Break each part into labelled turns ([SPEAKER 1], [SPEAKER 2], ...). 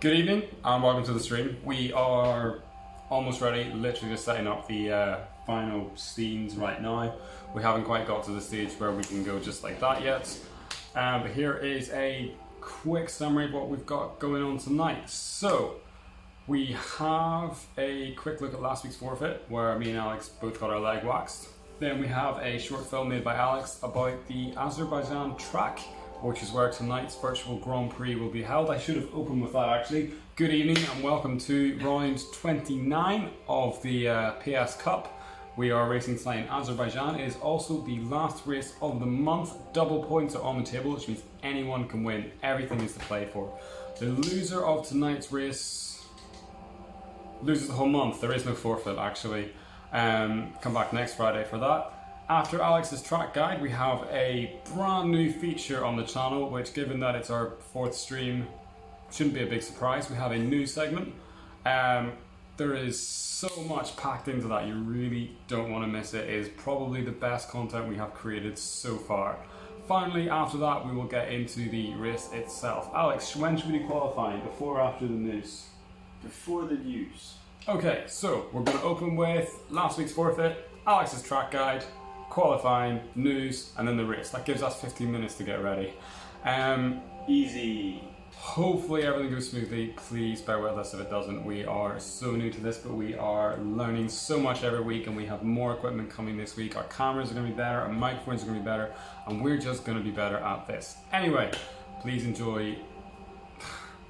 [SPEAKER 1] Good evening and welcome to the stream. We are almost ready, literally just setting up the final scenes right now. We haven't quite got to the stage where we can go just like that yet. But here is a quick summary of what we've got going on tonight. So, we have a quick look at last week's forfeit where me and Alex both got our leg waxed. Then we have a short film made by Alex about the Azerbaijan track, which is where tonight's virtual Grand Prix will be held. I should have opened with that actually. Good evening and welcome to round 29 of the PS Cup. We are racing tonight in Azerbaijan. It is also the last race of the month. Double points are on the table, which means anyone can win. Everything is to play for. The loser of tonight's race loses the whole month. There is no forfeit actually. Come back next Friday for that. After Alex's track guide, we have a brand new feature on the channel, which given that it's our fourth stream, shouldn't be a big surprise. We have a new segment. There is so much packed into that, you really don't want to miss it. It is probably the best content we have created so far. Finally, after that, we will get into the race itself. Alex, when should we be qualifying? Before or after the news?
[SPEAKER 2] Before the news.
[SPEAKER 1] Okay, so we're going to open with last week's forfeit, Alex's track guide, qualifying, news, and then the race. That gives us 15 minutes to get ready.
[SPEAKER 2] Easy.
[SPEAKER 1] Hopefully everything goes smoothly. Please bear with us if it doesn't. We are so new to this, but we are learning so much every week, and we have more equipment coming this week. Our cameras are going to be better, our microphones are going to be better, and we're just going to be better at this. Anyway, please enjoy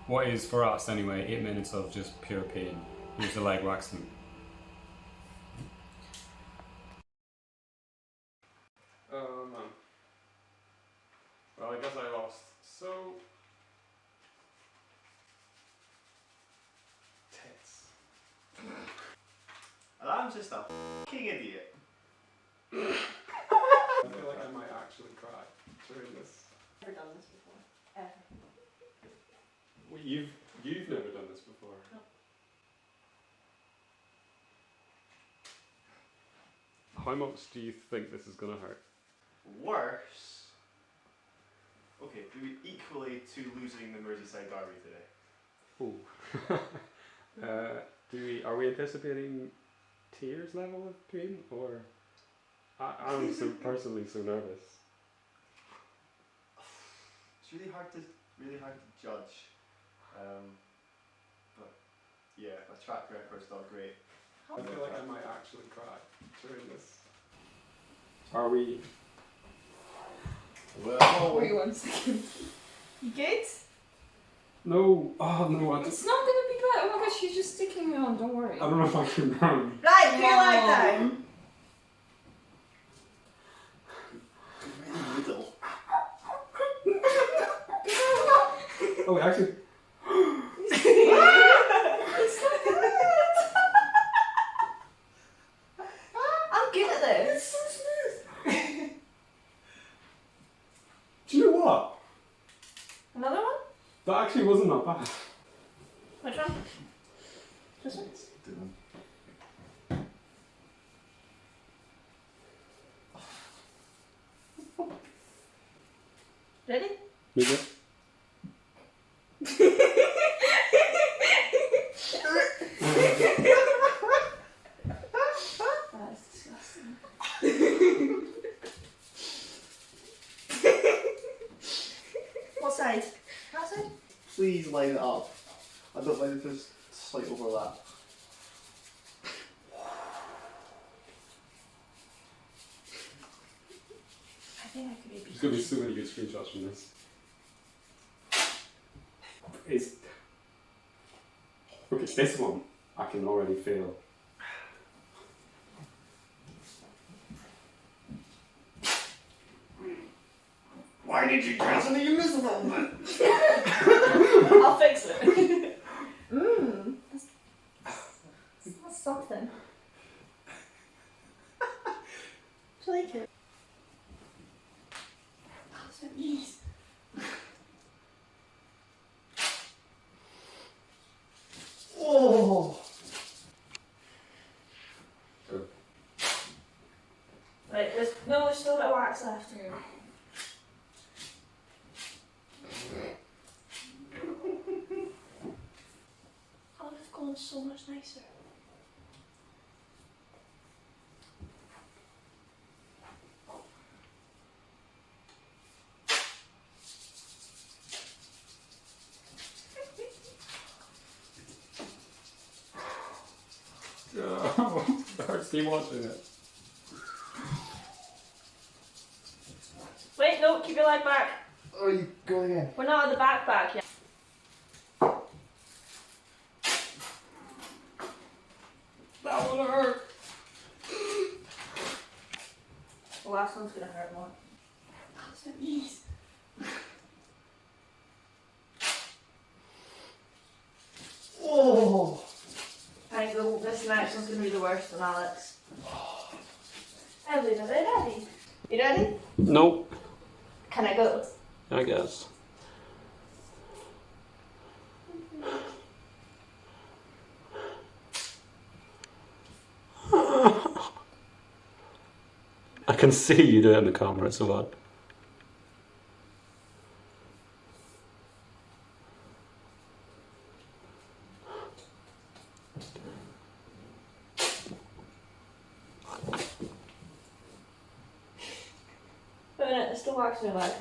[SPEAKER 1] what is, for us anyway, 8 minutes of just pure pain. Here's the leg waxing. Oh man. Well, I guess I lost. So, tits.
[SPEAKER 2] And I'm just a fucking idiot.
[SPEAKER 1] I feel like I might actually cry during this.
[SPEAKER 3] Never done this before, ever.
[SPEAKER 1] Well, you've never done this before.
[SPEAKER 3] No.
[SPEAKER 1] How much do you think this is gonna hurt?
[SPEAKER 2] Worse. Okay, do we equally to losing the Merseyside derby today?
[SPEAKER 1] Oh. Are we anticipating tears level of pain, or I'm so personally so nervous.
[SPEAKER 2] It's really hard to judge. But yeah, my track record's not great.
[SPEAKER 1] I feel like I might actually cry during this. Are we?
[SPEAKER 2] Well,
[SPEAKER 3] Wait 1 second. You good?
[SPEAKER 1] No. Oh no.
[SPEAKER 3] It's not gonna be bad. Oh my gosh, you're just sticking me on. Don't worry.
[SPEAKER 1] I don't know if I can run.
[SPEAKER 3] Right, put your leg down.
[SPEAKER 2] really little.
[SPEAKER 1] Oh, actually.
[SPEAKER 3] I'm good at this.
[SPEAKER 2] It's so smooth.
[SPEAKER 1] Do you know what?
[SPEAKER 3] Another one?
[SPEAKER 1] That actually wasn't that bad.
[SPEAKER 3] Which one? This one? Ready?
[SPEAKER 1] Maybe.
[SPEAKER 3] That's disgusting. What side? That side?
[SPEAKER 2] Please line it up. I don't mind if there's slight overlap.
[SPEAKER 3] I think I could maybe.
[SPEAKER 1] There's gonna be so many good screenshots from this. Okay, this one I can already feel.
[SPEAKER 2] Why did you dress in the invisible man?
[SPEAKER 3] I'll fix it. That's something. Do you like it? That's what it means.
[SPEAKER 2] Oh!
[SPEAKER 3] Right, there's still a bit of wax left. smells so much nicer.
[SPEAKER 1] Oh, it hurts me watching it.
[SPEAKER 3] Wait, no, keep your leg back.
[SPEAKER 2] Oh, you go again.
[SPEAKER 3] We're not at the back yet.
[SPEAKER 1] That will hurt.
[SPEAKER 3] The last one's gonna hurt more. That's my knees.
[SPEAKER 2] Oh.
[SPEAKER 3] I think this next one's gonna be the worst one, Alex. I believe I'm ready. You ready?
[SPEAKER 1] Nope.
[SPEAKER 3] Can I go?
[SPEAKER 1] I guess. I can see you do it in the camera, it's a lot.
[SPEAKER 3] Wait a minute, there's still wax in my leg.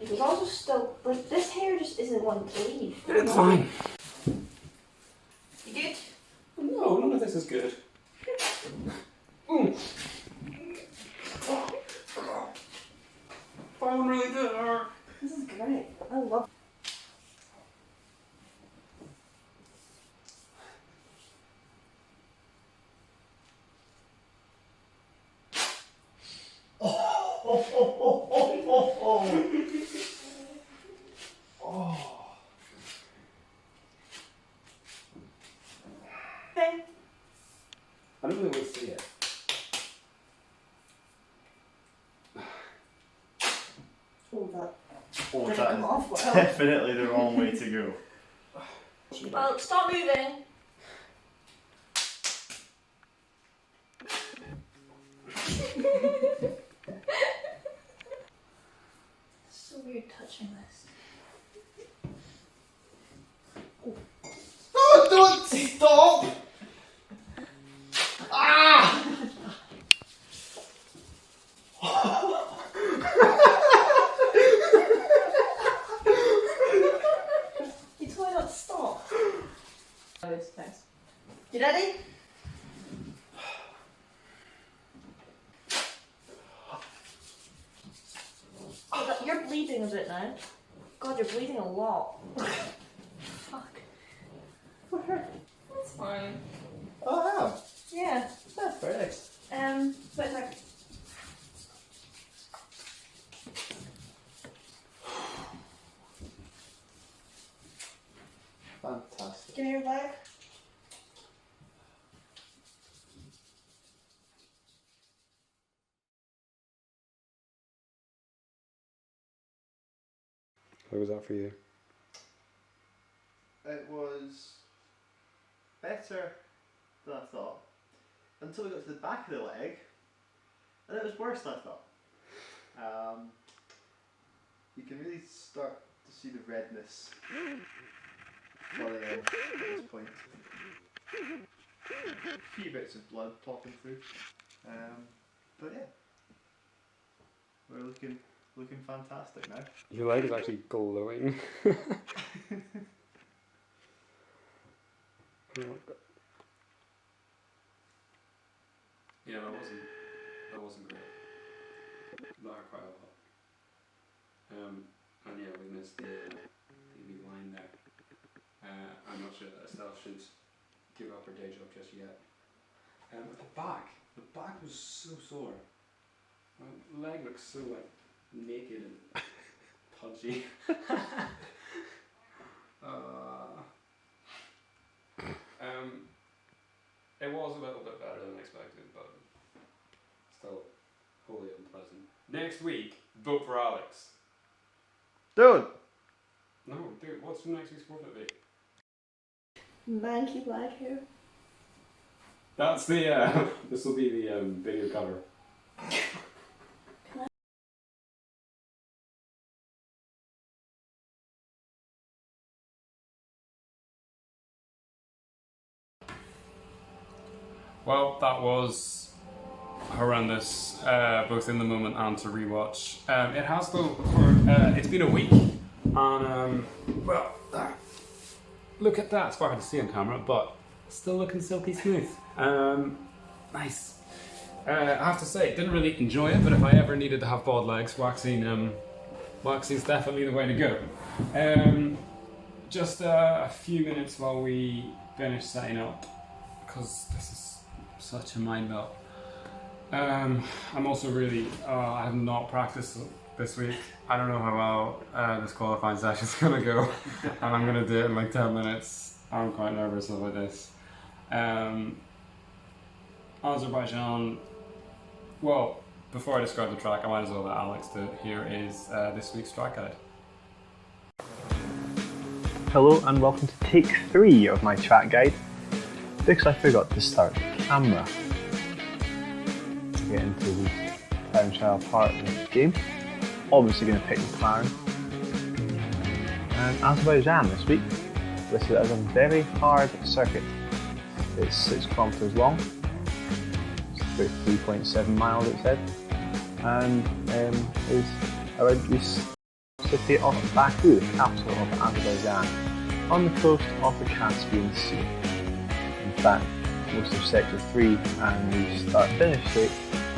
[SPEAKER 3] It was also still, like, this hair just isn't wanting to leave.
[SPEAKER 1] It's fine.
[SPEAKER 3] You good?
[SPEAKER 1] No, none of this is good. That one really did hurt.
[SPEAKER 3] This is great. I love it.
[SPEAKER 1] I don't really want to see it.
[SPEAKER 3] Oh, that.
[SPEAKER 2] Oh,
[SPEAKER 3] Didn't
[SPEAKER 2] that
[SPEAKER 3] come off
[SPEAKER 2] is
[SPEAKER 3] well.
[SPEAKER 2] definitely the wrong way to go.
[SPEAKER 3] Well, stop moving. It's so weird touching this.
[SPEAKER 2] Oh, don't stop! Ah!
[SPEAKER 3] You told me not to stop. Thanks. You ready? Oh, you're bleeding a bit now. God, you're bleeding a lot. Fuck. That's fine.
[SPEAKER 2] Oh, I am.
[SPEAKER 3] Yeah.
[SPEAKER 2] That's very nice.
[SPEAKER 3] Wait a sec.
[SPEAKER 2] Fantastic.
[SPEAKER 3] Give me your leg.
[SPEAKER 1] How was that for you?
[SPEAKER 2] It was better than I thought. Until we got to the back of the leg, and it was worse than I thought. You can really start to see the redness flooding in at this point. A few bits of blood popping through. But yeah, we're looking fantastic now.
[SPEAKER 1] Your leg is actually glowing. Yeah, that wasn't great. That hurt quite a lot. And yeah, we missed the wee line there. I'm not sure that Estelle should give up her day job just yet. But the back was so sore. My leg looks so like naked and pudgy. It was a little bit better than expected, but still wholly unpleasant. Next week, vote for Alex.
[SPEAKER 2] Dude!
[SPEAKER 1] No, dude, what's next week's sport at be?
[SPEAKER 3] Manky black hair.
[SPEAKER 1] That's the, this will be the video cover. Well, that was horrendous, both in the moment and to rewatch. It has though, it's been a week, and well, look at that. It's quite hard to see on camera, but still looking silky smooth. Nice. I have to say, didn't really enjoy it, but if I ever needed to have bald legs, waxing's definitely the way to go. Just a few minutes while we finish setting up, because this is such a mind melt. I'm also really, I have not practiced this week. I don't know how well this qualifying session is going to go, and I'm going to do it in like 10 minutes. I'm quite nervous about this. Azerbaijan, well, before I describe the track, I might as well let Alex do it. Here is this week's track guide.
[SPEAKER 2] Hello and welcome to take 3 of my track guide, because I forgot to start the camera to get into the time trial part of the game. Obviously going to pick McLaren. And Azerbaijan this week, listed as a very hard circuit. It's 6 kilometers long, it's about 3.7 miles it said, and is around the city of Baku, the capital of Azerbaijan, on the coast of the Caspian Sea. In fact, most of Sector 3 and the start-finish straight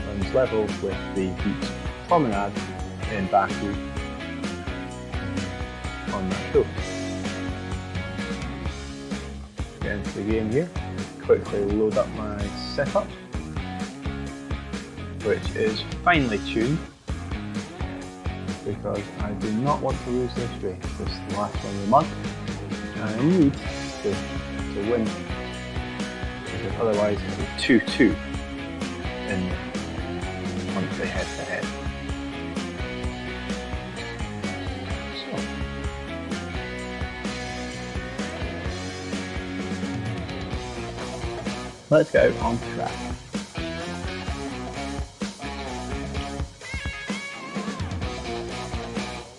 [SPEAKER 2] runs level with the beach promenade in Baku on that coast. Get into the game here, quickly load up my setup, which is finely tuned, because I do not want to lose this race. This is the last one of the month, and I need to win, because otherwise it's a 2-2 in the monthly head-to-head. So, let's get out on track.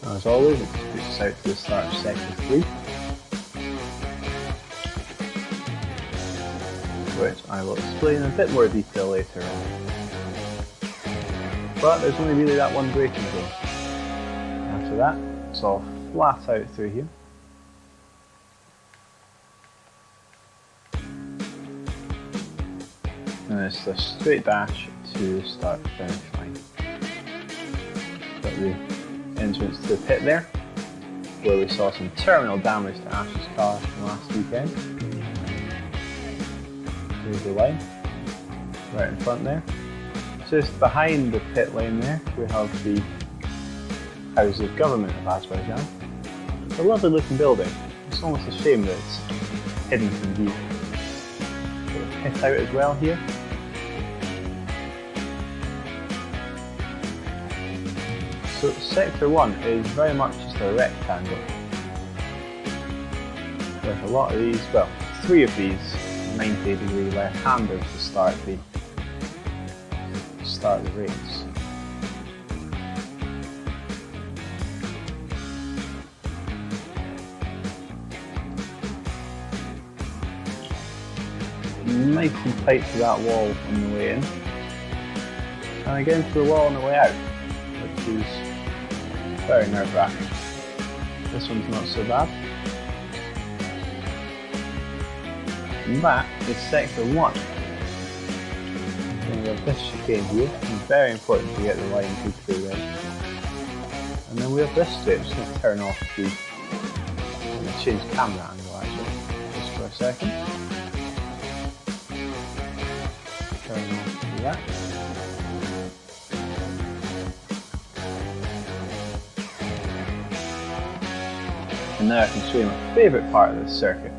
[SPEAKER 2] As always, it puts us out to the start of Sector 3, which I will explain in a bit more detail later on. But there's only really that one braking zone. After that, it's all flat out through here. And it's a straight dash to the start finish line. Got the entrance to the pit there, where we saw some terminal damage to Ash's car from last weekend. Here's the line, right in front there. Just behind the pit lane there, we have the House of Government of Azerbaijan. It's a lovely looking building. It's almost a shame that it's hidden from view. Got the pit out as well here. So Sector 1 is very much just a rectangle, with a lot of these, well, 3 of these 90-degree left-handers to start the race. Nice and tight to that wall on the way in, and again to the wall on the way out, which is very nerve-wracking. This one's not so bad. And that is Sector 1. Then we have this chicane here, it's very important to get the line good through there. And then we have this straight. I'm just going to turn off the, I'm going to change camera angle actually, just for a second. Turn off that. And now I can show you my favourite part of this circuit.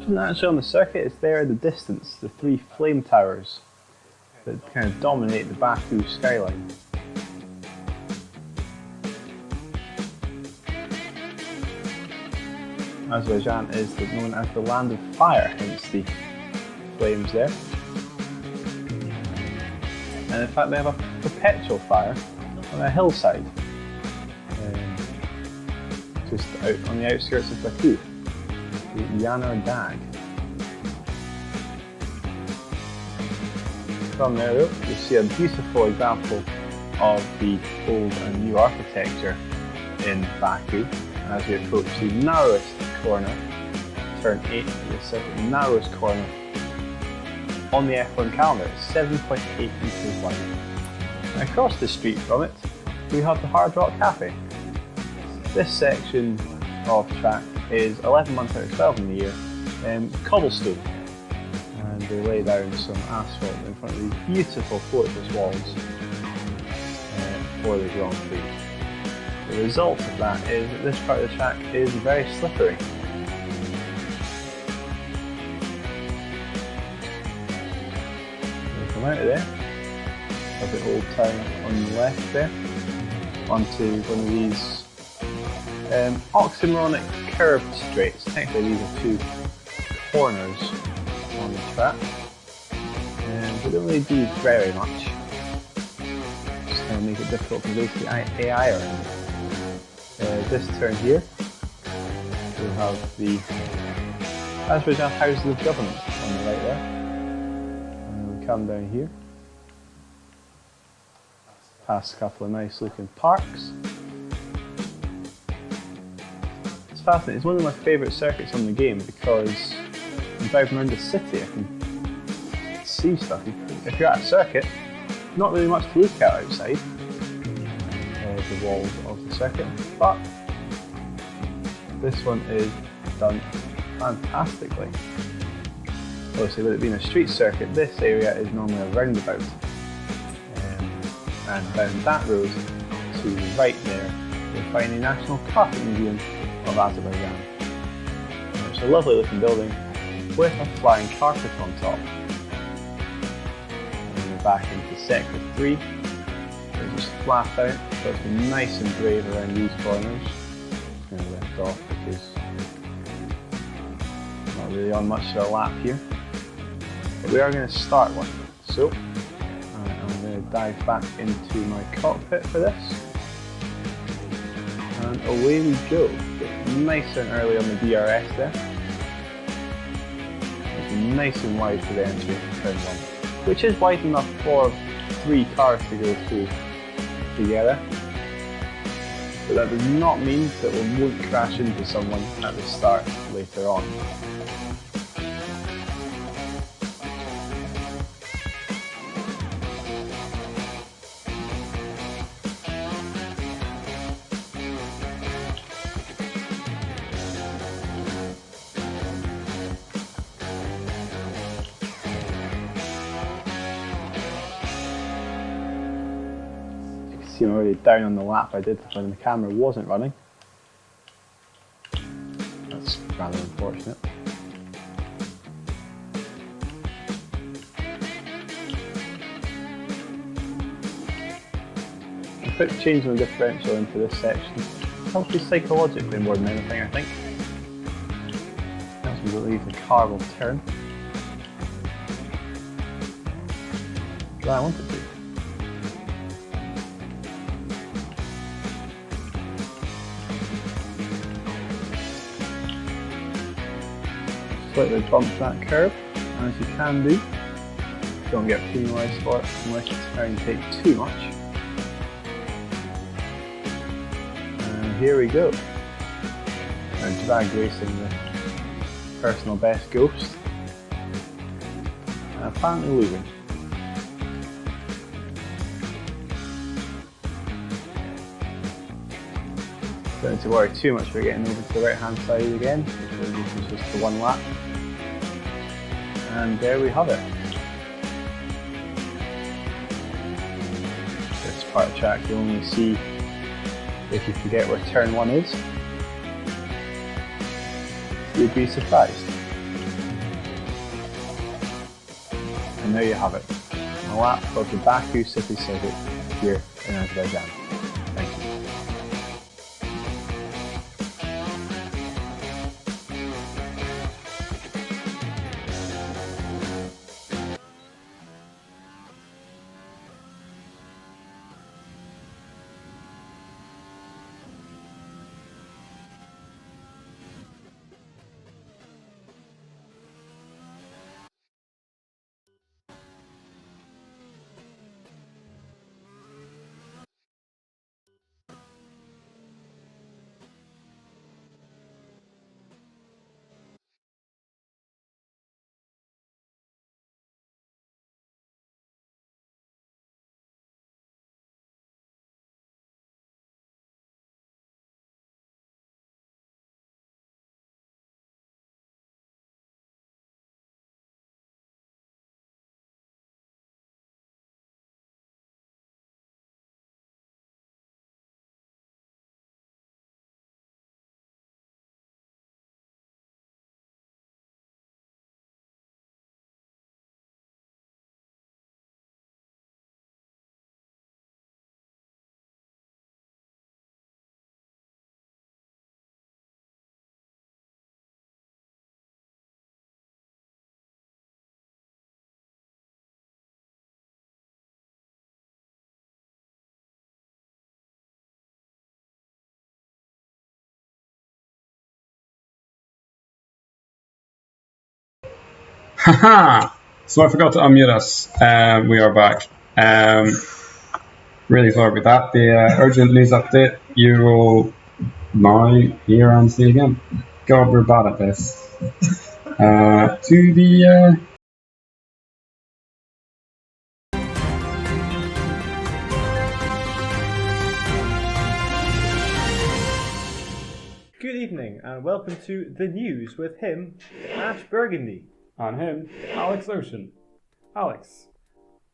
[SPEAKER 2] Something actually on the circuit is there in the distance, the 3 flame towers that kind of dominate the Baku skyline. Azerbaijan is known as the land of fire, hence the flames there. And in fact they have a perpetual fire on a hillside. Just out on the outskirts of Baku, the Yanar Dag. from there though, you see a beautiful example of the old and new architecture in Baku as we approach the narrowest corner, turn 8 of the circuit, the narrowest corner on the F1 calendar. It's 7.8 metres wide. And across the street from it, we have the Hard Rock Cafe. This section of track is 11 months out of 12 in the year, cobblestone, and they lay down some asphalt in front of these beautiful fortress walls for the Grand Prix. The result of that is that this part of the track is very slippery. We come out of there, of the old town on the left there, onto one of these oxymoronic curved straights. Technically these are two corners on the track, they don't really do very much. Just kind of make it difficult to race the AI around. This turn here, we have the Azerbaijan Houses of Government on the right there, and we come down here, past a couple of nice looking parks. It's fascinating, it's one of my favourite circuits on the game because I'm driving around the city, I can see stuff. If you're at a circuit, not really much to look at outside the walls of the circuit, but this one is done fantastically. Obviously, with it being a street circuit, this area is normally a roundabout, and down that road to the right there, you'll find the National Carpet Museum of Azerbaijan. It's a lovely looking building with a flying carpet on top. And we're back into sector 3. It's just flat out, so it's been nice and brave around these corners. I'm going to lift off because I'm not really on much of a lap here. But we are going to start one. So I'm going to dive back into my cockpit for this. And away we go. Get nice and early on the DRS there. It's nice and wide for the entry into turn 1, which is wide enough for 3 cars to go through together. But that does not mean that we won't crash into someone at the start later on. I'm already down on the lap I did when the camera wasn't running. That's rather unfortunate. I put changing the differential into this section. It helps me psychologically more than anything, I think. It helps me believe the car will turn. But I want it to. Slightly bump that curve, as you can do. Don't get penalised for it unless you try and take too much. And here we go. Now drag racing the personal best Ghost. And apparently losing. Don't need to worry too much about getting over to the right hand side again, because this is just the one lap. And there we have it. This part of the track you only see if you forget where turn 1 is. You'd be surprised. And there you have it. A lap of the Baku city circuit here in Azerbaijan. Thank you.
[SPEAKER 1] Haha! So I forgot to unmute us. We are back. Really sorry about that. The urgent news update. You will now hear and see again. God, we're bad at this. To the
[SPEAKER 2] Good evening and welcome to The News with him, Ash Burgundy.
[SPEAKER 1] and him, Alex Ocean. Alex,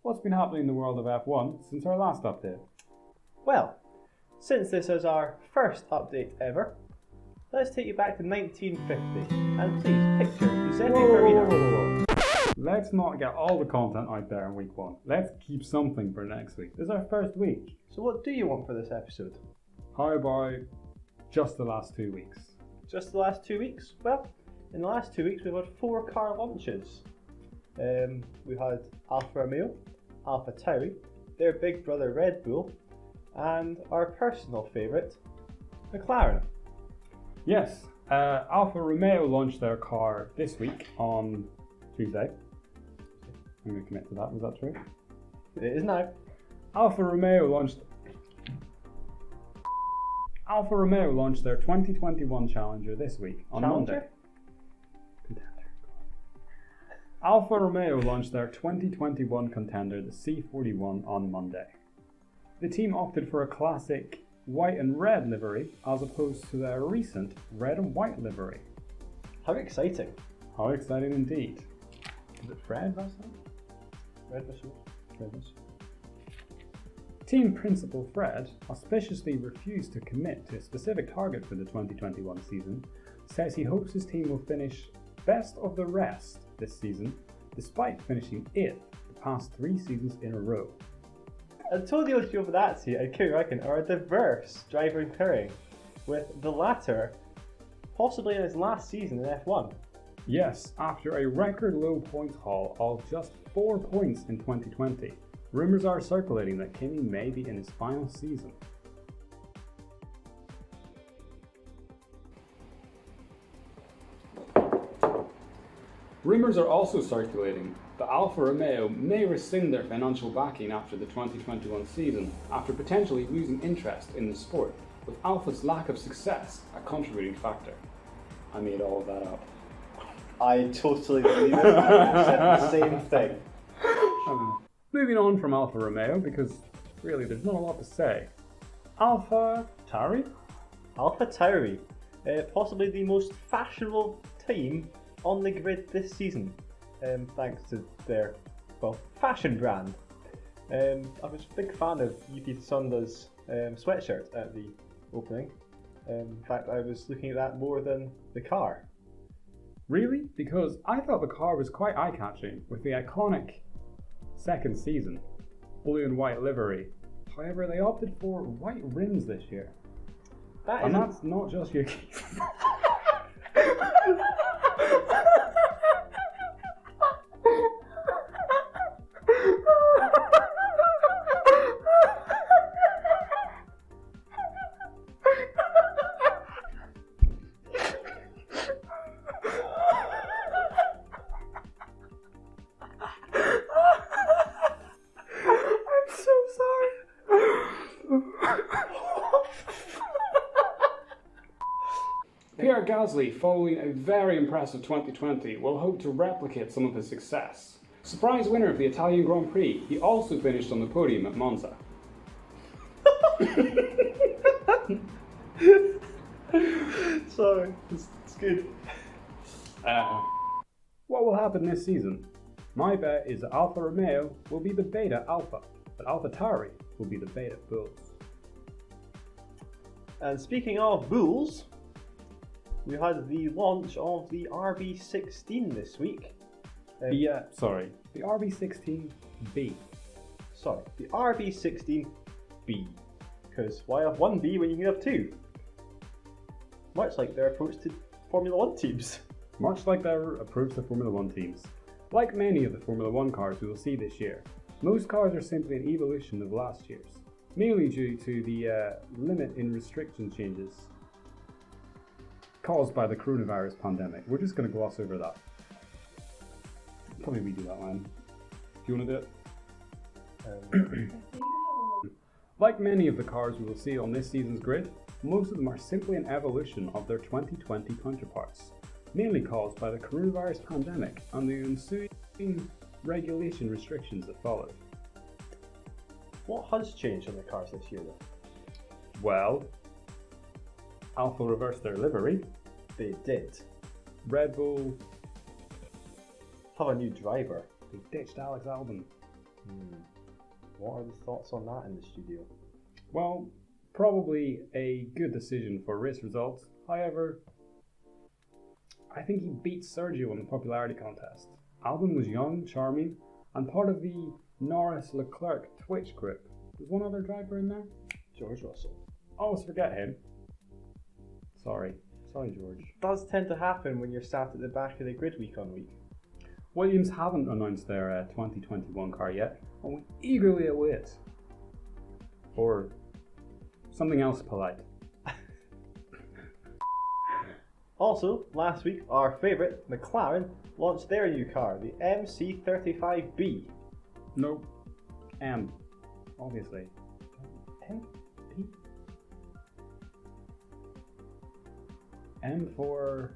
[SPEAKER 1] what's been happening in the world of F1 since our last update?
[SPEAKER 2] Well, since this is our first update ever, let's take you back to 1950 and please picture Giuseppe Farina.
[SPEAKER 1] Let's not get all the content out there in week 1. Let's keep something for next week. This is our first week.
[SPEAKER 2] So what do you want for this episode?
[SPEAKER 1] How about just the last 2 weeks?
[SPEAKER 2] Just the last 2 weeks? Well, in the last 2 weeks we've had 4 car launches. We've had Alfa Romeo, Alfa Tauri, their big brother Red Bull, and our personal favourite, McLaren.
[SPEAKER 1] Yes, Alfa Romeo launched their car this week on Tuesday. I'm going to commit to that. Was that true?
[SPEAKER 2] It is now.
[SPEAKER 1] Alfa Romeo launched their 2021 Challenger this week on Monday. Alfa Romeo launched their 2021 contender, the C41, on Monday. The team opted for a classic white and red livery as opposed to their recent red and white livery.
[SPEAKER 2] How exciting.
[SPEAKER 1] How exciting indeed. Is it Fred last time?
[SPEAKER 2] Red versus
[SPEAKER 1] Team principal Fred auspiciously refused to commit to a specific target for the 2021 season, says he hopes his team will finish best of the rest this season, despite finishing 8th the past 3 seasons in a row.
[SPEAKER 2] Antonio Giovinazzi and Kimi Räikkönen are a diverse driver and pairing, with the latter possibly in his last season in F1.
[SPEAKER 1] Yes, after a record low points haul of just 4 points in 2020, rumours are circulating that Kimi may be in his final season. Rumours are also circulating that Alfa Romeo may rescind their financial backing after the 2021 season, after potentially losing interest in the sport, with Alfa's lack of success a contributing factor. I made all of that up.
[SPEAKER 2] I totally believe it. I said the same thing.
[SPEAKER 1] Moving on from Alfa Romeo, because really there's not a lot to say. Alfa Tauri?
[SPEAKER 2] Alfa Tauri, possibly the most fashionable team on the grid this season, thanks to their, fashion brand. I was a big fan of Yuki Tsunda's sweatshirt at the opening. In fact, I was looking at that more than the car.
[SPEAKER 1] Really? Because I thought the car was quite eye-catching, with the iconic second season blue and white livery. However, they opted for white rims this year. And that's not just Yuki. Pierre Gasly, following a very impressive 2020, will hope to replicate some of his success. Surprise winner of the Italian Grand Prix, he also finished on the podium at Monza.
[SPEAKER 2] Sorry, it's good.
[SPEAKER 1] What will happen this season? My bet is that Alfa Romeo will be the beta Alpha, but Alfa Tauri will be the beta Bulls.
[SPEAKER 2] And speaking of bulls, we had the launch of the RB16 this week.
[SPEAKER 1] The RB16B.
[SPEAKER 2] Sorry, the RB16B. Because why have one B when you can have two? Much like their approach to Formula 1 teams.
[SPEAKER 1] Much like their approach to Formula 1 teams. Like many of the Formula 1 cars we will see this year, most cars are simply an evolution of last year's, mainly due to the limit in restriction changes caused by the coronavirus pandemic. We're just going to gloss over that. Can we redo that line? Do you want to do it? Like many of the cars we will see on this season's grid, most of them are simply an evolution of their 2020 counterparts, mainly caused by the coronavirus pandemic and the ensuing regulation restrictions that followed.
[SPEAKER 4] What has changed on the cars this year though?
[SPEAKER 1] Well, Alfa reversed their livery,
[SPEAKER 4] They did.
[SPEAKER 1] Red Bull,
[SPEAKER 4] Have a new driver.
[SPEAKER 1] they ditched Alex Albon.
[SPEAKER 4] What are the thoughts on that in the studio?
[SPEAKER 1] Well, probably a good decision for race results. However, I think he beat Sergio in the popularity contest. Albon was young, charming, and part of the Norris-Leclerc Twitch group. There's one other driver in there?
[SPEAKER 4] George Russell.
[SPEAKER 1] Always forget him. Sorry, George.
[SPEAKER 4] Does tend to happen when you're sat at the back of the grid week on week.
[SPEAKER 1] Williams haven't announced their 2021 car yet, and we eagerly await. Or something else polite.
[SPEAKER 4] Also, last week, our favourite, McLaren, launched their new car, the MC35B.
[SPEAKER 1] Nope. M. Obviously.
[SPEAKER 4] MP?
[SPEAKER 1] M for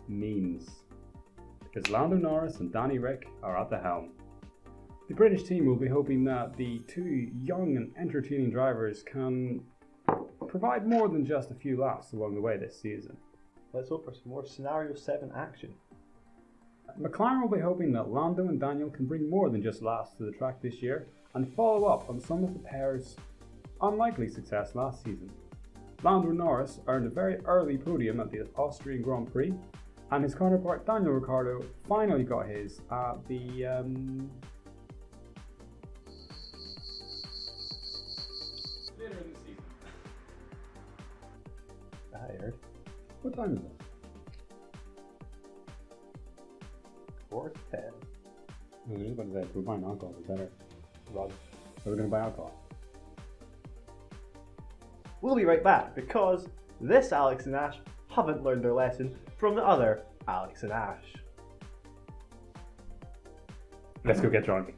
[SPEAKER 1] means. Because Lando Norris and Danny Rick are at the helm. The British team will be hoping that the two young and entertaining drivers can provide more than just a few laps along the way this season.
[SPEAKER 4] Let's hope for some more Scenario 7 action.
[SPEAKER 1] McLaren will be hoping that Lando and Daniel can bring more than just laps to the track this year and follow up on some of the pair's unlikely success last season. Lando Norris earned a very early podium at the Austrian Grand Prix, and his counterpart Daniel Ricciardo finally got his at the later in the season.
[SPEAKER 4] Tired.
[SPEAKER 1] What time is it?
[SPEAKER 4] 4:10.
[SPEAKER 1] I was just about to say, if we're buying alcohol, it's better. Rob, so we're going to buy alcohol.
[SPEAKER 4] We'll be right back because this Alex and Ash haven't learned their lesson from the other Alex and Ash.
[SPEAKER 1] Let's go get drunk.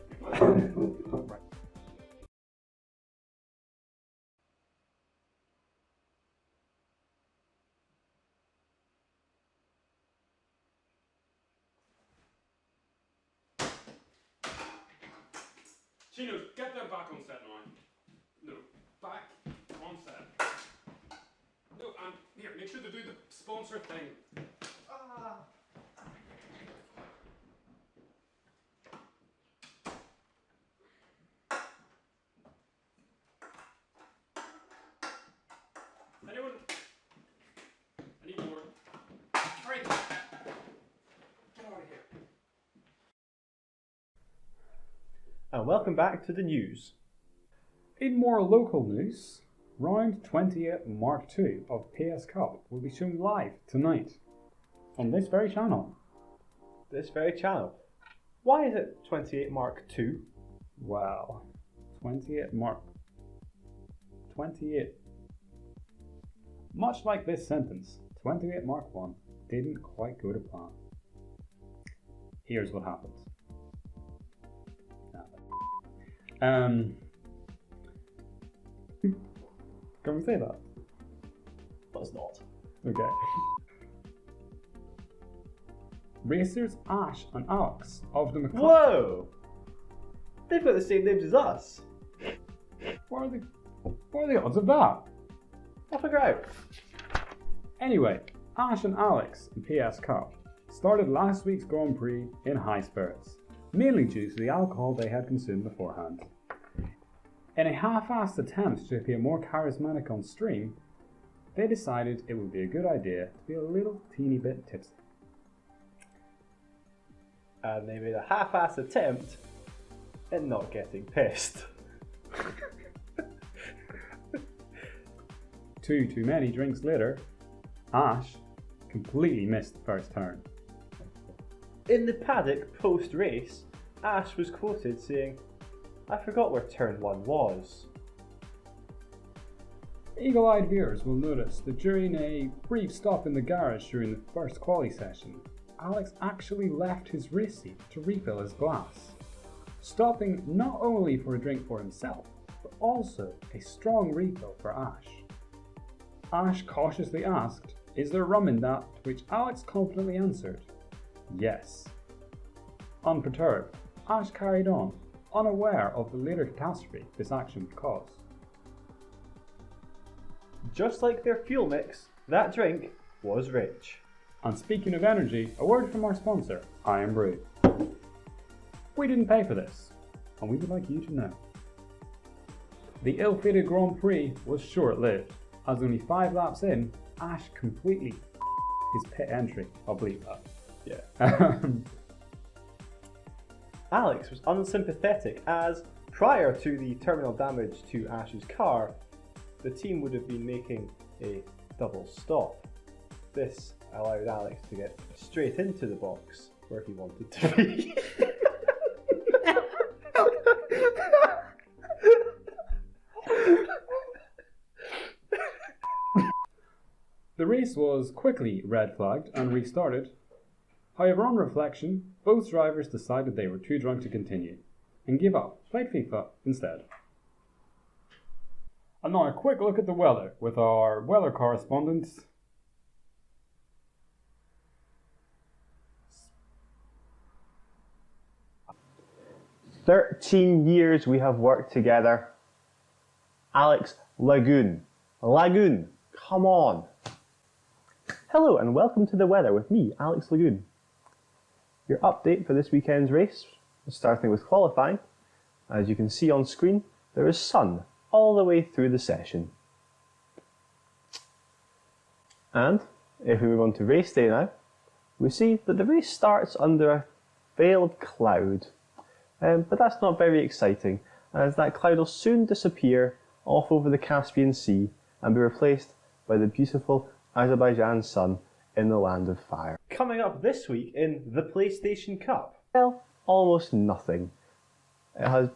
[SPEAKER 1] Chino, get them back on set now. No, back on set. No, and here, make sure to do the sponsor thing. Anyone? I need more. Alright. Get out of here.
[SPEAKER 4] And welcome back to the news.
[SPEAKER 1] In more local news, round 28 Mark II of PS Cup will be shown live tonight on this very channel.
[SPEAKER 4] This very channel. Why is it 28 Mark II?
[SPEAKER 1] Wow. 28 Mark. 28. Much like this sentence, 28 Mark I didn't quite go to plan. Here's what happened. Can we say that?
[SPEAKER 4] Let's not.
[SPEAKER 1] Okay. Racers Ash and Alex of the McLaren.
[SPEAKER 4] Whoa! They've got the same names as us.
[SPEAKER 1] What are the odds of that?
[SPEAKER 4] I'll figure out.
[SPEAKER 1] Anyway, Ash and Alex in PS Cup started last week's Grand Prix in high spirits, mainly due to the alcohol they had consumed beforehand. In a half-assed attempt to appear more charismatic on stream, they decided it would be a good idea to be a little teeny bit tipsy.
[SPEAKER 4] And they made a half-assed attempt at not getting pissed.
[SPEAKER 1] Too many drinks later, Ash completely missed the first turn.
[SPEAKER 4] In the paddock post-race, Ash was quoted saying, "I forgot where turn 1 was."
[SPEAKER 1] Eagle-eyed viewers will notice that during a brief stop in the garage during the first quali session, Alex actually left his race seat to refill his glass, stopping not only for a drink for himself, but also a strong refill for Ash. Ash cautiously asked, "Is there rum in that?" To which Alex confidently answered, "Yes." Unperturbed, Ash carried on, unaware of the later catastrophe this action would cause.
[SPEAKER 4] Just like their fuel mix, that drink was rich.
[SPEAKER 1] And speaking of energy, a word from our sponsor, Iron Brew. We didn't pay for this, and we would like you to know. The ill-fated Grand Prix was short-lived, as only 5 laps in, Ash completely his pit entry. I'll believe that.
[SPEAKER 4] Yeah. Alex was unsympathetic as, prior to the terminal damage to Ash's car, the team would have been making a double stop. This allowed Alex to get straight into the box where he wanted to be.
[SPEAKER 1] The race was quickly red flagged and restarted. However, on reflection, both drivers decided they were too drunk to continue and gave up, played FIFA instead. And now a quick look at the weather with our weather correspondent.
[SPEAKER 2] 13 years we have worked together. Alex Lagoon. Lagoon, come on. Hello and welcome to the weather with me, Alex Lagoon. Your update for this weekend's race, starting with qualifying. As you can see on screen, there is sun all the way through the session. And if we move on to race day now, we see that the race starts under a veiled cloud. But that's not very exciting, as that cloud will soon disappear off over the Caspian Sea and be replaced by the beautiful Azerbaijan sun in the land of fire.
[SPEAKER 4] Coming up this week in the PlayStation Cup.
[SPEAKER 2] Well, almost nothing. It has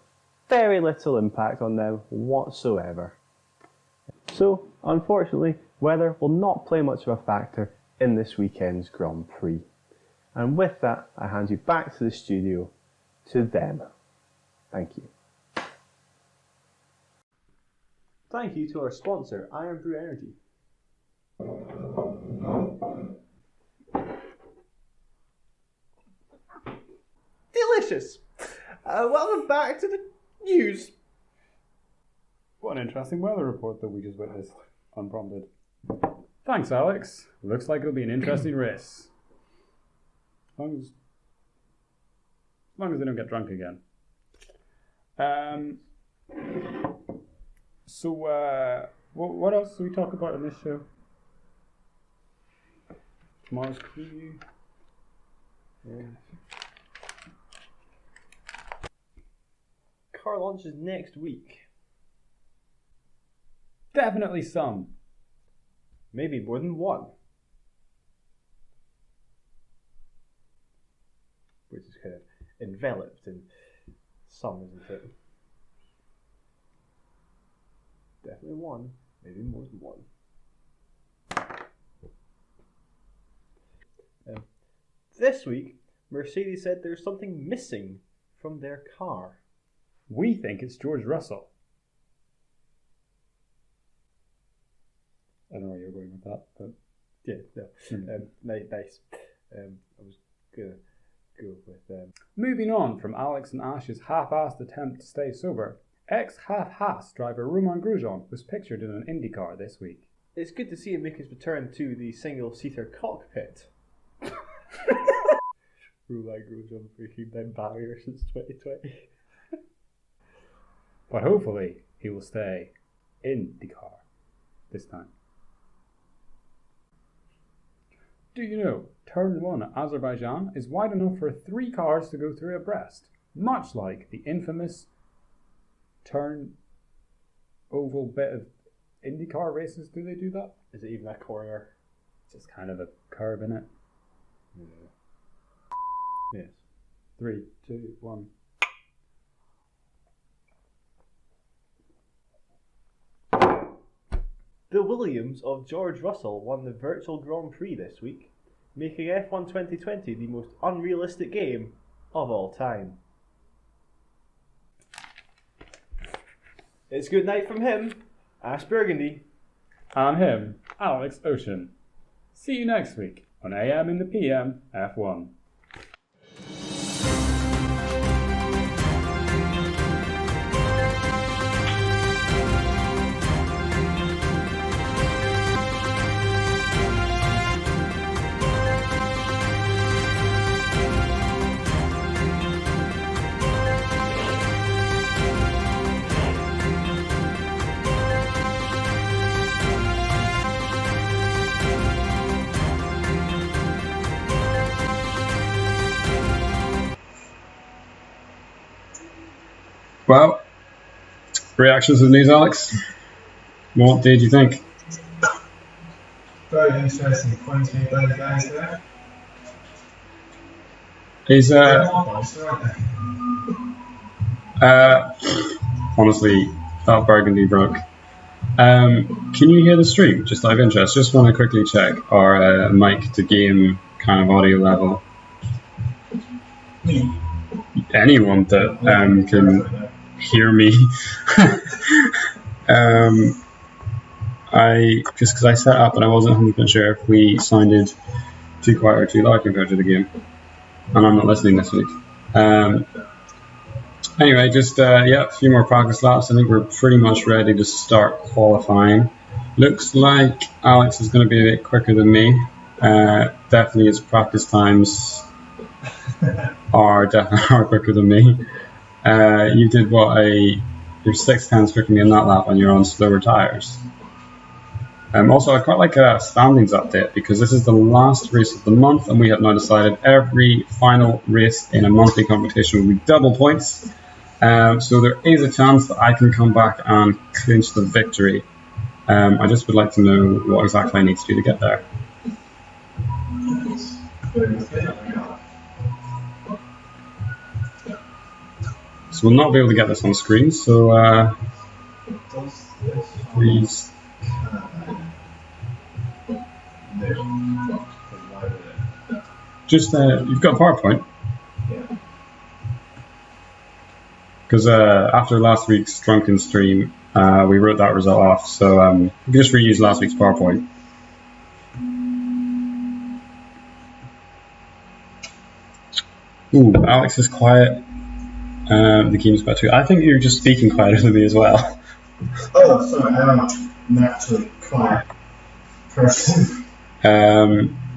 [SPEAKER 2] very little impact on them whatsoever. So, unfortunately, weather will not play much of a factor in this weekend's Grand Prix. And with that, I hand you back to the studio, to them. Thank you.
[SPEAKER 4] Thank you to our sponsor, Iron Brew Energy. Delicious! Welcome back to the news.
[SPEAKER 1] What an interesting weather report that we just witnessed, unprompted. Thanks, Alex. Looks like it'll be an interesting race. As long as they don't get drunk again. So, what else do we talk about in this show? Tomorrow's preview.
[SPEAKER 4] Car launches next week.
[SPEAKER 1] Definitely some.
[SPEAKER 4] Maybe more than one. Which is kind of enveloped in some, isn't it? Definitely one, maybe more than one. This week, Mercedes said there's something missing from their car.
[SPEAKER 1] We think it's George Russell. I don't know where you're going with that, but
[SPEAKER 4] Yeah, no. Nice. I was gonna go with
[SPEAKER 1] moving on from Alex and Ash's half-assed attempt to stay sober, ex-half-assed driver Roman Grosjean was pictured in an IndyCar this week.
[SPEAKER 4] It's good to see him make his return to the single-seater cockpit. Roman Grosjean breaking down barriers since 2020.
[SPEAKER 1] But hopefully he will stay in the car this time. Do you know, Turn 1 at Azerbaijan is wide enough for 3 cars to go through abreast, much like the infamous turn oval bit of IndyCar races. Do they do that?
[SPEAKER 4] Is it even a corner?
[SPEAKER 1] Just kind of a curve in it.
[SPEAKER 4] Yeah. Yes.
[SPEAKER 1] 3, 2, 1.
[SPEAKER 4] The Williams of George Russell won the virtual Grand Prix this week, making F1 2020 the most unrealistic game of all time. It's good night from him, Ash Burgundy.
[SPEAKER 1] And him, Alex Ocean. See you next week on AM in the PM F1. Well, reactions to the news, Alex? What did you think?
[SPEAKER 5] Very interesting points made by the guys there.
[SPEAKER 1] Is
[SPEAKER 5] They're all monster, aren't they?
[SPEAKER 1] honestly, that Burgundy broke. Can you hear the stream? Just out of interest, just want to quickly check our mic to game kind of audio level.
[SPEAKER 5] Me.
[SPEAKER 1] Anyone that can hear me. I just because I set up and I wasn't 100% sure if we sounded too quiet or too loud compared to the game, and I'm not listening this week. Anyway, just yeah, a few more practice laps. I think we're pretty much ready to start qualifying. Looks like Alex is going to be a bit quicker than me. Definitely his practice times are quicker than me. You did you're 6 times quicker than me in that lap when you're on slower tyres. Also, I quite like a standings update because this is the last race of the month, and we have now decided every final race in a monthly competition will be double points. So there is a chance that I can come back and clinch the victory. I just would like to know what exactly I need to do to get there. So we'll not be able to get this on screen, so please. Just, you've got PowerPoint? Because after last week's drunken stream, we wrote that result off, so you can just reuse last week's PowerPoint. Ooh, Alex is quiet. The game's quiet too. I think you're just speaking quieter than me as well.
[SPEAKER 5] Oh, sorry, I'm a naturally quiet person.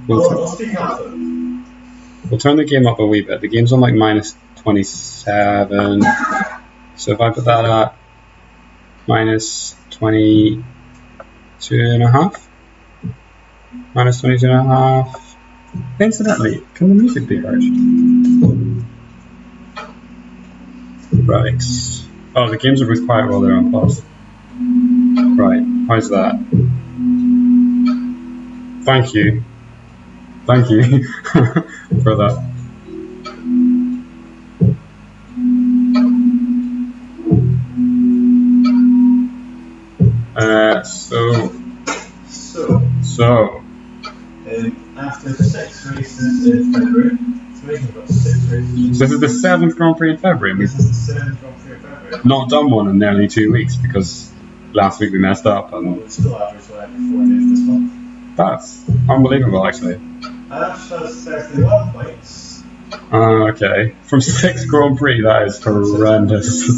[SPEAKER 1] We'll
[SPEAKER 5] speak up then.
[SPEAKER 1] We'll turn the game up a wee bit. The game's on like minus 27. So if I put that at minus 22.5. Minus 22.5. Incidentally, can the music be heard? Right. Oh, the games are both quiet while they're on pause. Right. How's that? Thank you. Thank you for that. So.
[SPEAKER 5] After 6 races in February, so we've got 6 races.
[SPEAKER 1] This is the 7th Grand Prix in February.
[SPEAKER 5] This is the 7th Grand Prix in February.
[SPEAKER 1] Not done one in nearly 2 weeks because last week we messed up. And
[SPEAKER 5] we still average like 4 days this month.
[SPEAKER 1] That's unbelievable, actually.
[SPEAKER 5] Ash has 31 points.
[SPEAKER 1] Okay. From 6 Grand Prix, that is horrendous.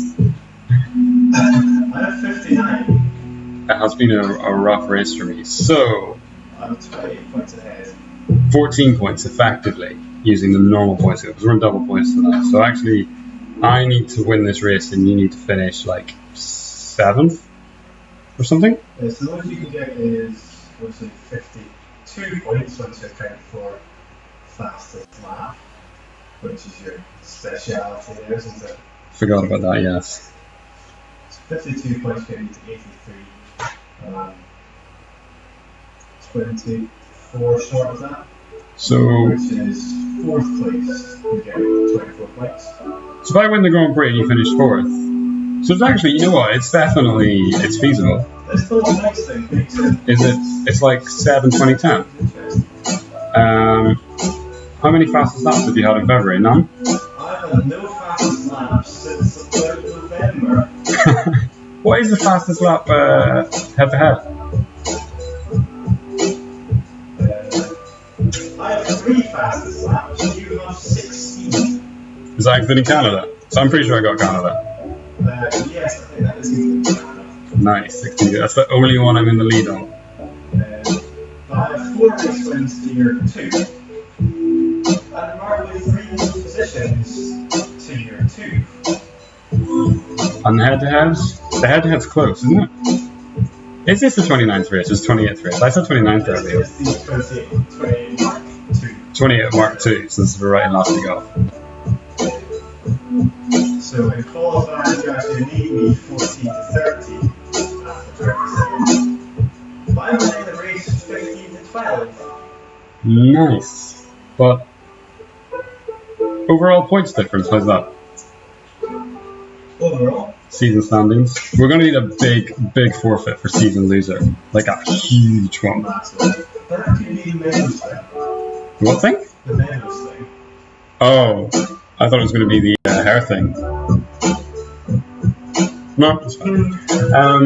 [SPEAKER 5] I have 59.
[SPEAKER 1] It has been a rough race for me. So,
[SPEAKER 5] I'm 28 points ahead.
[SPEAKER 1] 14 points effectively, using the normal points, because we're in double points tonight. So actually, I need to win this race and you need to finish like 7th or something?
[SPEAKER 5] Yeah, so the most you can get is obviously 52 points once you account for fastest lap, which is your speciality there, isn't it?
[SPEAKER 1] Forgot about that, yes.
[SPEAKER 5] So 52 points get you to 83. 24 short of that.
[SPEAKER 1] So,
[SPEAKER 5] which is 4th place. You get 24 points.
[SPEAKER 1] So if I win the Grand Prix and you finish 4th, so it's actually, you know what, it's feasible.
[SPEAKER 5] That's still the next thing, makes it.
[SPEAKER 1] Is it? It's like 7, 20, 10. How many fastest laps have you had in February? None?
[SPEAKER 5] I've had no fastest lap since about November.
[SPEAKER 1] What is the fastest lap head to head?
[SPEAKER 5] I have 3 fastest laps, you have 16.
[SPEAKER 1] Is that including Canada? So I'm pretty sure I got Canada.
[SPEAKER 5] Yes, I think that is including Canada.
[SPEAKER 1] Nice, 16. That's the only one I'm in the lead on.
[SPEAKER 5] I have 4 race wins to your 2. And remarkably 3 positions to your 2.
[SPEAKER 1] On the head-to-heads? The head-to-head's close, isn't it? Is this the 29th race? It's 28th race. I said 29th earlier.
[SPEAKER 5] This is the 28 Mark 2.
[SPEAKER 1] 28 Mark 2, so this is right in last week off.
[SPEAKER 5] So in qualifying, you actually need me 40 to 30 after 30 seconds. But I'm winning the race 15 to 12.
[SPEAKER 1] Nice. But overall points difference, how's that?
[SPEAKER 5] Overall,
[SPEAKER 1] Season standings. We're going to need a big forfeit for season loser. Like a huge one.
[SPEAKER 5] massive. But that could be the medals thing.
[SPEAKER 1] What thing?
[SPEAKER 5] The medals thing.
[SPEAKER 1] Oh, I thought it was going to be the hair thing. No, it's fine.
[SPEAKER 5] We'll figure it out.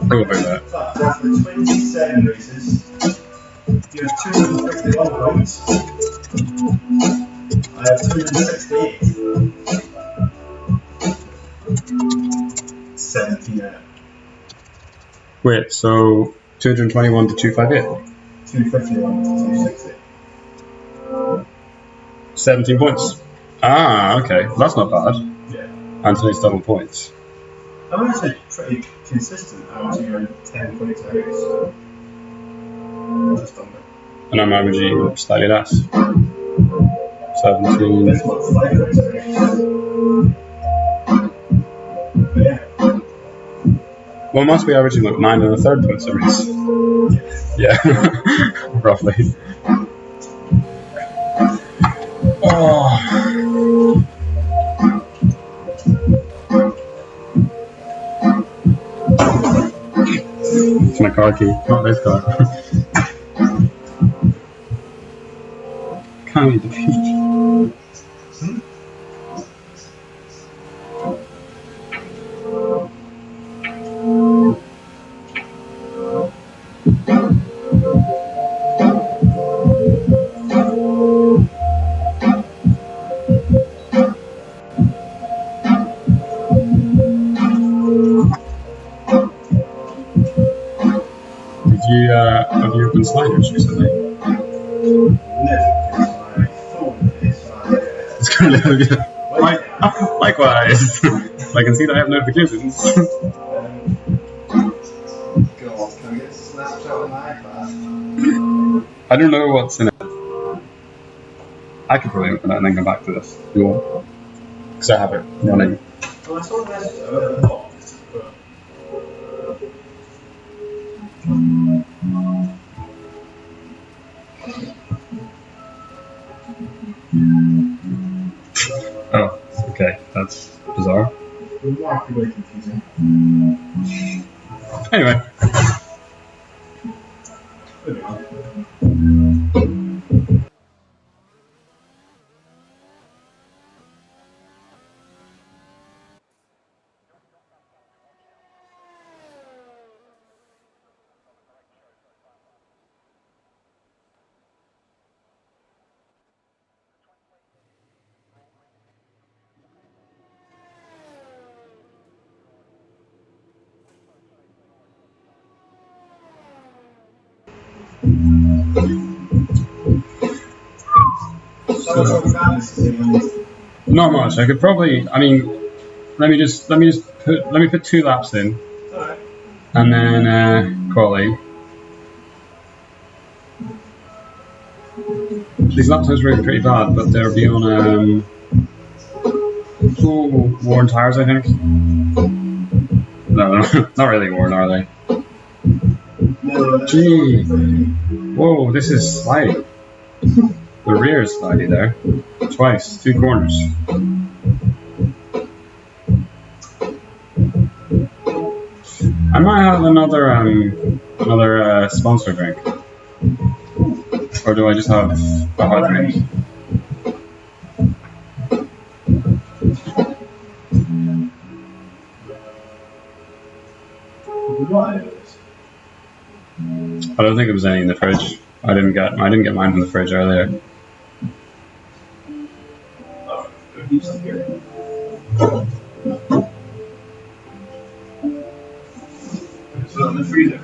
[SPEAKER 1] We'll figure that.
[SPEAKER 5] But after 27 races, you have 251 points. I have 268. 17 out.
[SPEAKER 1] Wait, so 221 to 258?
[SPEAKER 5] 251 to 260.
[SPEAKER 1] 17 points. Ah, okay. That's not bad.
[SPEAKER 5] Yeah.
[SPEAKER 1] Anthony's double points.
[SPEAKER 5] I'm actually pretty consistent, averaging around 10 points a race. Just under.
[SPEAKER 1] And I'm averaging slightly less. 17.
[SPEAKER 5] This one's 5 points a race. But yeah.
[SPEAKER 1] Well, it must be averaging like 9 and a third points a race.
[SPEAKER 5] Yes.
[SPEAKER 1] Yeah, roughly. Oh. It's my car key, not this car. Can't eat the peach. Have you opened sliders recently?
[SPEAKER 5] No, because my phone is my.
[SPEAKER 1] It's currently likewise. I can see that I have notifications.
[SPEAKER 5] God, can I get a snapshot on my iPad?
[SPEAKER 1] I don't know what's in it. I could probably open it and then come back to this. If you want? Because I have it running.
[SPEAKER 5] Well, I saw the message I would have blocked, but.
[SPEAKER 1] Oh, okay. That's bizarre.
[SPEAKER 5] Remarkably confusing.
[SPEAKER 1] Anyway. Not much. I could probably. I mean, let me put 2 laps in,
[SPEAKER 5] Alright.
[SPEAKER 1] and then quality. These lap times were pretty bad, but they'll be on worn tires, I think. No, not really worn, are they? Gee, whoa, this is sliding. The rear is slidey there. Twice, 2 corners. I might have another sponsor drink. Or do I just have a hard drink? I don't think there was any in the fridge. I didn't get mine from the fridge earlier.
[SPEAKER 5] So in the freezer.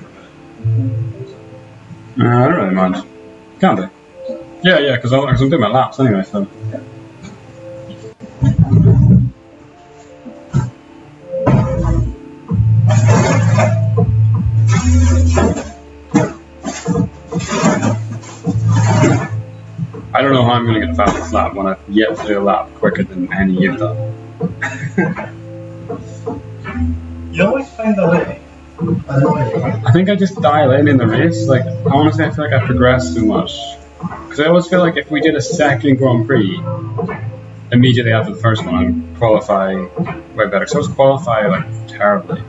[SPEAKER 1] I don't really mind. Can't they? Yeah, because I'm doing my laps anyway, so. I don't know how I'm going to get the fastest lap when I've yet to do a lap quicker than any you've done.
[SPEAKER 5] You always find a way.
[SPEAKER 1] I think I just dial in the race. Like, honestly, I feel like I progressed too much. Because I always feel like if we did a second Grand Prix immediately after the first one, I'd qualify way better. Because I was qualify like terribly.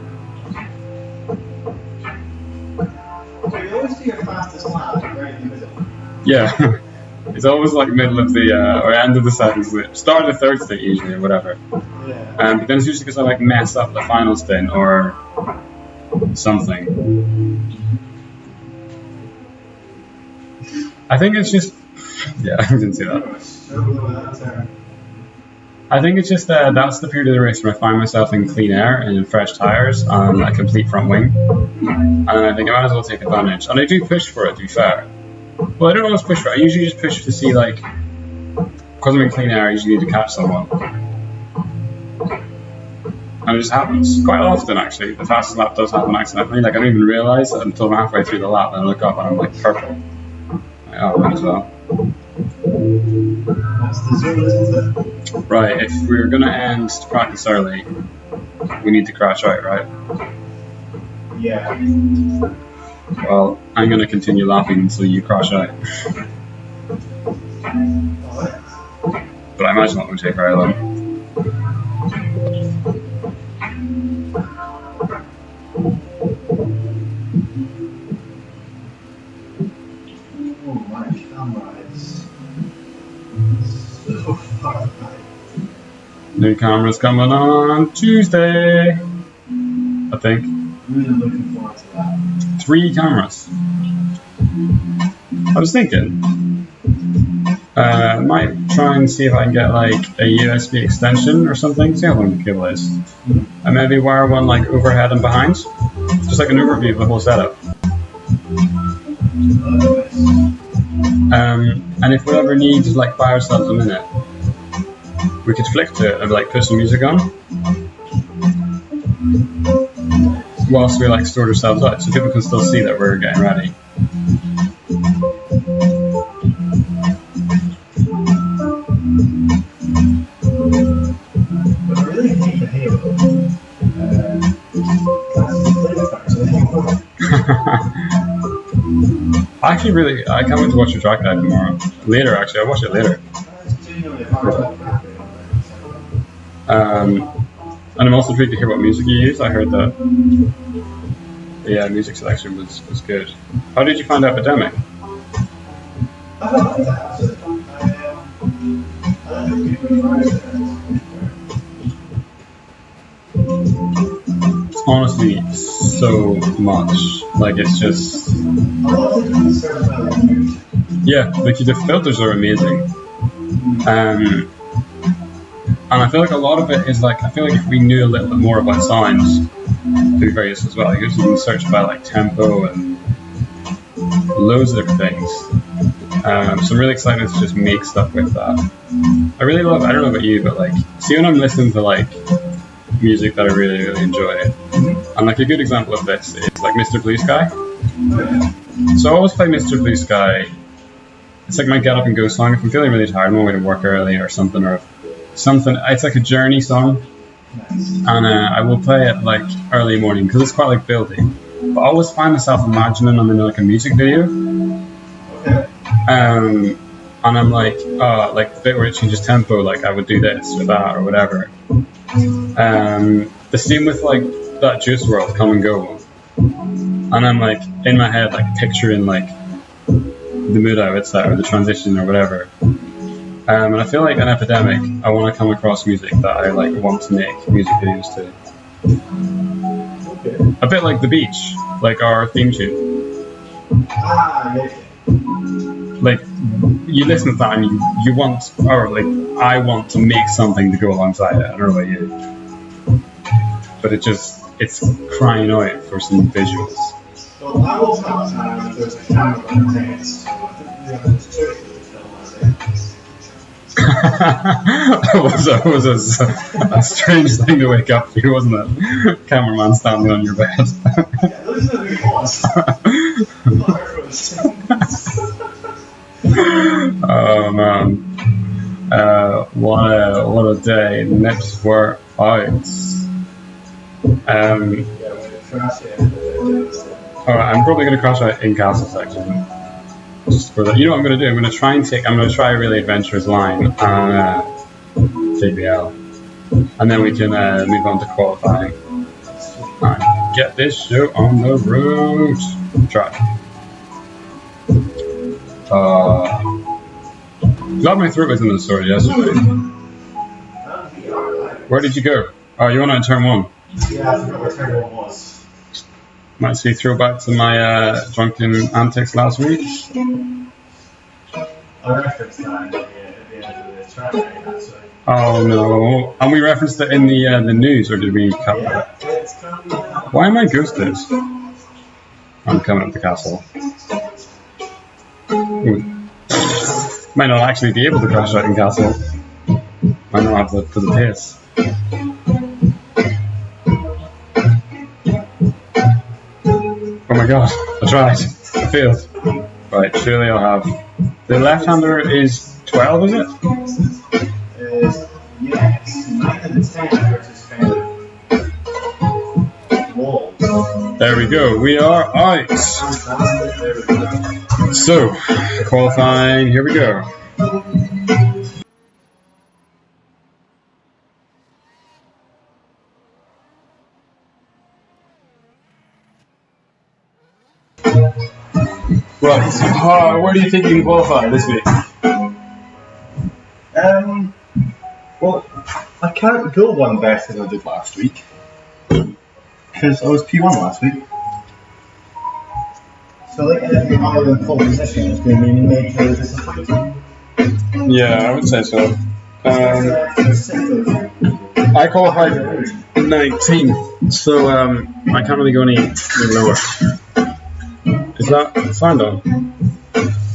[SPEAKER 5] So you always do your fastest lap right in the middle.
[SPEAKER 1] Yeah. It's always like middle of the or end of the second stint, start of the third stint usually or whatever.
[SPEAKER 5] Yeah.
[SPEAKER 1] But then it's usually because I like mess up the final stint or something. I think it's just yeah, I didn't see that. I think it's just that's the period of the race where I find myself in clean air and in fresh tires on a complete front wing, and I think I might as well take advantage. And I do push for it, to be fair. Well, I don't always push for it. I usually just push to see, like, because I'm in clean air, I usually need to catch someone. And it just happens quite often, actually. The fastest lap does happen accidentally. Like, I don't even realise it until I'm halfway through the lap and I look up and I'm like, purple. Like, oh, might as well.
[SPEAKER 5] That's the zoom, isn't it?
[SPEAKER 1] Right, if we're going to end practice early, we need to crash out, right?
[SPEAKER 5] Yeah.
[SPEAKER 1] Well, I'm going to continue lapping until you crash out. But I imagine that won't take very long.
[SPEAKER 5] Oh, my camera is so far back.
[SPEAKER 1] New camera's coming on Tuesday, I think.
[SPEAKER 5] Really looking forward to that.
[SPEAKER 1] 3 cameras. I was thinking, I might try and see if I can get like a USB extension or something. See how long the cable is, and maybe wire one like overhead and behind, just like an overview of the whole setup. And if we ever need to like buy ourselves a minute, we could flick to it and like put some music on whilst we like sort ourselves out, so people can still see that we're getting ready.
[SPEAKER 5] But I really hate the halo. That's the
[SPEAKER 1] I can't wait to watch your track guide tomorrow. Later, actually, I'll watch it later.
[SPEAKER 5] That's genuinely hard.
[SPEAKER 1] And I'm also intrigued to hear what music you use. I heard that the music selection was good. How did you find Epidemic?
[SPEAKER 5] I don't like that. I don't think people are
[SPEAKER 1] It's honestly so much. Like, it's just...
[SPEAKER 5] a lot of the concerns about the music.
[SPEAKER 1] Yeah, like the filters are amazing. And I feel like a lot of it is like, I feel like if we knew a little bit more about sounds, it'd be very useful as well. Like, you can search by like tempo and loads of different things. So I'm really excited to just make stuff with that. I really love, I don't know about you, but like, see when I'm listening to like music that I really, really enjoy, and like a good example of this is like Mr. Blue Sky. So I always play Mr. Blue Sky. It's like my get up and go song. If I'm feeling really tired, I'm on my way to work early or something, it's like a journey song, and I will play it like early morning because it's quite like building. But I always find myself imagining I'm in like a music video, and I'm like the bit where it changes tempo, like I would do this or that or whatever. The same with like that Juice WRLD Come and Go one, and I'm like in my head like picturing like the mood I would set or the transition or whatever. And I feel like an epidemic, I want to come across music that I like want to make music videos to.
[SPEAKER 5] Okay.
[SPEAKER 1] A bit like The Beach, like our theme tune.
[SPEAKER 5] Ah, yeah.
[SPEAKER 1] Like you listen to that and you want, or like I want to make something to go alongside it. I don't know about you, but it's crying out for some visuals.
[SPEAKER 5] Well, I woke up and there was a camera on the head, so I didn't really have much choice with the film
[SPEAKER 1] It was a strange thing to wake up to, wasn't it? Cameraman standing on your bed.
[SPEAKER 5] Yeah, those are who it was. Not everyone's.
[SPEAKER 1] Oh man. What a day. Nips were out.
[SPEAKER 5] Yeah, we crashed it.
[SPEAKER 1] Alright, I'm probably gonna crash out in castle section. Just for that. You know what I'm gonna do? I'm gonna try a really adventurous line on JBL. And then we can move on to qualifying. And get this show on the road. Try. Glad my throat was in the story yesterday. Where did you go? Oh, you went on turn 1.
[SPEAKER 5] Yeah, I forgot where turn 1 was.
[SPEAKER 1] Might see throwback to my drunken antics last week.
[SPEAKER 5] I referenced that at the end of the track, actually.
[SPEAKER 1] Oh no! And we referenced it in the news, or did we cut that?
[SPEAKER 5] Yeah, it's coming.
[SPEAKER 1] Why am I ghosted? I'm coming up the castle. Ooh. Might not actually be able to crash out in castle. Might not have the pace. Oh my god! I tried. I failed. Right, surely I'll have. The left-hander is 12, is it?
[SPEAKER 5] Yeah, it's 9 and 10 versus kind of walls.
[SPEAKER 1] There we go. We are out.
[SPEAKER 5] There we go.
[SPEAKER 1] So, qualifying. Here we go. Right. Where do you think you can qualify this week?
[SPEAKER 5] Well, I can't go one better than I did last week. Because I was P1 last week. So, like anything other than pole position is going to be majorly disappointing.
[SPEAKER 1] Yeah, I would say so. I qualified 19, so I can't really go any lower. Is that sound on?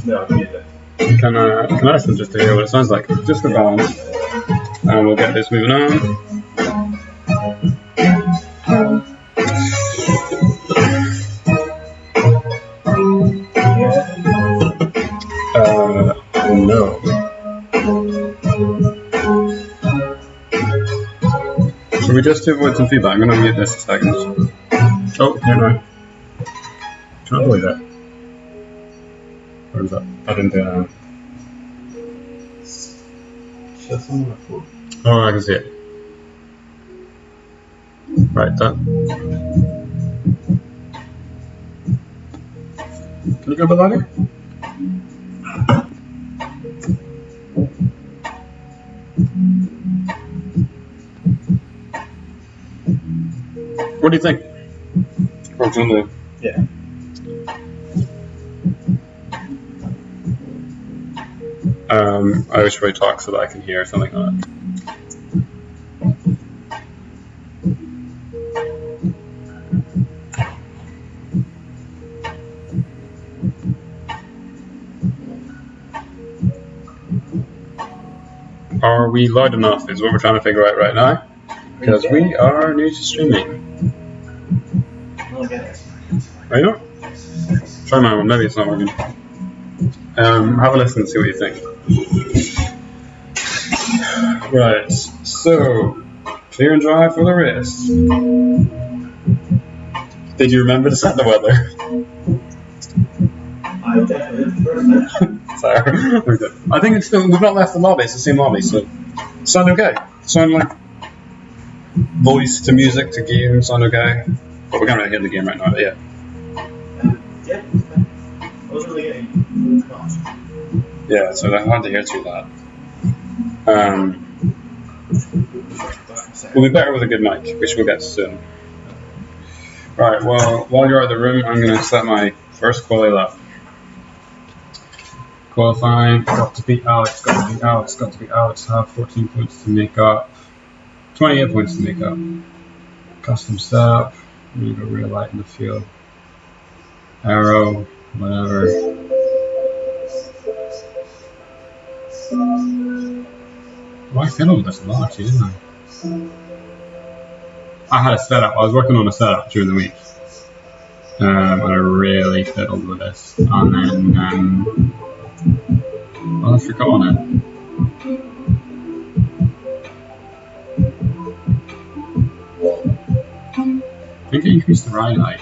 [SPEAKER 5] No, neither.
[SPEAKER 1] Can I listen just to hear what it sounds like? Just for balance. And we'll get this moving on. No. Should we just avoid some feedback? I'm going to mute this a second. Oh, here now. Can't believe it. Where is that? I didn't do that. Oh, I can see it. Right, that. Can you go a bit louder? What do you think?
[SPEAKER 5] Yeah.
[SPEAKER 1] I wish we talk so that I can hear something on it. Are we loud enough is what we're trying to figure out right now. Because we are new to streaming. Are you not? Try my one, maybe it's not working. Have a listen and see what you think. Right, so clear and dry for the race. Did you remember to set the weather?
[SPEAKER 5] I definitely.
[SPEAKER 1] Sorry. I think it's still, we've not left the lobby, it's the same lobby, so sound okay. Sound like voice to music to game, sound okay. But we can't really hear the game right now, but yeah.
[SPEAKER 5] Yeah. I was really getting
[SPEAKER 1] Yeah, so I had to hear through that. We'll be better with a good mic, which we'll get soon. Right, well, while you're out of the room, I'm going to set my first quali lap. Qualifying, got to beat Alex, got to beat Alex, got to beat Alex, have 14 points to make up, 28 points to make up. Custom setup, I'm going to go real light in the field. Arrow, whatever. Well, I fiddled with this a lot actually, didn't I? I had a setup, I was working on a setup during the week. And I really fiddled with this. And then, well, I forgot on it. I think I increased the ride height.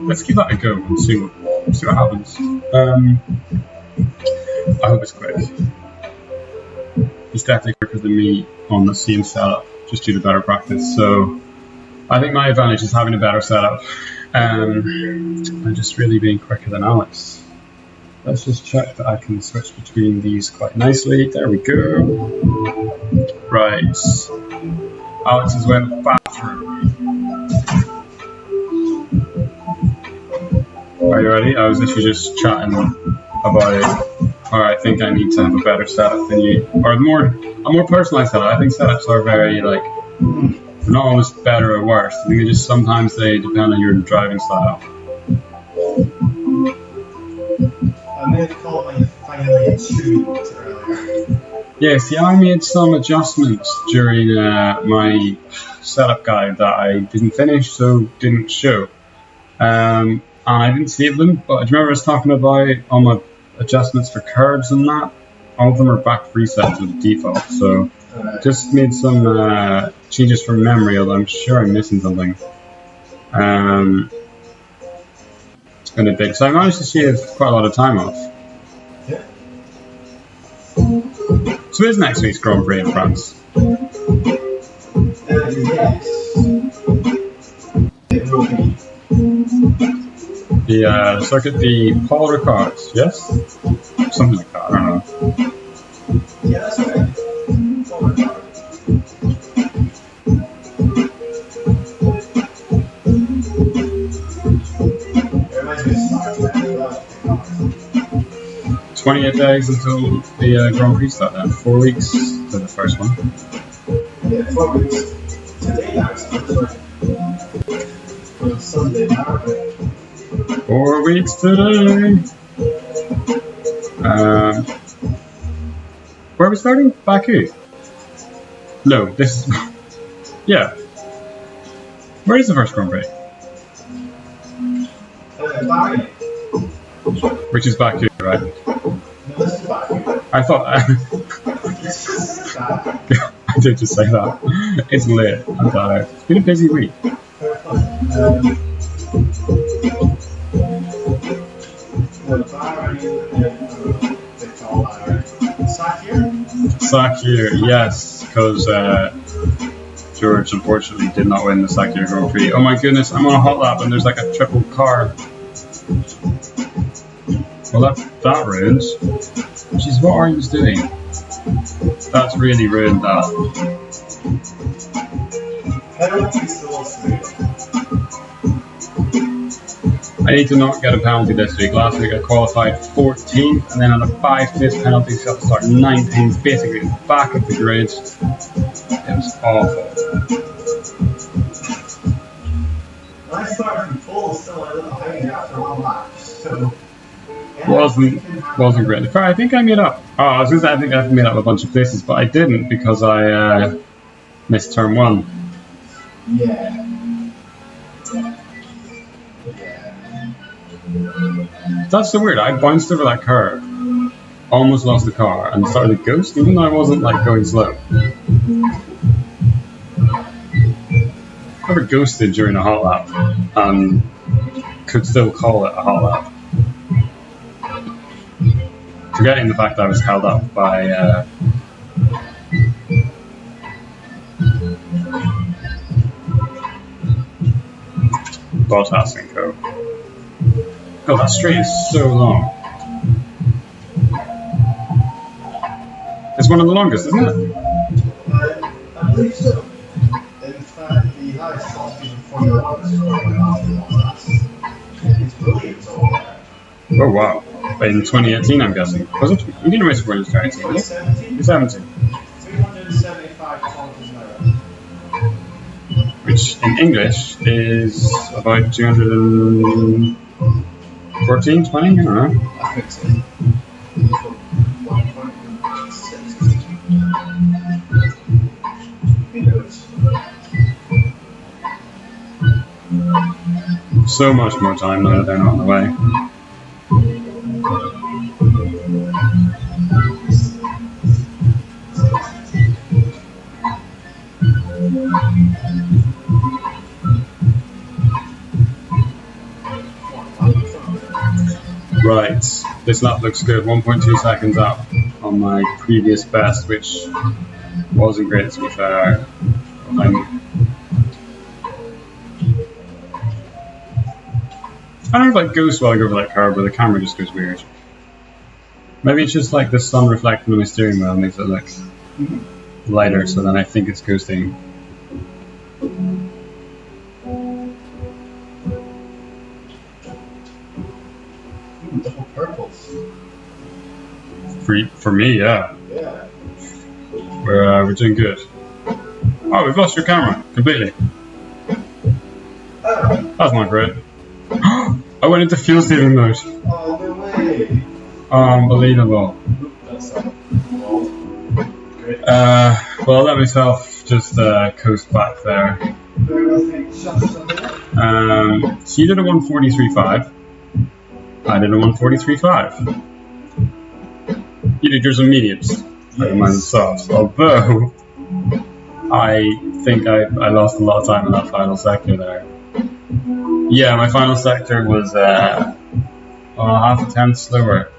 [SPEAKER 1] Let's give that a go and see what happens. I hope it's quick. He's definitely quicker than me on the same setup, just due to better practice. So I think my advantage is having a better setup and just really being quicker than Alex. Let's just check that I can switch between these quite nicely. There we go. Right. Alex has went to the bathroom. Are you ready? I was literally just chatting about or I think I need to have a better setup than you, or a more personalized setup. I think setups are very like, they're not always better or worse. I think they just sometimes they depend on your driving style.
[SPEAKER 5] I made a call when you finally tuned earlier.
[SPEAKER 1] Yeah, see, I made some adjustments during my setup guide that I didn't finish, so didn't show. And I didn't save them, but do you remember I was talking about on my adjustments for curves and that? All of them are back preset to the default, so just made some changes from memory, although I'm sure I'm missing something. It's been a bit, so I managed to shave quite a lot of time off.
[SPEAKER 5] Yeah.
[SPEAKER 1] So is next week's Grand Prix in France?
[SPEAKER 5] Yes. It will be.
[SPEAKER 1] The circuit, the Paul Ricard, yes? Something like that, I don't know.
[SPEAKER 5] Yeah, that's right. It reminds me of Star Trek.
[SPEAKER 1] 28 days until the Grand Prix start then. 4 weeks to the first one.
[SPEAKER 5] Yeah, 4 weeks. Today, actually. For Sunday, Saturday.
[SPEAKER 1] 4 weeks today. Where are we starting? Baku? No, this is... yeah. Where is the first Grand Prix?
[SPEAKER 5] Bahrain.
[SPEAKER 1] Which is Baku, right?
[SPEAKER 5] No, this is Bahrain.
[SPEAKER 1] I thought... I did just say that. It's lit. I'm tired. It's been a busy week. Sakir, yes, because George unfortunately did not win the Sakir Grand Prix. Oh my goodness, I'm on a hot lap and there's like a triple car. Well, that ruined. Jeez, what are you doing? That's really ruined that. I need to not get a penalty this week. Last week I qualified 14th and then on a 5-5 penalty, so I had to start 19th, basically back of the grid. It was awful.
[SPEAKER 5] I started from full, still a little high after one lap, so...
[SPEAKER 1] Wasn't great. I think I made up. Oh, I was going to say I think I made up a bunch of places, but I didn't because I missed turn 1.
[SPEAKER 5] Yeah.
[SPEAKER 1] That's so weird. I bounced over that curve, almost lost the car, and started to ghost, even though I wasn't like going slow. Never ghosted during a hot lap, and could still call it a hot lap. Forgetting the fact that I was held up by Bottas and Co. Oh, that straight is so long. It's one of the longest, isn't it?
[SPEAKER 5] I believe so. In fact, the highest top speed in Formula 1 is 4.5 Bottas. It's Williams over there.
[SPEAKER 1] Oh wow. In 2018, I'm guessing. Was it? We didn't race for 2018, yeah?
[SPEAKER 5] 2017?
[SPEAKER 1] 2017.
[SPEAKER 5] 375 kilometers an hour.
[SPEAKER 1] Which in English is about 214, 20? I don't know.
[SPEAKER 5] I think so. 1.6. Who knows?
[SPEAKER 1] So much more time now that they're not on the way. Right, this lap looks good. 1.2 seconds up on my previous best, which wasn't great to be fair. I don't know if it goes well over that car, but the camera just goes weird. Maybe it's just like the sun reflecting on my steering wheel makes it look lighter, so then I think it's ghosting.
[SPEAKER 5] Double purples.
[SPEAKER 1] For me, yeah.
[SPEAKER 5] Yeah.
[SPEAKER 1] We're doing good. Oh, we've lost your camera completely.
[SPEAKER 5] Oh,
[SPEAKER 1] That's not great. I went into fuel saving mode.
[SPEAKER 5] oh no way.
[SPEAKER 1] Unbelievable.
[SPEAKER 5] That's well, great.
[SPEAKER 1] Well, I'll let myself just coast back there. So you did a 143.5. I did a 143.5. You did yours on mediums. I did mine on softs. Although, I think I lost a lot of time in that final sector there. Yeah, my final sector was half a tenth slower.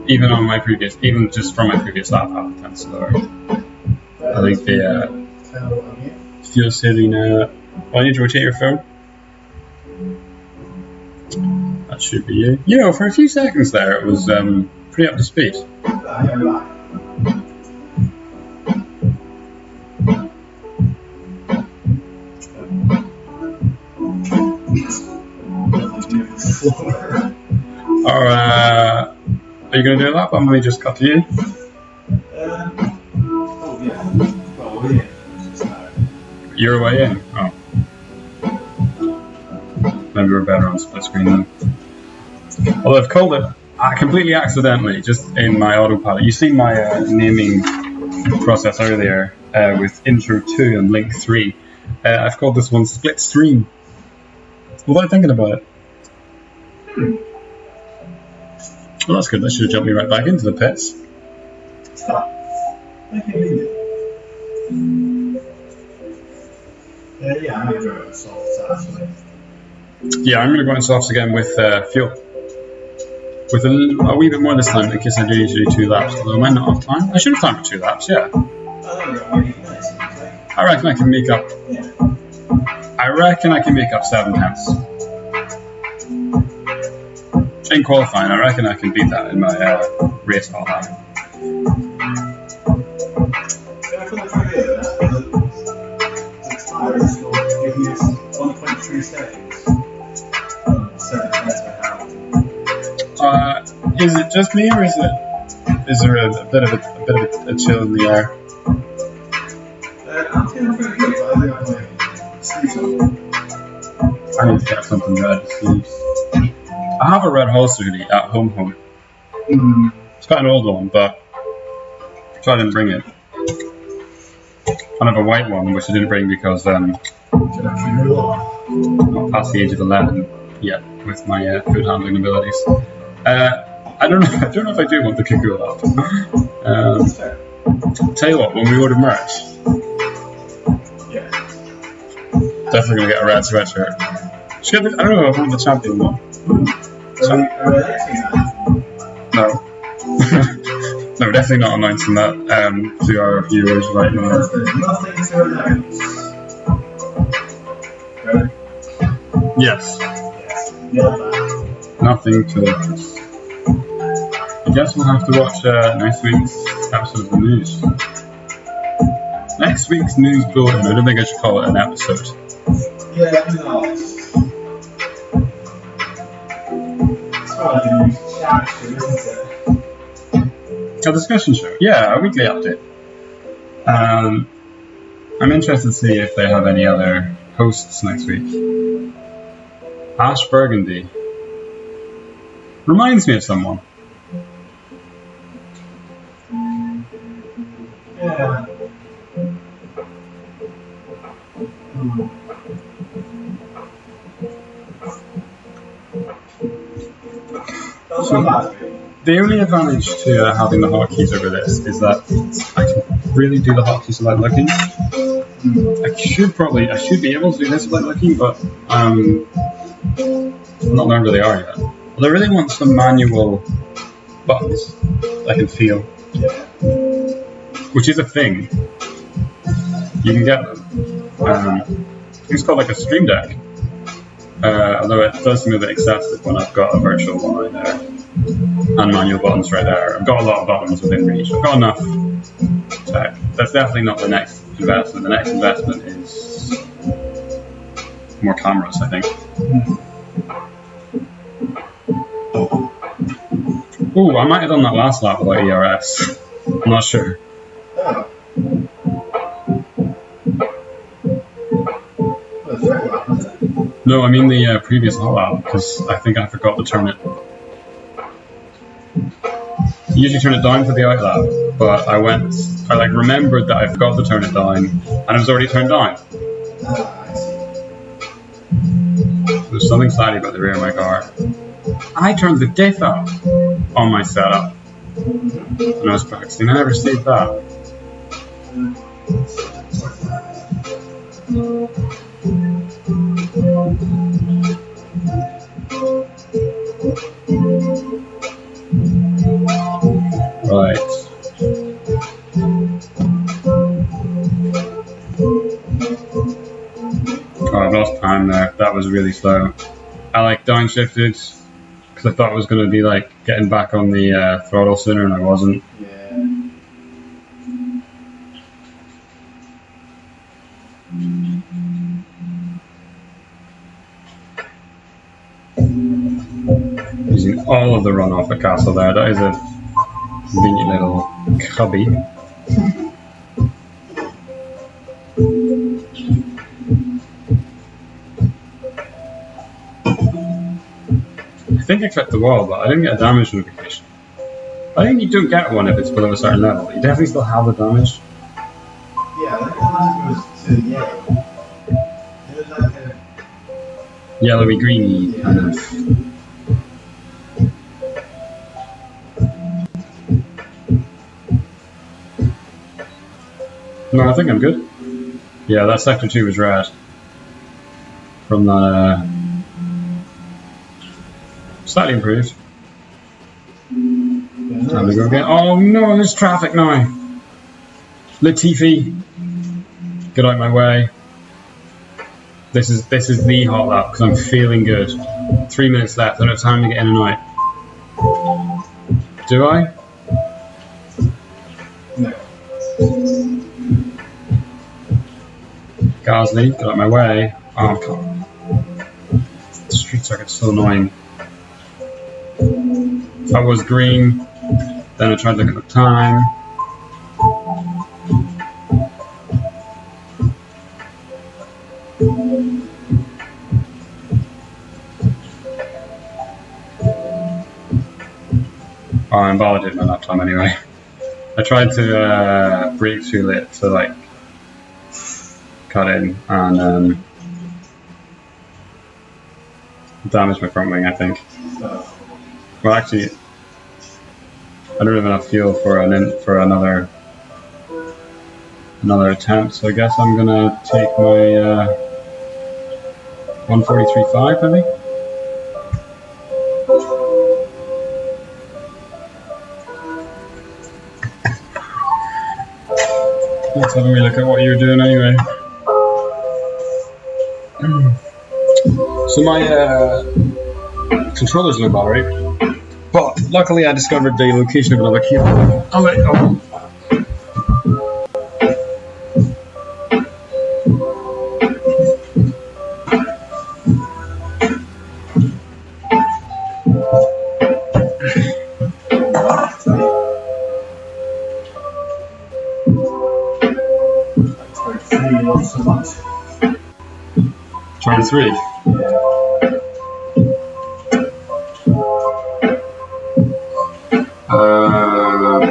[SPEAKER 1] Even on my previous, even just from my previous lap, half a tenth slower. I think the fuel saving. Oh, I need to rotate your phone. That should be you. You know, for a few seconds there, it was pretty up to speed. Are you going to do a lap? I'm going to just cut to you.
[SPEAKER 5] Oh yeah. Well, we're in.
[SPEAKER 1] You're away in. Oh. Maybe we're better on split screen then. Although I've called it completely accidentally, just in my autopilot. You see my naming process earlier with intro 2 and link 3. I've called this one split stream. Without thinking about it. Well, that's good. That should have jumped me right back into the pits.
[SPEAKER 5] Yeah, I'm going to go soft actually.
[SPEAKER 1] Yeah, I'm going to go on softs again with fuel. With a wee bit more this time, in case I do usually 2 laps. Although I might not have time. I should have time for 2 laps, yeah. I reckon I can make up. I reckon I can make up 7 tenths. In qualifying, I reckon I can beat that in my race all time.
[SPEAKER 5] Give me 1.3 seconds. 7 tenths behind.
[SPEAKER 1] Is it just me, or is there a bit of a chill in the air?
[SPEAKER 5] I'm feeling pretty good, but I think I'm like sleeves on.
[SPEAKER 1] I need to get something red sleeves. I have a red holster hoodie at home. It's quite an old one, but so I didn't bring it. I have a white one, which I didn't bring because I'm not past the age of 11 yet with my food handling abilities. I don't know if I do want the Kagul up. Tell you what, when we order merch, definitely gonna get a red sweatshirt. I don't know if I want the champion one. No. No, definitely not announcing that to our viewers right now.
[SPEAKER 5] There's nothing to announce. Ready?
[SPEAKER 1] Yes.
[SPEAKER 5] Yeah, that.
[SPEAKER 1] Nothing to lose. I guess we'll have to watch next week's episode of the news. Next week's news bulletin. I don't think I should call it an episode.
[SPEAKER 5] Yeah, no. It's what I do. Chat show, isn't it?
[SPEAKER 1] A discussion show. Yeah, a weekly update. I'm interested to see if they have any other hosts next week. Ash Burgundy. Reminds me of someone.
[SPEAKER 5] Yeah. That was one last week.
[SPEAKER 1] The only advantage to having the hotkeys over this is that I can really do the hotkeys without looking. I should be able to do this without looking, but I'm not learned where they are yet. But I really want some manual buttons I can feel, which is a thing. You can get them. It's called like a Stream Deck, although it does seem a bit excessive when I've got a virtual one right there and manual buttons right there. I've got a lot of buttons within reach. I've got enough tech. That's definitely not the next investment. The next investment is more cameras, I think. Ooh, I might have done that last lap without ERS. I'm not sure.
[SPEAKER 5] Oh. Well, it's very loud, isn't it?
[SPEAKER 1] No, I mean the previous hot lap, because I think I forgot to turn it. You usually turn it down for the out lap, but I remembered that I forgot to turn it down, and it was already turned down.
[SPEAKER 5] I see.
[SPEAKER 1] There's something slightly about the rear of my car. I turned the diff up on my setup when I was practicing. I never saved that. Right. Oh, I've lost time there. That was really slow. I downshifted because I thought it was going to be like getting back on the throttle sooner, and I wasn't.
[SPEAKER 5] Yeah.
[SPEAKER 1] Using all of the runoff at Castle there. That is a convenient little cubby. I think I clipped the wall, but I didn't get a damage notification. I think you don't get one if it's below a certain level, but you definitely still have the damage.
[SPEAKER 5] Yeah, I think it goes to yellow. It was like a...
[SPEAKER 1] Yellowy greeny kind of. No, I think I'm good. Yeah, that sector 2 was red. From that, slightly improved. Time to go again. Oh no, there's traffic now. Latifi, get out of my way. This is the hot lap because I'm feeling good. 3 minutes left. I don't have time to get in and out. Do I?
[SPEAKER 5] No.
[SPEAKER 1] Gasly, get out of my way. Oh, come on. The street circuit's so annoying. If I was green, then I tried to look at the time. Oh, I'm validating my lap time anyway. I tried to brake too late to like cut in and damage my front wing, I think. Well, actually, I don't have enough fuel for another attempt, so I guess I'm gonna take my 143.5 maybe. Let's have a wee look at what you're doing anyway. So my controller's low battery, but luckily I discovered the location of another cable. Oh wait, oh.
[SPEAKER 5] Not so much.
[SPEAKER 1] Turn 3.
[SPEAKER 5] Yeah.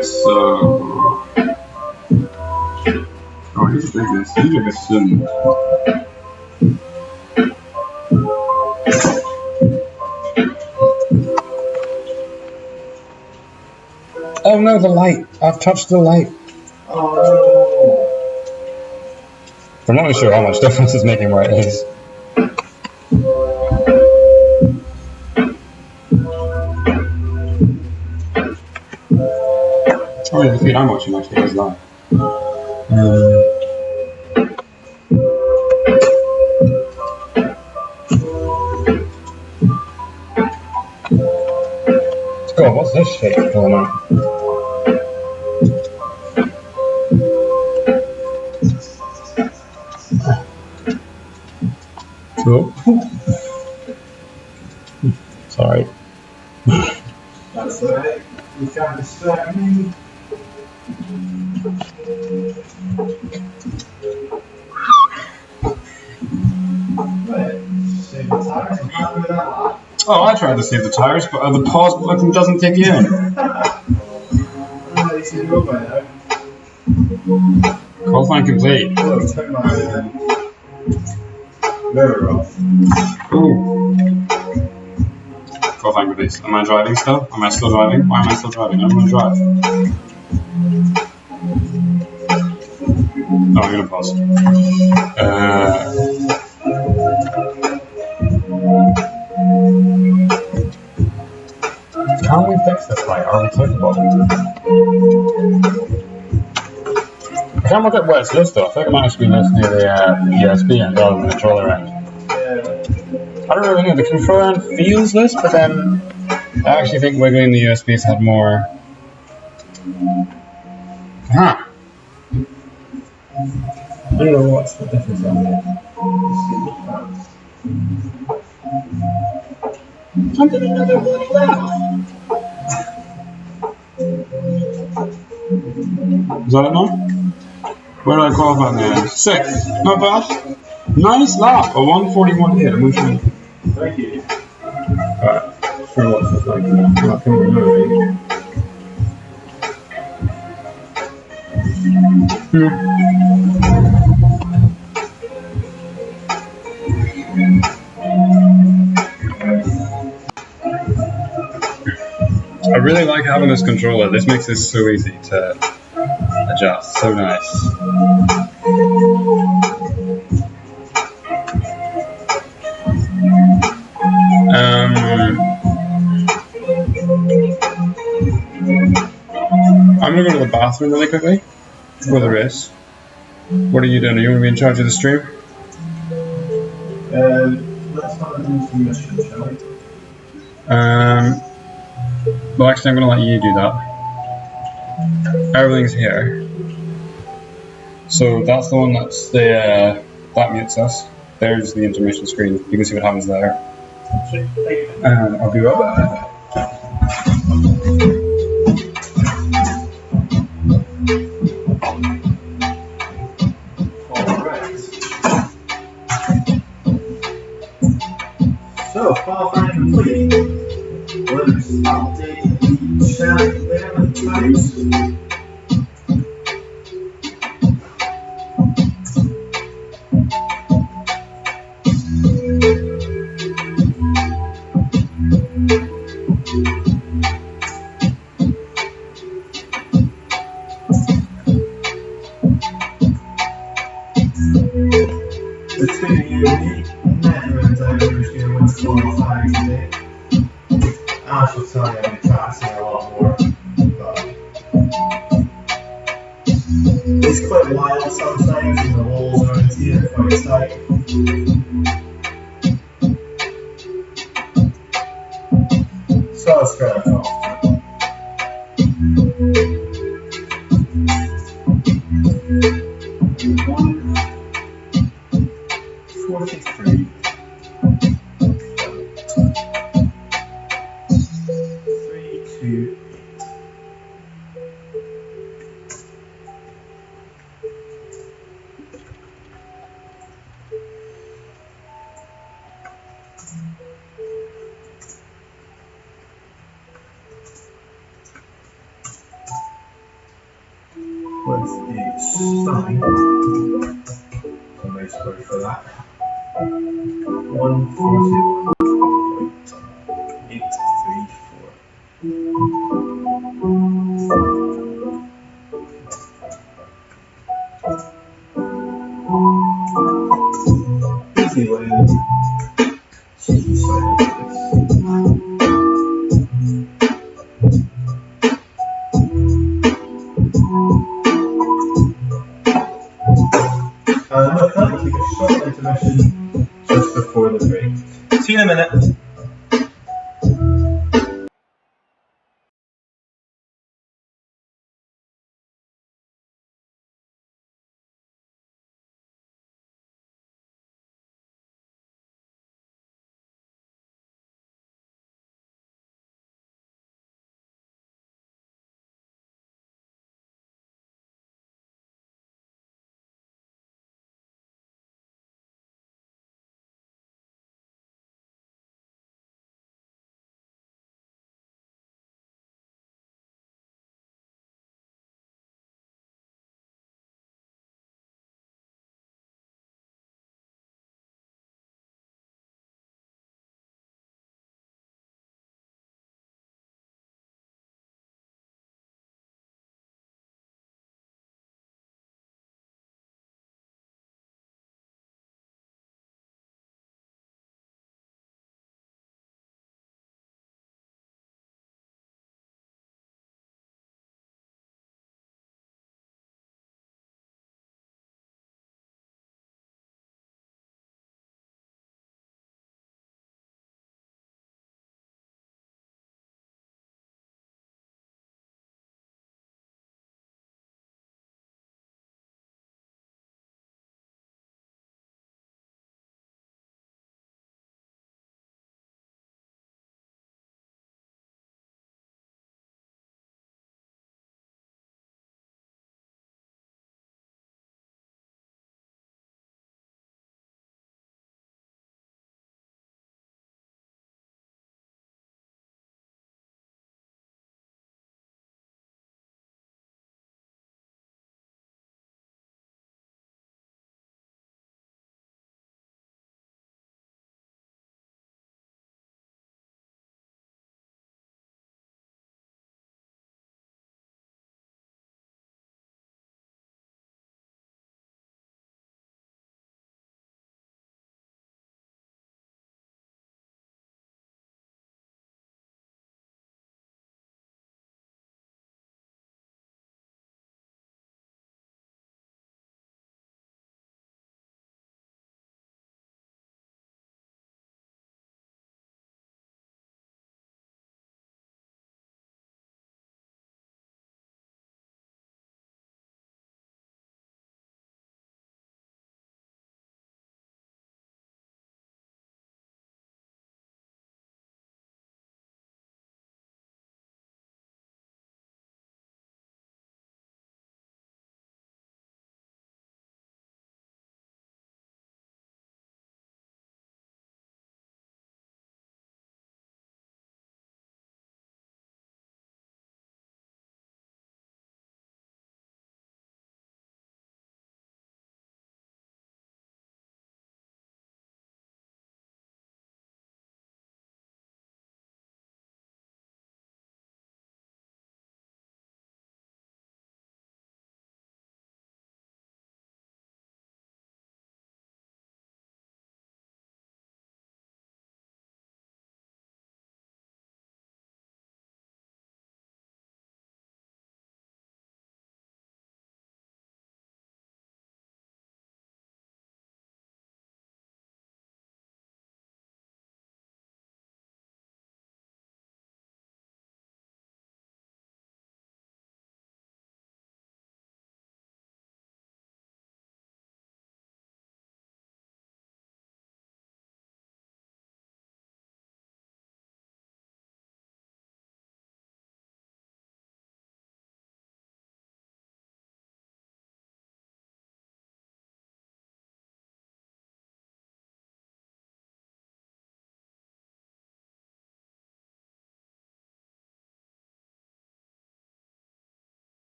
[SPEAKER 1] So. Oh, he's doing this. He's doing this soon. Oh no, the light! I've touched the light.
[SPEAKER 5] Oh
[SPEAKER 1] I'm not sure how much difference it's making where it is. Oh, yeah, the feed I'm watching actually is live. God, what's this shit going on? Cool. Sorry.
[SPEAKER 5] that's alright. You can't distract me. Right. Save the tires. I'm happy with that one.
[SPEAKER 1] Oh, I tried to save the tires, but the pause button doesn't take you in.
[SPEAKER 5] You see the road by now.
[SPEAKER 1] Call sign complete.
[SPEAKER 5] Oh, turn my mirror off.
[SPEAKER 1] Ooh. Call sign complete. Am I driving still? Am I still driving? Why am I still driving? I'm gonna drive. No, I'm gonna pause. How do we fix this light? Are we talking about it? I can't look at where it's this though. I think it might actually be this near the USB end rather than the controller end.
[SPEAKER 5] Yeah.
[SPEAKER 1] I don't really know. The controller end feels this, but then I actually think wiggling the USBs had more. Huh. I don't know what's the difference on there. Something in there like that. Is that it now? Where did I qualify in the end? 6th. Not bad. Nice lap. A 1:41.8. I'm going to
[SPEAKER 5] Thank you.
[SPEAKER 1] Alright. Sure, what's this like? Not coming movie. I really like having this controller. This makes this so easy to adjust. So nice. I'm gonna go to the bathroom really quickly for the race. What are you doing? Are you going to be in charge of the stream?
[SPEAKER 5] Let's not do the mission, shall we?
[SPEAKER 1] Well, actually, I'm going to let you do that. Everything's here. So that's the one that's the that mutes us. There's the information screen. You can see what happens there. And I'll be right back.
[SPEAKER 5] So, qualifying complete. Let's update the chat there with the times. Between you and me, never a doubt who's going to win qualifying today. Ash will tell you I'll be practicing a lot more, but it's quite wild sometimes, and the walls around here are quite tight. 43. 328. With a sign, a nice word for that. 141.834. Easy win. Cheeky sandwiches. And with that, we'll take a short intermission just before the break. See you in a minute.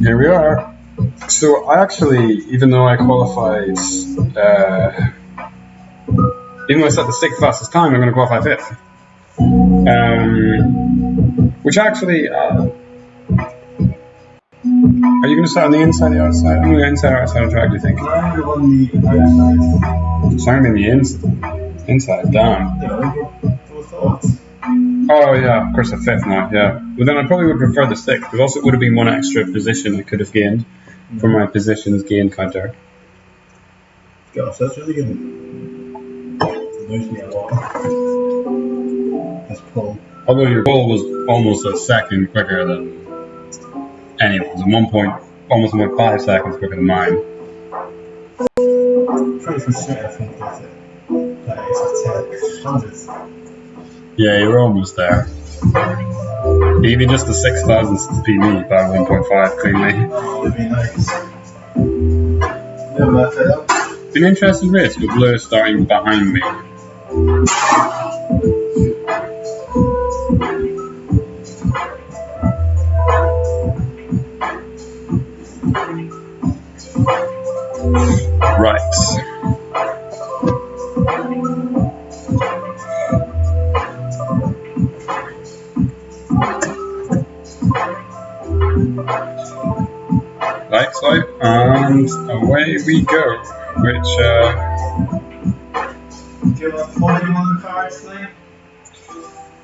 [SPEAKER 1] Here we are. So I actually, even though I qualified, even though I set the 6th fastest time, I'm going to qualify 5th. Which actually, are you going to start on the inside or the outside? I'm going to go inside or outside of track, do you think?
[SPEAKER 5] I'm on the outside.
[SPEAKER 1] So I'm going to be inside, damn.
[SPEAKER 5] Both thoughts.
[SPEAKER 1] Oh yeah, of course the 5th now, yeah. But then I probably would prefer the 6th, because also it would have been one extra position I could have gained for my positions gain counter.
[SPEAKER 5] Gosh, that's really good. It knows me a lot. This pull.
[SPEAKER 1] Although your goal was almost a second quicker than anyone's, and almost 1.5 seconds quicker than mine.
[SPEAKER 5] Pretty frustrating, I think, with it. That extra 10 hundredths.
[SPEAKER 1] Yeah, you were almost there. Even just the 6,000th to beat me by 1.5 cleanly.
[SPEAKER 5] Oh, it'd be nice. No, that's it.
[SPEAKER 1] It's an interesting race with Blur starting behind me. Right. Lights out, and away we go. Which,
[SPEAKER 5] Do you have a podium on the cards today?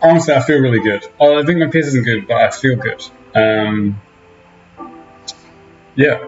[SPEAKER 1] honestly, I feel really good. Oh, I think my pace isn't good, but I feel good. Yeah.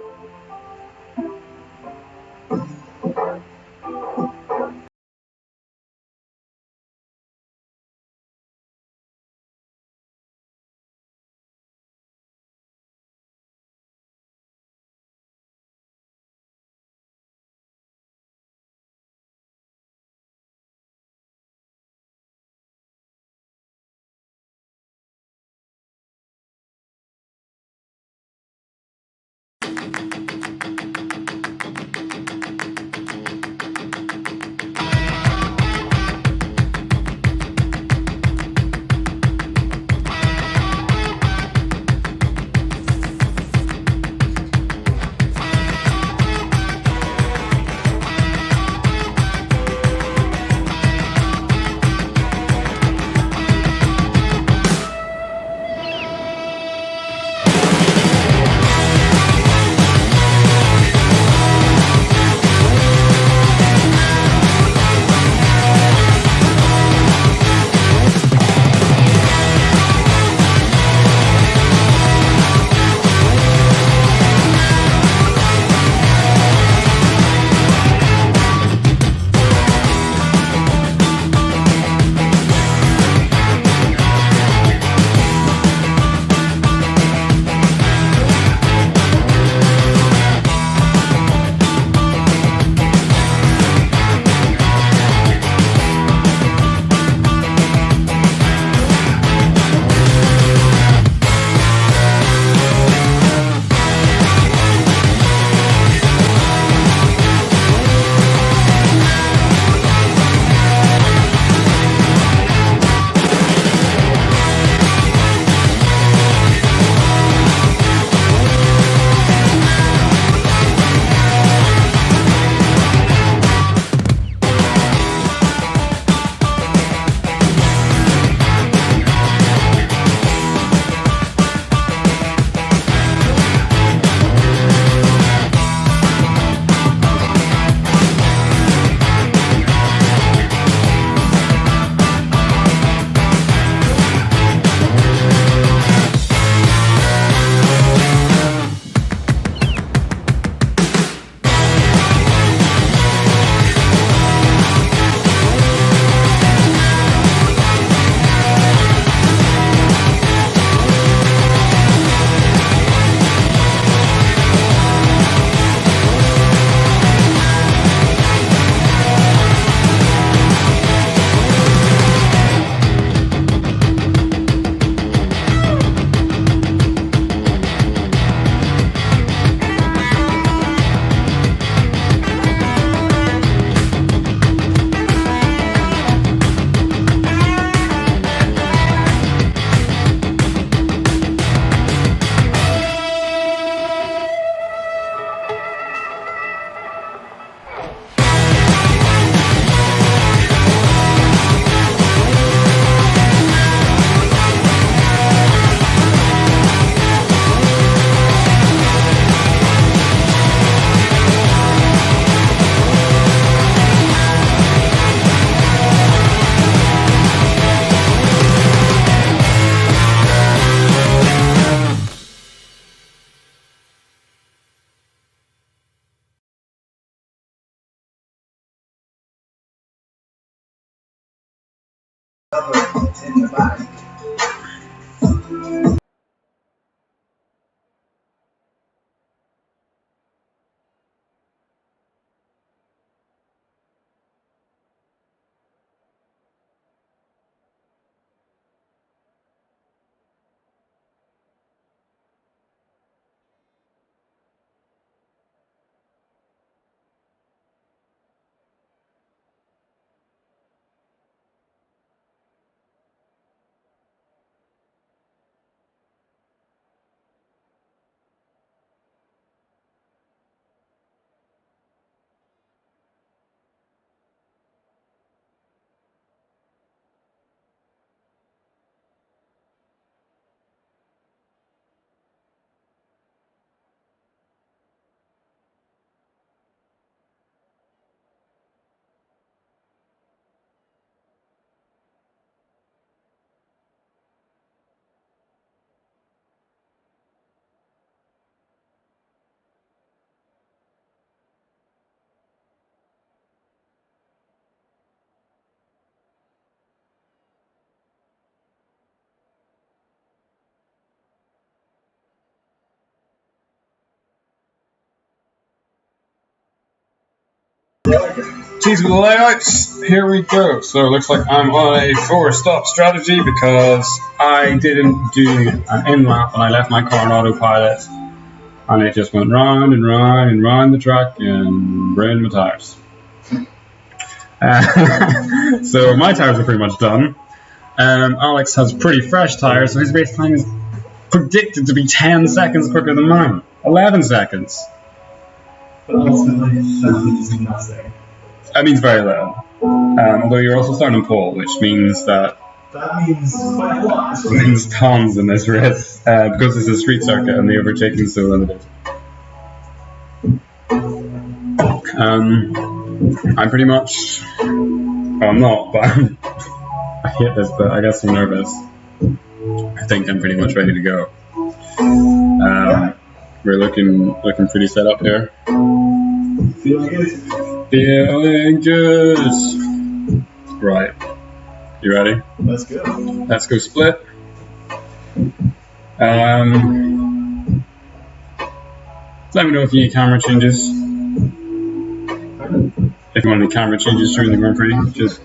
[SPEAKER 5] in the back.
[SPEAKER 1] Cheese with the layouts, here we go. So it looks like I'm on a 4-stop strategy because I didn't do an in-lap and I left my car on autopilot and it just went round and round and round the track and ruined my tires. So my tires are pretty much done. Alex has pretty fresh tires, so his race time is predicted to be 10 seconds quicker than mine. 11 seconds.
[SPEAKER 5] But ultimately, that means nothing.
[SPEAKER 1] That means very little. Although you're also starting on pole, which means that
[SPEAKER 5] That means quite a lot.
[SPEAKER 1] it means tons in this race because it's a street circuit and the overtaking is so limited. I'm pretty much. Well, I'm not, but I hate this, but I guess I'm nervous. I think I'm pretty much ready to go. We're looking pretty set up here.
[SPEAKER 5] Feeling good?
[SPEAKER 1] Feeling good. Right. You ready?
[SPEAKER 5] Let's go.
[SPEAKER 1] Let's go split. Let me know if you need camera changes. If you want any camera changes during the Grand Prix, just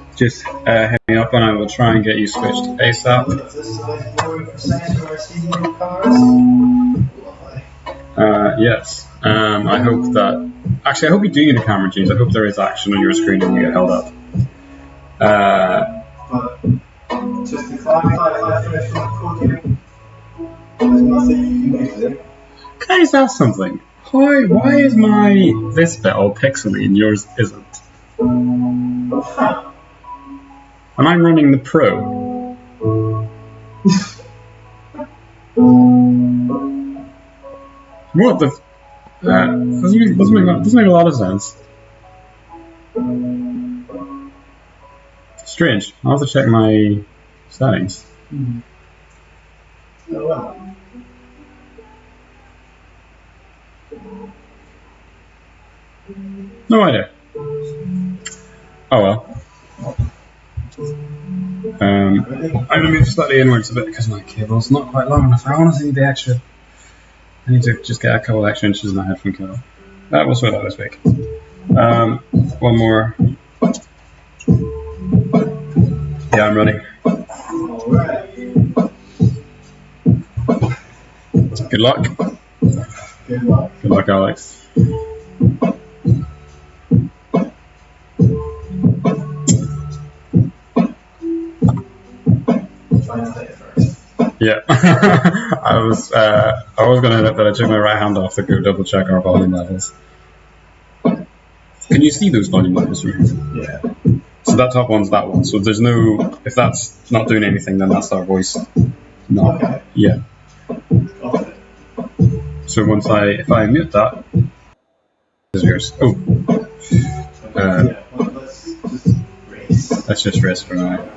[SPEAKER 1] hit me up and I will try and get you switched ASAP.
[SPEAKER 5] Is this like more for second or seeing cars? Lovely.
[SPEAKER 1] Yes. I hope that. Actually, I hope you do need a camera change. I hope there is action on your screen and you get held up.
[SPEAKER 5] But just to clarify, if I finish on the podium, there's nothing you can do.
[SPEAKER 1] Can I just ask something? Why is this bit all pixely and yours isn't? And I'm running the Pro. What the? Doesn't make a lot of sense. Strange. I'll have to check my settings.
[SPEAKER 5] Oh well.
[SPEAKER 1] No idea. Oh well. I'm gonna move slightly inwards a bit because my cable's not quite long enough. I honestly need the extra. I need to just get a couple extra inches in the headphone cable. We'll sort that this week. One more. Yeah, I'm ready.
[SPEAKER 5] Alright.
[SPEAKER 1] Good luck.
[SPEAKER 5] Good luck.
[SPEAKER 1] Good luck, Alex.
[SPEAKER 5] Try to hit it first.
[SPEAKER 1] Yeah. I was gonna hit it, but I took my right hand off to go double check our volume levels. Can you see those volume levels from here?
[SPEAKER 5] Yeah.
[SPEAKER 1] So that top one's that one. So there's no. If that's not doing anything, then that's our voice. No.
[SPEAKER 5] Okay.
[SPEAKER 1] Yeah.
[SPEAKER 5] Got it.
[SPEAKER 1] So if I mute that, is yours. Oh.
[SPEAKER 5] Yeah, well, let's just race.
[SPEAKER 1] Let's just rest for now.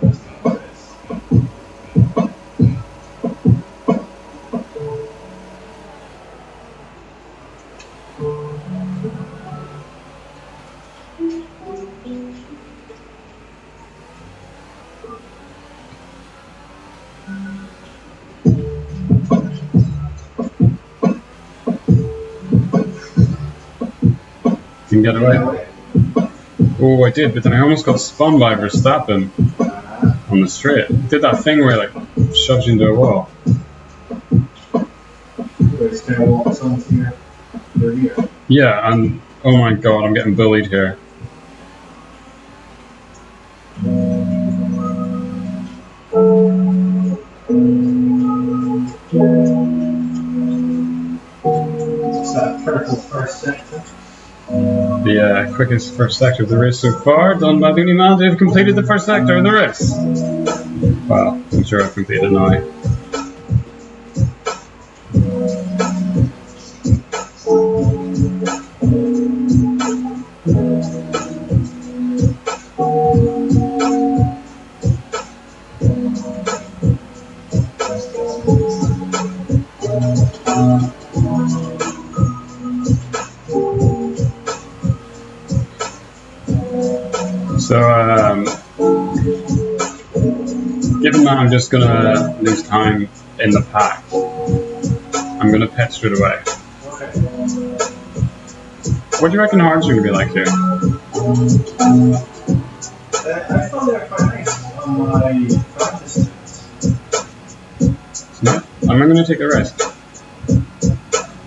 [SPEAKER 1] Didn't get it right. Oh, I did, but then I almost got spun by Verstappen on the straight. It did that thing where it like shoves you into a wall.
[SPEAKER 5] It's kind of walks onto your rear.
[SPEAKER 1] Yeah, and oh my god, I'm getting bullied here.
[SPEAKER 5] It's that purple first sector.
[SPEAKER 1] The quickest first sector of the race so far, done by Looney Man. They've completed the first sector of the race. Well, I'm sure I've completed now. So, given that I'm just gonna lose time in the pack, I'm gonna pit straight away.
[SPEAKER 5] Okay.
[SPEAKER 1] What do you reckon hards are gonna be like here?
[SPEAKER 5] I thought they were quite nice on my practice.
[SPEAKER 1] No, I'm not gonna take the risk.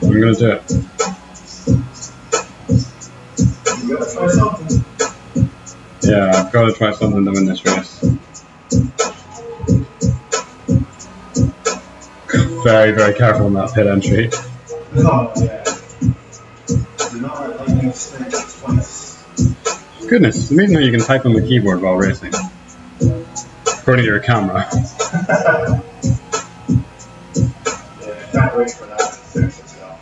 [SPEAKER 1] I'm gonna do it.
[SPEAKER 5] You gotta try something.
[SPEAKER 1] Yeah, I've got to try something to win this race. Very, very careful on that pit entry.
[SPEAKER 5] Oh, yeah. Do not let lightning strike twice.
[SPEAKER 1] Goodness, it's amazing how you can type on the keyboard while racing. According to your camera.
[SPEAKER 5] Yeah, can't wait for that to fix itself.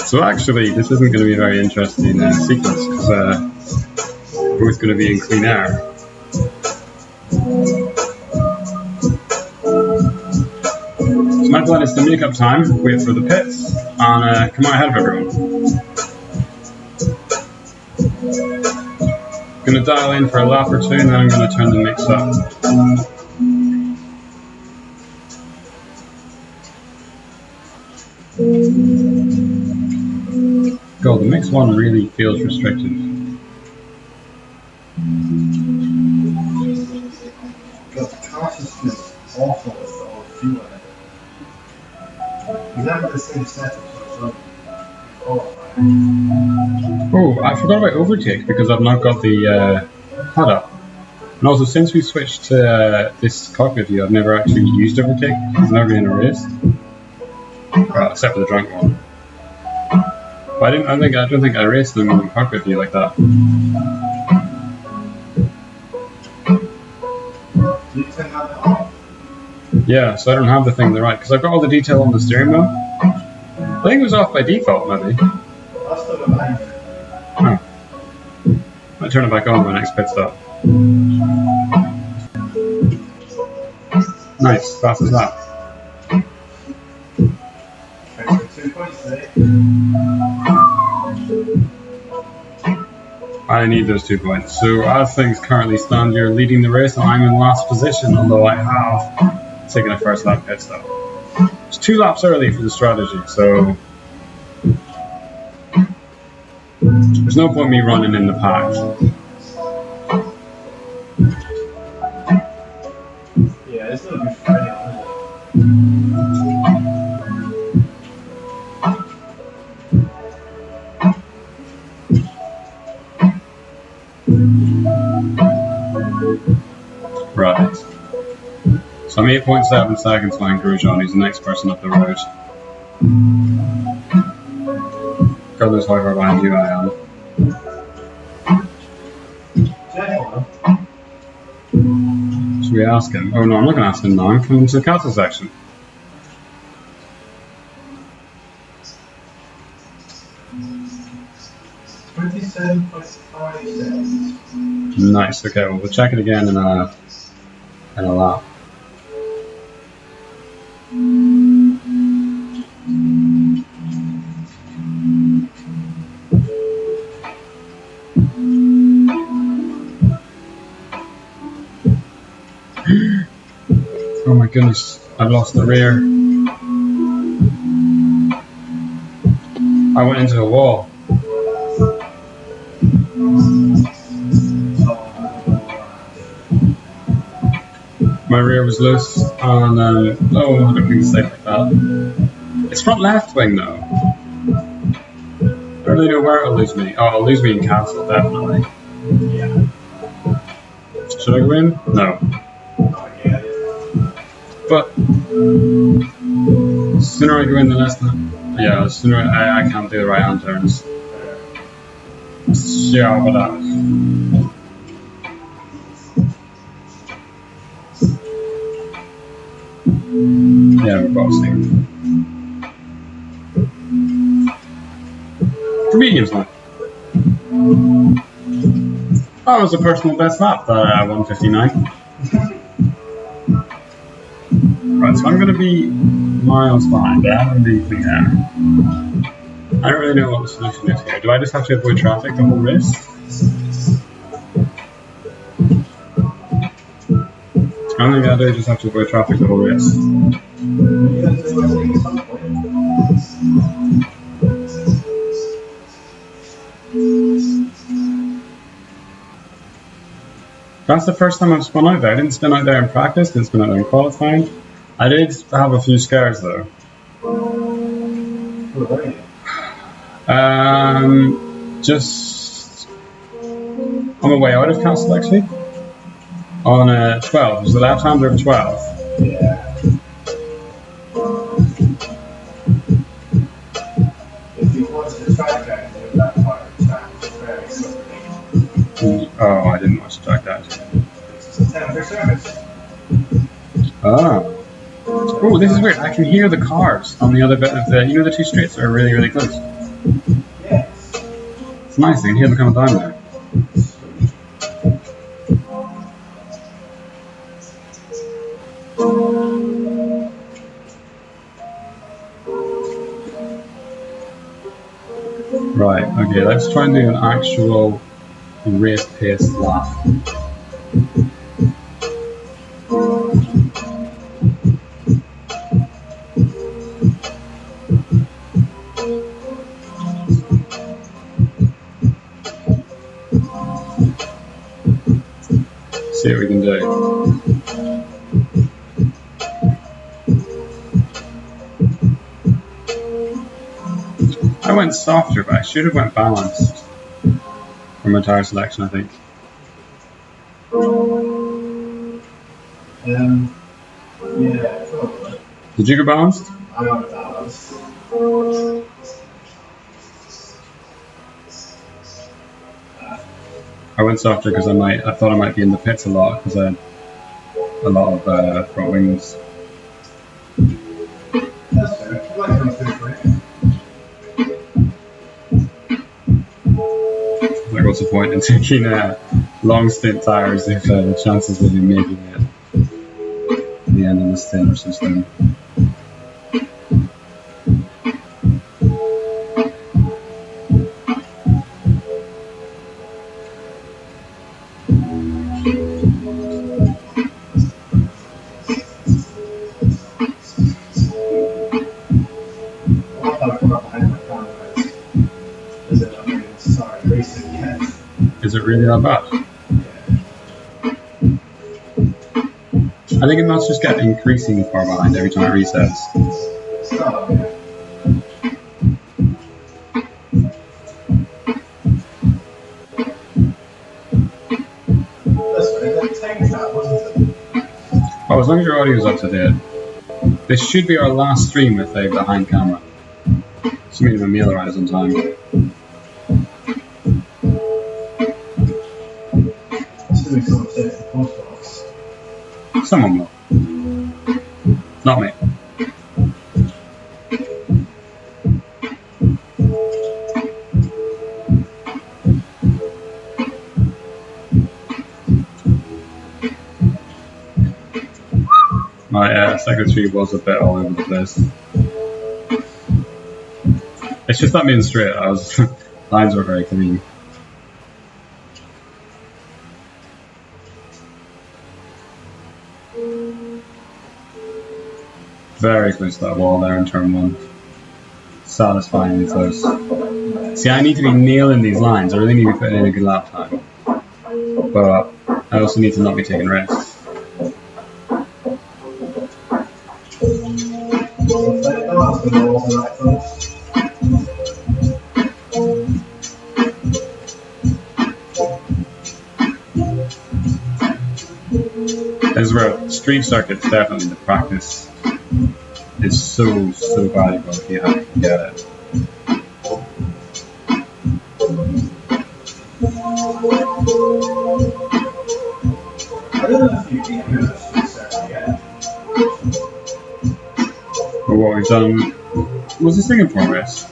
[SPEAKER 1] So actually, this isn't going to be a very interesting sequence, because we're both going to be in clean air. So my plan is to make up time, wait for the pits, and come out ahead of everyone. I'm going to dial in for a lap or two, and then I'm going to turn the mix up. God, the mix one really feels restrictive.
[SPEAKER 5] Because the car just feels awful with all the fuel in it. Exactly the same setup as well.
[SPEAKER 1] Oh, I forgot about overtake because I've not got the HUD up. And also, since we switched to this cockpit view, I've never actually used overtake. It's never been in a race, except for the drunk one. But I don't think I raced them in the cockpit view like that. Yeah, so I don't have the thing on the right because I've got all the detail on the steering wheel. I think it was off by default, maybe. Oh. I'll turn it back on when next pit stop. Nice, fast as that. I need those 2 points. So as things currently stand, you're leading the race and I'm in last position, although I have taken a first lap pit stop. It's 2 laps early for the strategy, so there's no point me running in the pack.
[SPEAKER 5] Yeah, it's not a good Friday,
[SPEAKER 1] Right. So I'm 8.7 seconds behind Grosjean, who's the next person up the road. God knows how far behind you I am. Should we ask him? Oh no, I'm not going to ask him now. I'm coming to the castle section. Nice. Okay, well we'll check it again in a lap. Oh my goodness, I've lost the rear. I went into a wall. My rear was loose on, oh, I don't mean to say it like that. It's front left wing though. I don't really know where it'll lose me. Oh, it'll lose me in castle, definitely.
[SPEAKER 5] Yeah.
[SPEAKER 1] Should I go in? No.
[SPEAKER 5] Not yet.
[SPEAKER 1] But, the sooner I go in, the less yeah, the sooner I can't do the right hand turns. Yeah, but yeah, we're boxing. For medium's not. That was a personal best lap, 159. Right, so I'm going to be miles behind. I haven't been there. I don't really know what the solution is here. Do I just have to avoid traffic the whole race? I think I do just have to avoid traffic the whole race. That's the first time I've spun out there. I didn't spin out there in practice, didn't spin out there in qualifying. I did have a few scares though. Just on my way out of castle actually. On 12, it was the left hander of 12.
[SPEAKER 5] Yeah. If you watch the track down to that part of the track, it's very slippery.
[SPEAKER 1] Oh, I didn't watch the track down.
[SPEAKER 5] It's a 10 for service.
[SPEAKER 1] Ah. Oh, this is weird. I can hear the cars on the other bit of the, the two streets are really, really close.
[SPEAKER 5] Yes.
[SPEAKER 1] It's nice, I can hear them coming down there. Right, okay, let's try and do an actual race pace lap. See what we can do. I went softer, but I should have went balanced for my tire selection, I think.
[SPEAKER 5] Yeah, probably.
[SPEAKER 1] Did you go balanced?
[SPEAKER 5] I went balanced.
[SPEAKER 1] I went softer because I thought I might be in the pits a lot because I had a lot of front wings.
[SPEAKER 5] That's fair. Like comes through for you.
[SPEAKER 1] Like, what's the point in taking long stint tires if the chances of you making it at the end of the stint are so slim? Is it really that bad? I think it must just get increasingly far behind every time it resets. Oh, as long as your audio is up to date. This should be our last stream with a behind camera. Assuming my meal arrives on time. Someone will. Not me. My secretary was a bit all over the place. It's just that being straight, lines were very clean. Very close to that wall there in turn one. Satisfyingly close. See, I need to be nailing these lines. I really need to be putting in a good lap time. But I also need to not be taking risks. As well, street circuits definitely the practice is so valuable if you have to get it.
[SPEAKER 5] I don't know if you can do this yet.
[SPEAKER 1] But what we've done was the Singapore race.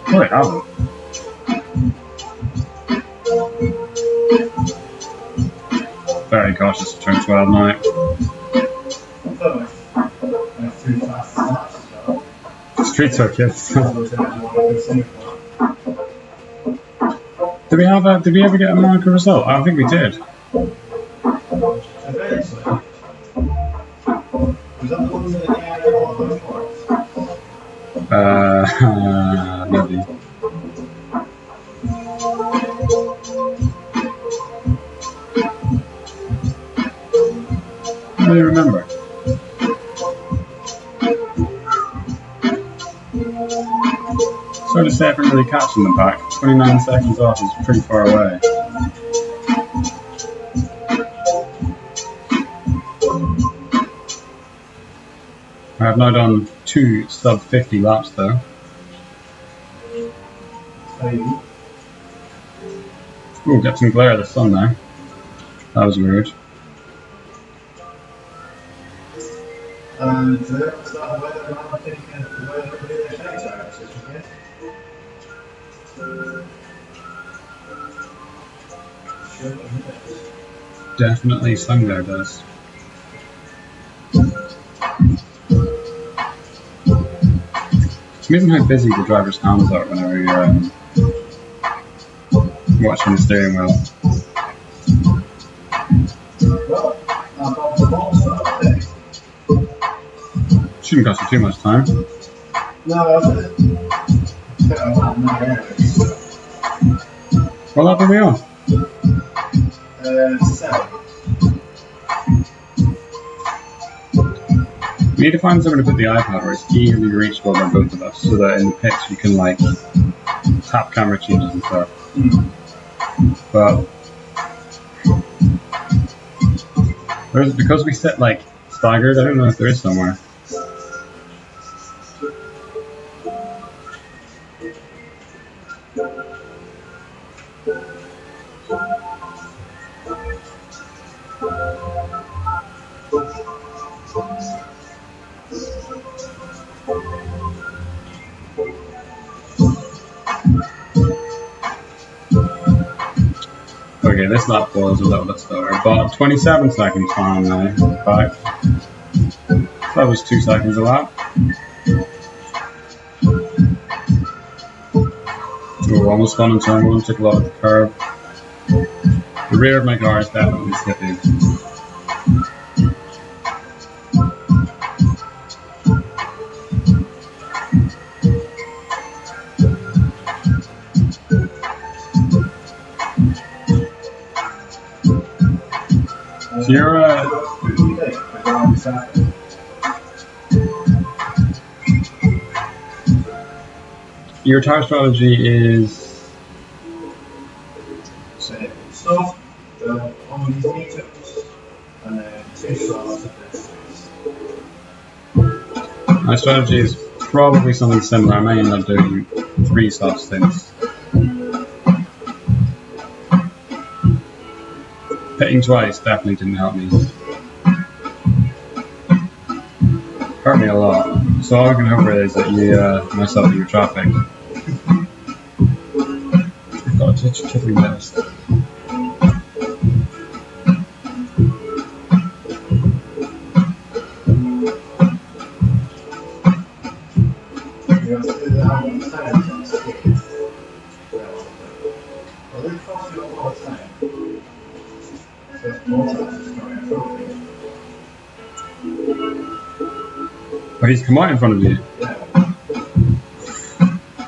[SPEAKER 1] Oh, I haven't. Very cautious of turn 12 now. Street circuits. Did we ever get a Monaco result? I don't think we did. Maybe. I don't remember. Sort of say I haven't really catching the pack. 29 seconds off is pretty far away. I have now done 2 sub 50 laps though. Ooh, get some glare of the sun there. That was weird. Definitely sun glare does. It's amazing how busy the driver's hands are whenever you're watching the steering wheel. Shouldn't cost you too much time. What lap are we on?
[SPEAKER 5] 7.
[SPEAKER 1] We need to find somewhere to put the iPad where it's easily reachable by both of us, so that in the pits you can like tap camera changes and stuff. But because we sit like staggered, I don't know if there is somewhere. Okay, this lap was a little bit slower, but 27 seconds time now. In fact, that was 2 seconds a lap. Oh, almost gone in turn 1, took a lot of the curve. The rear of my car is definitely slipping. So your tire strategy is
[SPEAKER 5] Soft on these meters and then 2 softs at this.
[SPEAKER 1] my strategy is probably something similar. I may end up doing 3 soft stints. Pitting twice definitely didn't help me. Hurt me a lot. So all I can hope is that you mess up your traffic. I've got a chipping list. But he's come out in front of you.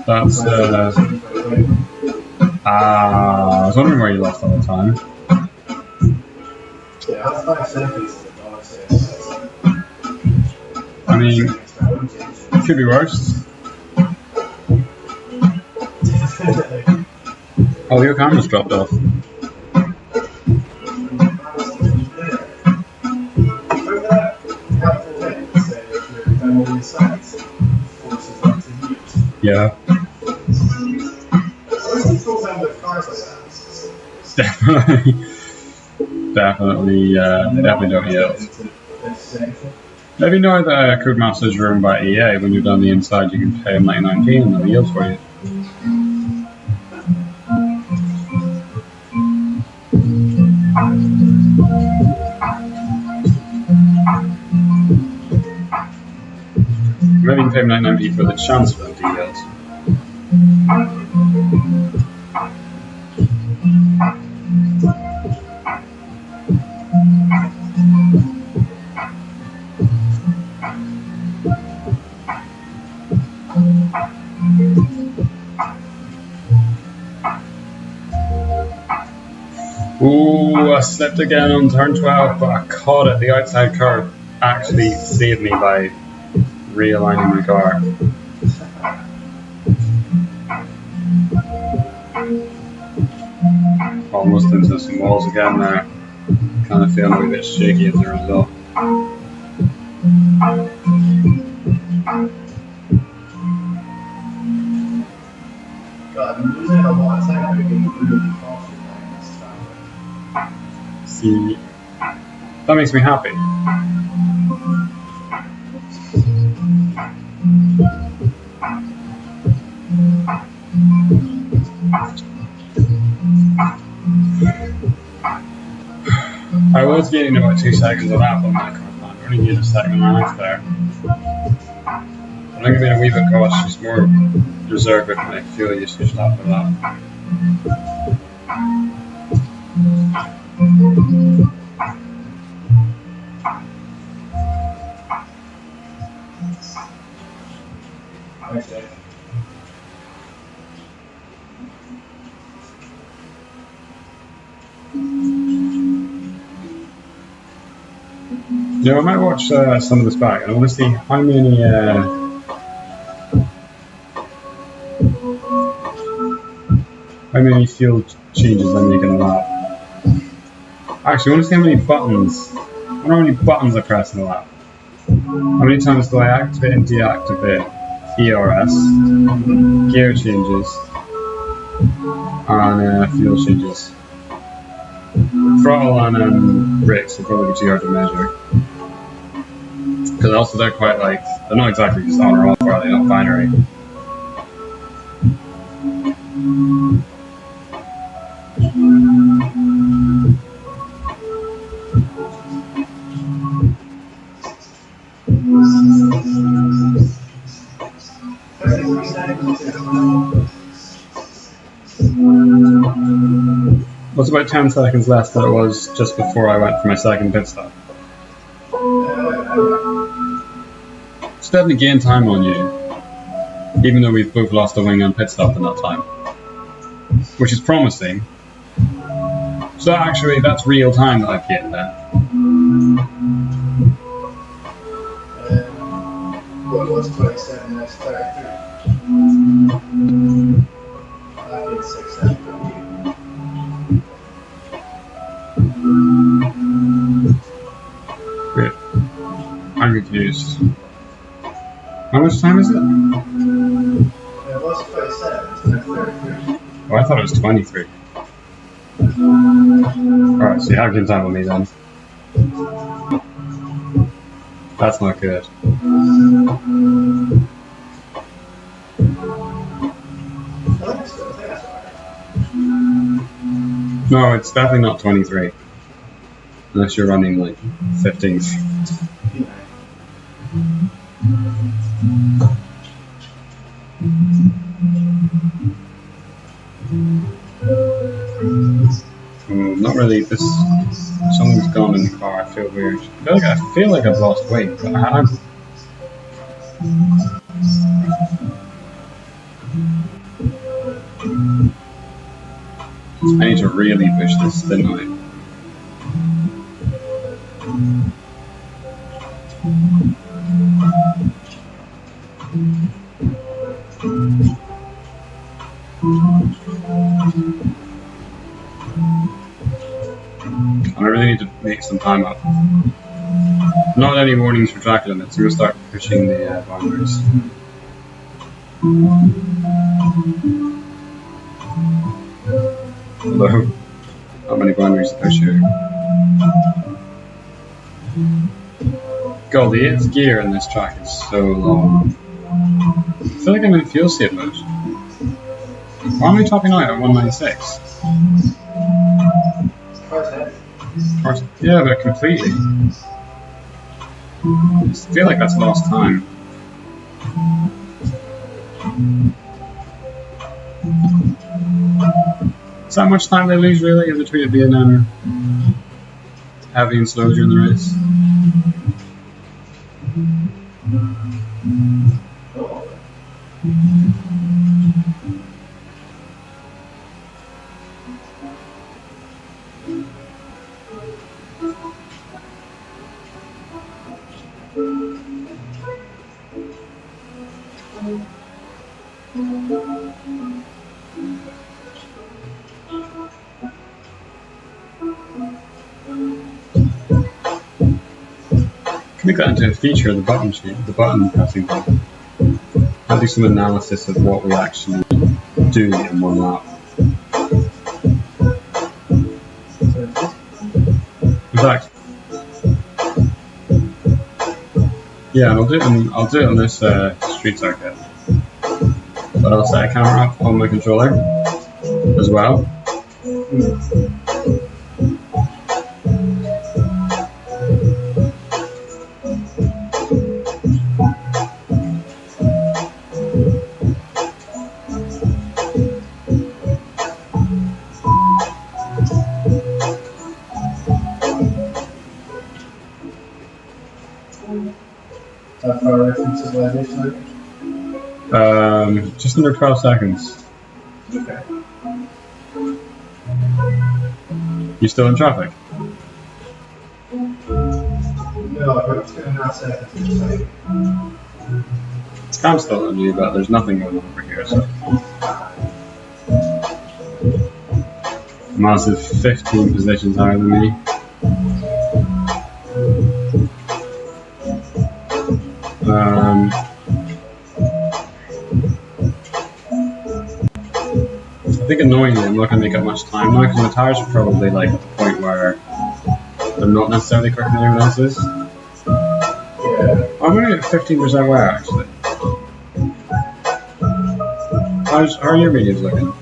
[SPEAKER 1] That's I was wondering where you lost all the time.
[SPEAKER 5] Yeah, that's 5 seconds.
[SPEAKER 1] I mean, could be worse. Oh, your camera's dropped off. Yeah. Definitely. Definitely don't yield. Maybe know that Codemasters is run by EA. When you're done the inside, you can pay them 99p and they'll yield for you. Maybe you can pay them 99p for the chance for them to yield. Ooh, I slipped again on turn 12, but I caught it. The outside curve actually saved me by realigning my car. Almost into some walls again there. Kind of feeling a wee bit shaky as a result.
[SPEAKER 5] God, I'm losing a lot of time being really cautious.
[SPEAKER 1] See, that makes me happy. I was getting about 2 seconds on that, but my car plan only need a second and a half there. I think I'm being a wee bit cautious, more reserved with my fuel usage after that.
[SPEAKER 5] Okay.
[SPEAKER 1] Yeah, I might watch some of this back, and I want to see how many field changes I'm making on that. Actually, I want to see how many buttons. I wonder how many buttons I press in a lap. How many times do I activate and deactivate ERS, gear changes, and fuel changes? Throttle and brakes will probably be too hard to measure. Because also they're quite like, they're not exactly just on or off, are they? Not binary. What's about 10 seconds less than it was just before I went for my second pit stop? It's definitely gained time on you, even though we've both lost a wing and pit stop in that time, which is promising. So actually, that's real time that I've gained then.
[SPEAKER 5] What was 27, that's 33. I did 6 seconds.
[SPEAKER 1] Wait, I'm confused. How much time is it?
[SPEAKER 5] It was 27, it's now 33.
[SPEAKER 1] Oh, I thought it was 23. Alright, so you have gained time on me then. That's not good. No, it's definitely not 23. Unless you're running like 15s. Not really. Something's gone in the car. I feel weird. I feel like I've lost weight, but I haven't. I need to really push this, didn't I? I really need to make some time up. Not any warnings for track limits, so we'll start pushing the boundaries. Although, not many boundaries to push here. God, the 8th gear in this track is so long. I feel like I'm in fuel save mode. Why am I topping out at 196? Yeah, but completely. I feel like that's lost time. Is that much time they lose really in between it being heavy and slow during the race? Make that into a feature of the button sheet, the button pressing button. I'll do some analysis of what we actually do in one lap. In fact, yeah, I'll do it on this street circuit. But I'll set a camera up on my controller as well.
[SPEAKER 5] How far away from civilization?
[SPEAKER 1] Just under 12 seconds.
[SPEAKER 5] Okay.
[SPEAKER 1] You still in traffic?
[SPEAKER 5] No, about 2.5 seconds inside.
[SPEAKER 1] I'm still on you, but there's nothing going on over here, so. Massive 15 positions higher than me. I think annoyingly I'm not going to make up much time now because my tires are probably like at the point where they're not necessarily quicker than everyone else's.
[SPEAKER 5] Yeah.
[SPEAKER 1] I'm only at 15% wear actually. How are your mediums looking?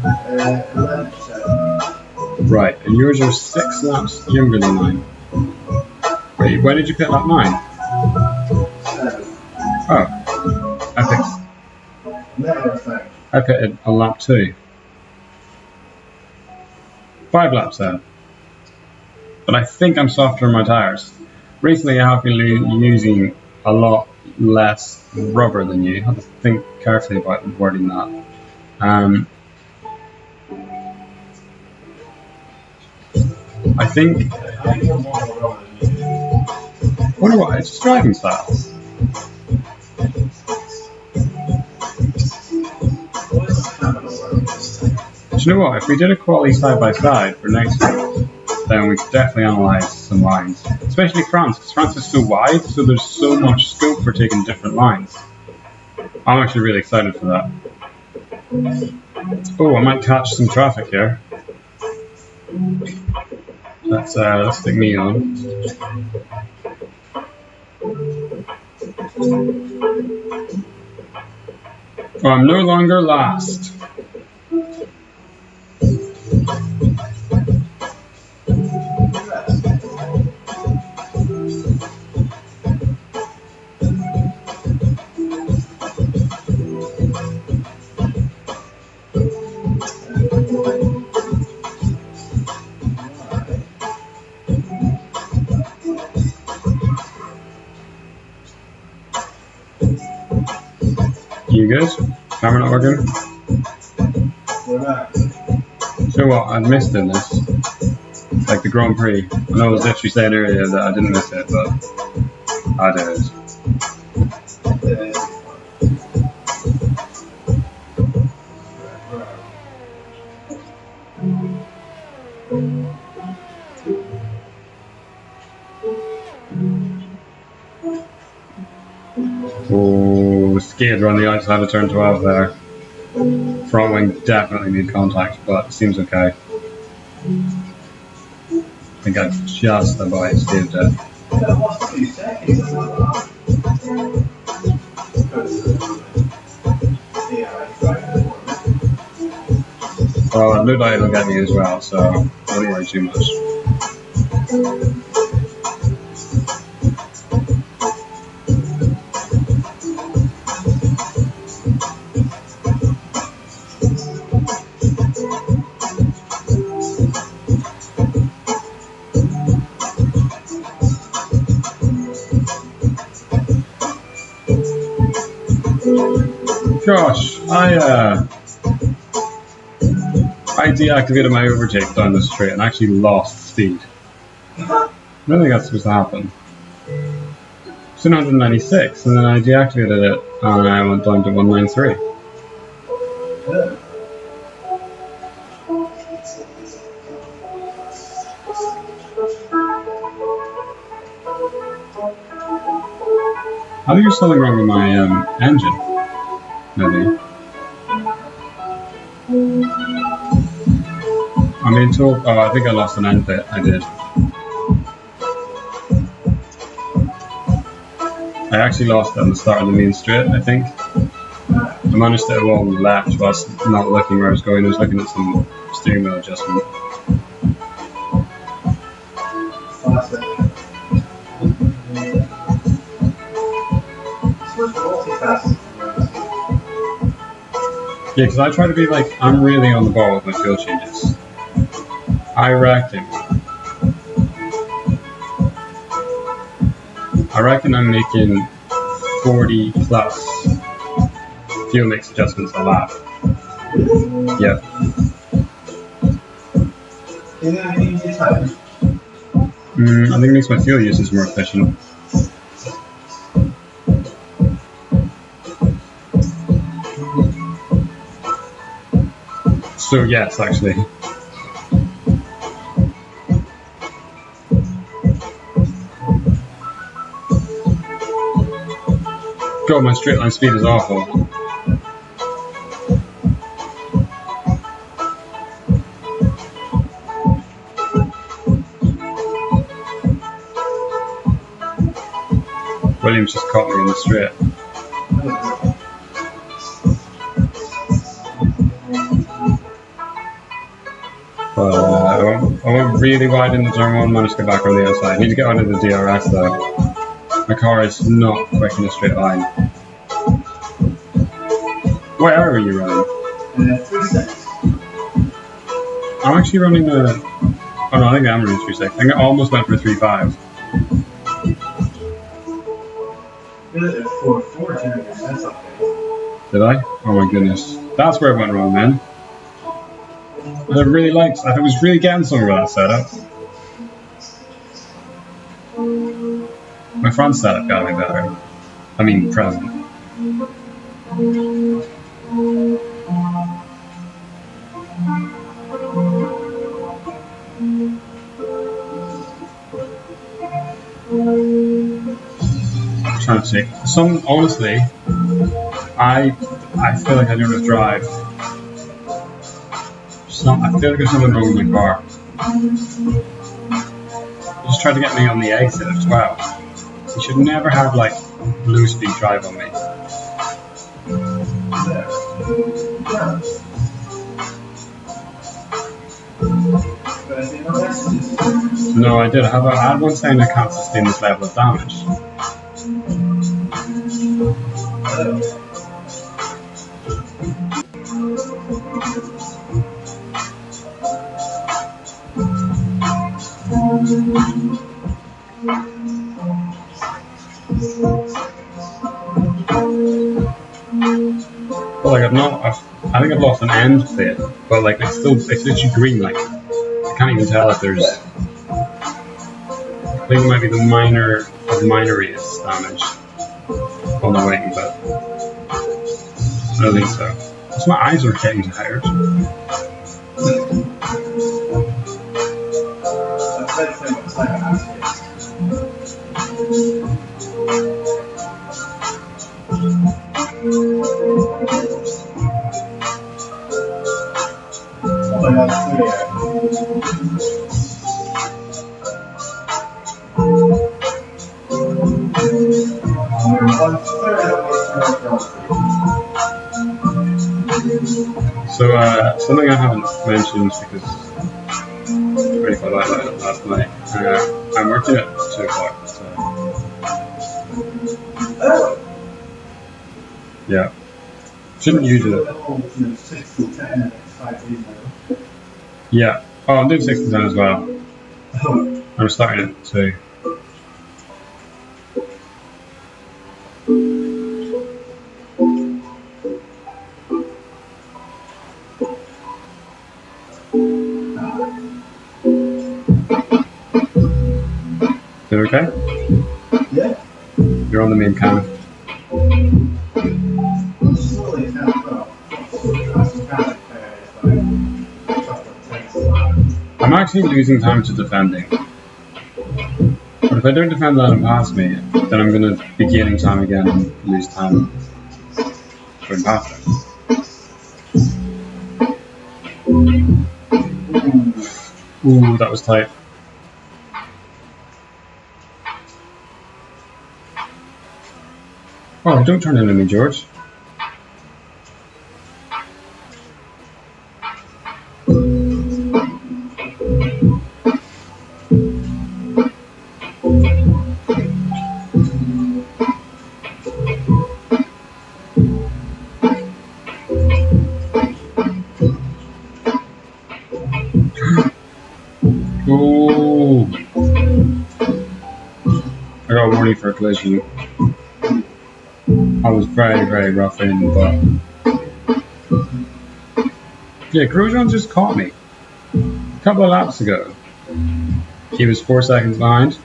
[SPEAKER 5] 11%.
[SPEAKER 1] Right, and yours are 6 laps younger than mine. Wait, when did you pit lap 9?
[SPEAKER 5] 7.
[SPEAKER 1] Oh, epic.
[SPEAKER 5] Never thing.
[SPEAKER 1] I pitted on lap 2. 5 laps then. But I think I'm softer on my tyres. Recently I have been using a lot less rubber than you. I have to think carefully about wording that. I think... I wonder what, it's just driving style. Do you know what, if we did a quality side by side for next week, then we could definitely analyse some lines. Especially France, because France is so wide, so there's so much scope for taking different lines. I'm actually really excited for that. Oh, I might catch some traffic here. Let's stick me on. Oh, I'm no longer last. You good? Camera not working?
[SPEAKER 5] We're back.
[SPEAKER 1] So what? I missed in this. Like the Grand Prix. I know I was literally saying earlier that I didn't miss it, but I did. Oh, skid around the outside of turn 12 there. Front wing definitely need contact, but it seems okay. I think I just about skidded it.
[SPEAKER 5] That was 2 seconds.
[SPEAKER 1] Well, it looked like it'll get me as well, so I don't worry too much. Gosh, I deactivated my overtake down the straight and actually lost speed. I don't think that's supposed to happen. It's 196, and then I deactivated it and I went down to 193. I think there's something wrong with my engine. Maybe. I mean, oh, I think I lost an end bit. I did. I actually lost it on the start of the main straight, I think. I managed to go on the left whilst not looking where I was going. I was looking at some steering wheel adjustment. Yeah, because I try to be like, I'm really on the ball with my fuel changes. I reckon I'm making 40 plus fuel mix adjustments a lap. Yep.
[SPEAKER 5] I
[SPEAKER 1] think it makes my fuel usage more efficient. So yes, actually. God, my straight line speed is awful. Williams just caught me in the straight. But I went really wide in the turn one, managed to get back on the other side. I need to get onto the DRS though. My car is not quick in a straight line. What area are you running?
[SPEAKER 5] 3.6.
[SPEAKER 1] I'm actually running a... Oh no, I think I'm running 3.6. I think I almost went for 3.5. Did I? Oh my goodness. That's where it went wrong, man. I was really getting somewhere with that setup. My front setup gotta be better. I mean, present. I'm trying to think. Honestly, I feel like I don't know how to drive. I feel like there's something wrong with my car. Just tried to get me on the exit as well. You should never have like low speed drive on me. No, I did. I had one saying I can't sustain this level of damage. like I think I've lost an end plate, but like it's literally green. Like I can't even tell if there's. I think it might be the minoriest damage on the wing, but I don't think so. So my eyes are getting tired. So something I haven't mentioned because I already thought about it last night. I'm working at 2 o'clock. So. Yeah. Shouldn't you do it? Yeah. Oh, I'm doing 6 to 10 as well. I'm starting at 2. Is it okay?
[SPEAKER 5] Yeah.
[SPEAKER 1] You're on the main cam. I'm actually losing time to defending. But if I don't defend that and pass me, then I'm going to be gaining time again and lose time going past it. Ooh, that was tight. Oh, don't turn into me, George. Ooh. I got a warning for a collision. I was very, very rough in, but yeah, Grosjean just caught me a couple of laps ago. He was 4 seconds behind.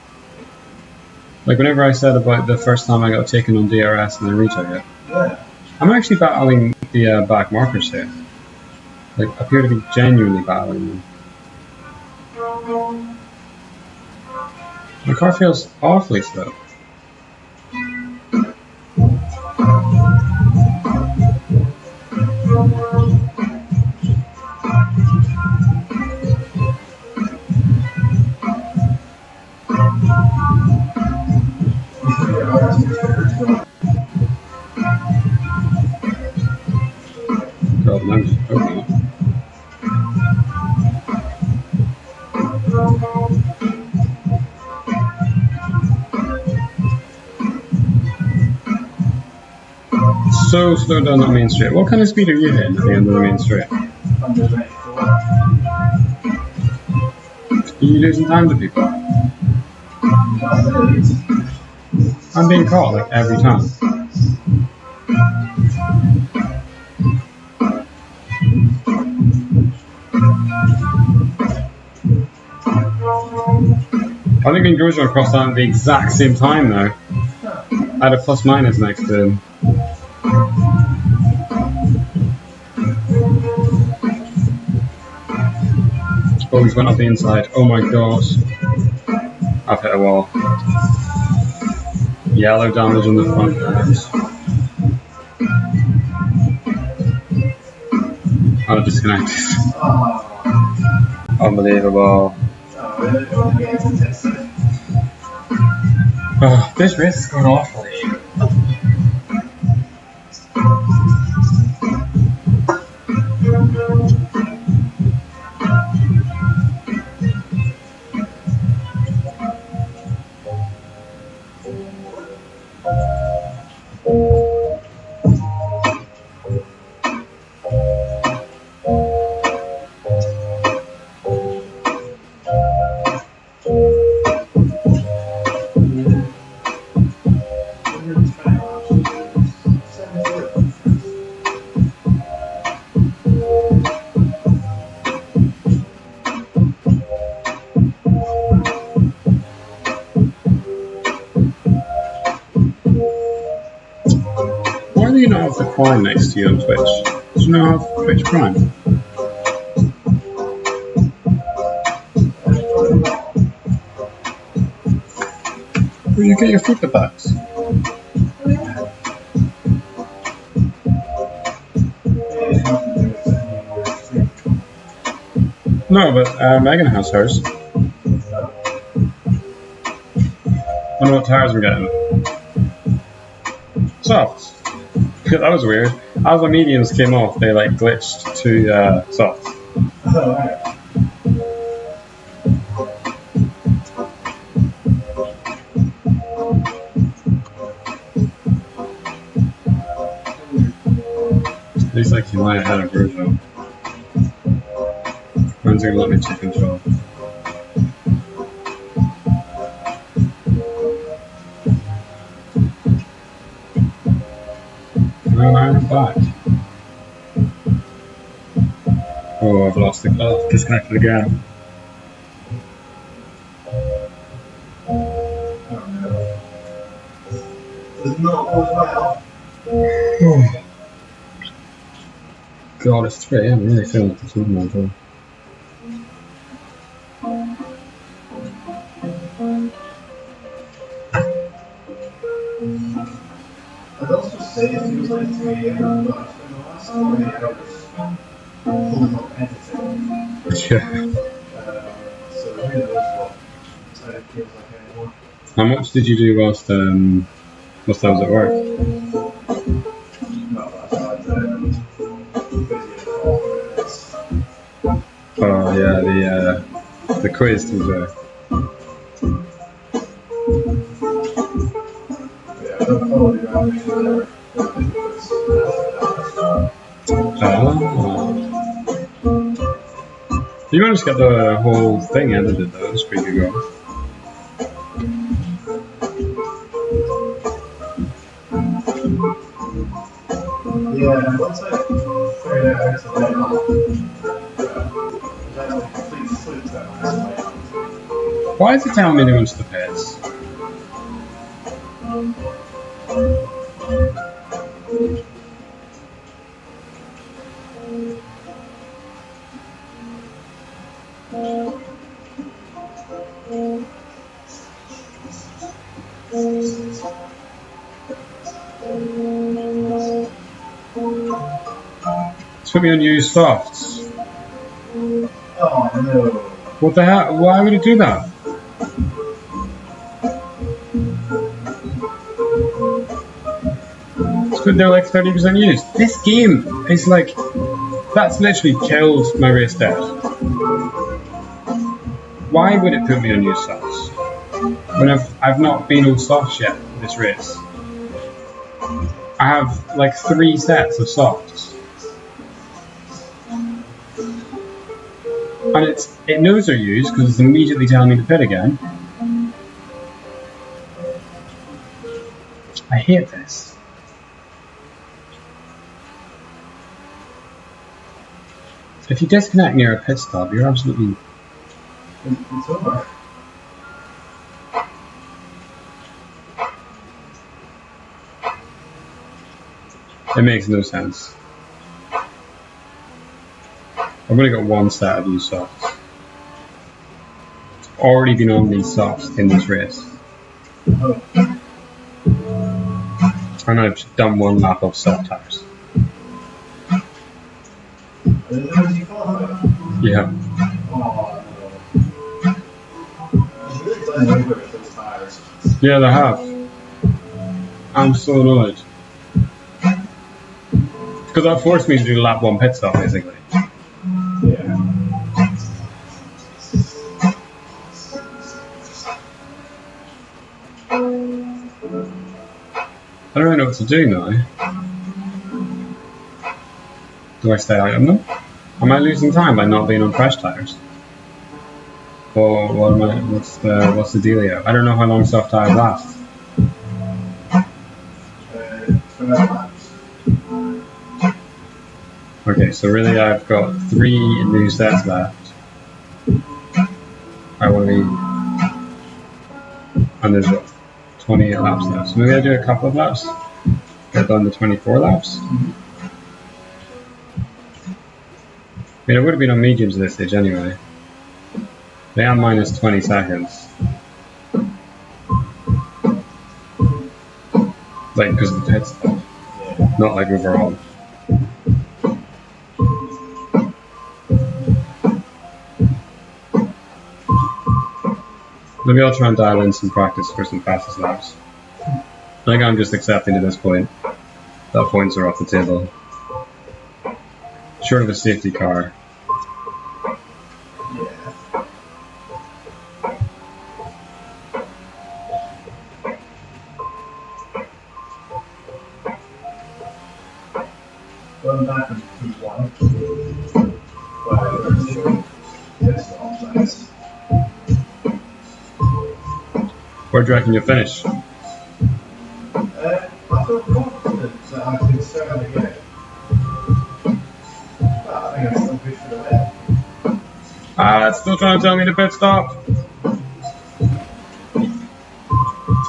[SPEAKER 1] Like whenever I said about the first time I got taken on DRS and then retook it, I'm actually battling the back markers here. Like appear to be genuinely battling them. My car feels awfully slow. God, I'm just opening it. So slow down that main straight. What kind of speed are you hitting at the end of the main straight? Are you losing time to people? I'm being caught like every time. I think me and Grosjean crossed out at the exact same time though. I had a plus minus next to him. Oh, he's went up the inside. Oh my gosh. I've hit a wall. Yellow damage on the front edge. Oh, disconnected. Unbelievable. Oh, this race is going awfully. decline next to you on Twitch? Do you not have Twitch Prime? Where you get your FIFA packs? No, but Megan has hers. I don't know what tires we're getting. Softs. That was weird. As the mediums came off, they like glitched to softs.
[SPEAKER 5] Oh, right.
[SPEAKER 1] At least like you might have had a version. When's it gonna let me take control? No, I'm back. Oh, I've lost the class. Disconnected again.
[SPEAKER 5] Oh no. Does not go well.
[SPEAKER 1] God, it's 3 AM. I'm really feeling like this evening as well.
[SPEAKER 5] I'd also say it feels like 3 AM, but in the last 20 hours, pulling up editing.
[SPEAKER 1] Yeah.
[SPEAKER 5] So who knows what it feels like anymore.
[SPEAKER 1] How much did you do whilst I was at work?
[SPEAKER 5] Not that I've busy at
[SPEAKER 1] Oh yeah, the quiz to be fair.
[SPEAKER 5] Yeah, I don't follow the average
[SPEAKER 1] You managed to get the whole thing edited though, that's pretty good going.
[SPEAKER 5] Yeah, once I figured out how to lay off, that's a complete flip that I have to lay off.
[SPEAKER 1] Why is it telling me to go into the pits? It's put me on used softs.
[SPEAKER 5] Oh no.
[SPEAKER 1] What the hell? Why would it do that? It's put they're like 30% used. This game is like, that's literally killed my race debt. Why would it put me on used softs? When I've not been on softs yet for this race. I have like 3 sets of softs. And it knows they're used because it's immediately telling me to pit again. I hate this. If you disconnect near a pit stop, you're absolutely...
[SPEAKER 5] It's over.
[SPEAKER 1] It makes no sense. I've only got 1 set of used softs. I've already been on these softs in this race.
[SPEAKER 5] Oh.
[SPEAKER 1] And I've done 1 lap of soft tires.
[SPEAKER 5] Did you qualify?
[SPEAKER 1] Yeah.
[SPEAKER 5] Oh no. It's really done over with those tires.
[SPEAKER 1] Yeah, they have. I'm so annoyed. Because that forced me to do lap 1 pit stop, basically.
[SPEAKER 5] Yeah.
[SPEAKER 1] I don't really know what to do now. Do I stay out on them? Am I losing time by not being on fresh tires? Or what am I? What's the dealio? I don't know how long soft tires last.
[SPEAKER 5] 12 laps.
[SPEAKER 1] Okay, so really I've got 3 new sets left. I want to be... And there's what, 28 laps left. So maybe I do a couple of laps? get done to 24 laps. I mean, it would have been on mediums at this stage anyway. They are minus 20 seconds. Like, because of the pit stop. Not like overall. Maybe I'll try and dial in some practice for some fastest laps. I think I'm just accepting at this point that points are off the table. Short of a safety car.
[SPEAKER 5] Going back into P1.
[SPEAKER 1] Where do you reckon you'll finish?
[SPEAKER 5] I feel confident that I can certainly get it. But I think I'm still good for the win.
[SPEAKER 1] It's still trying to tell me to pit stop.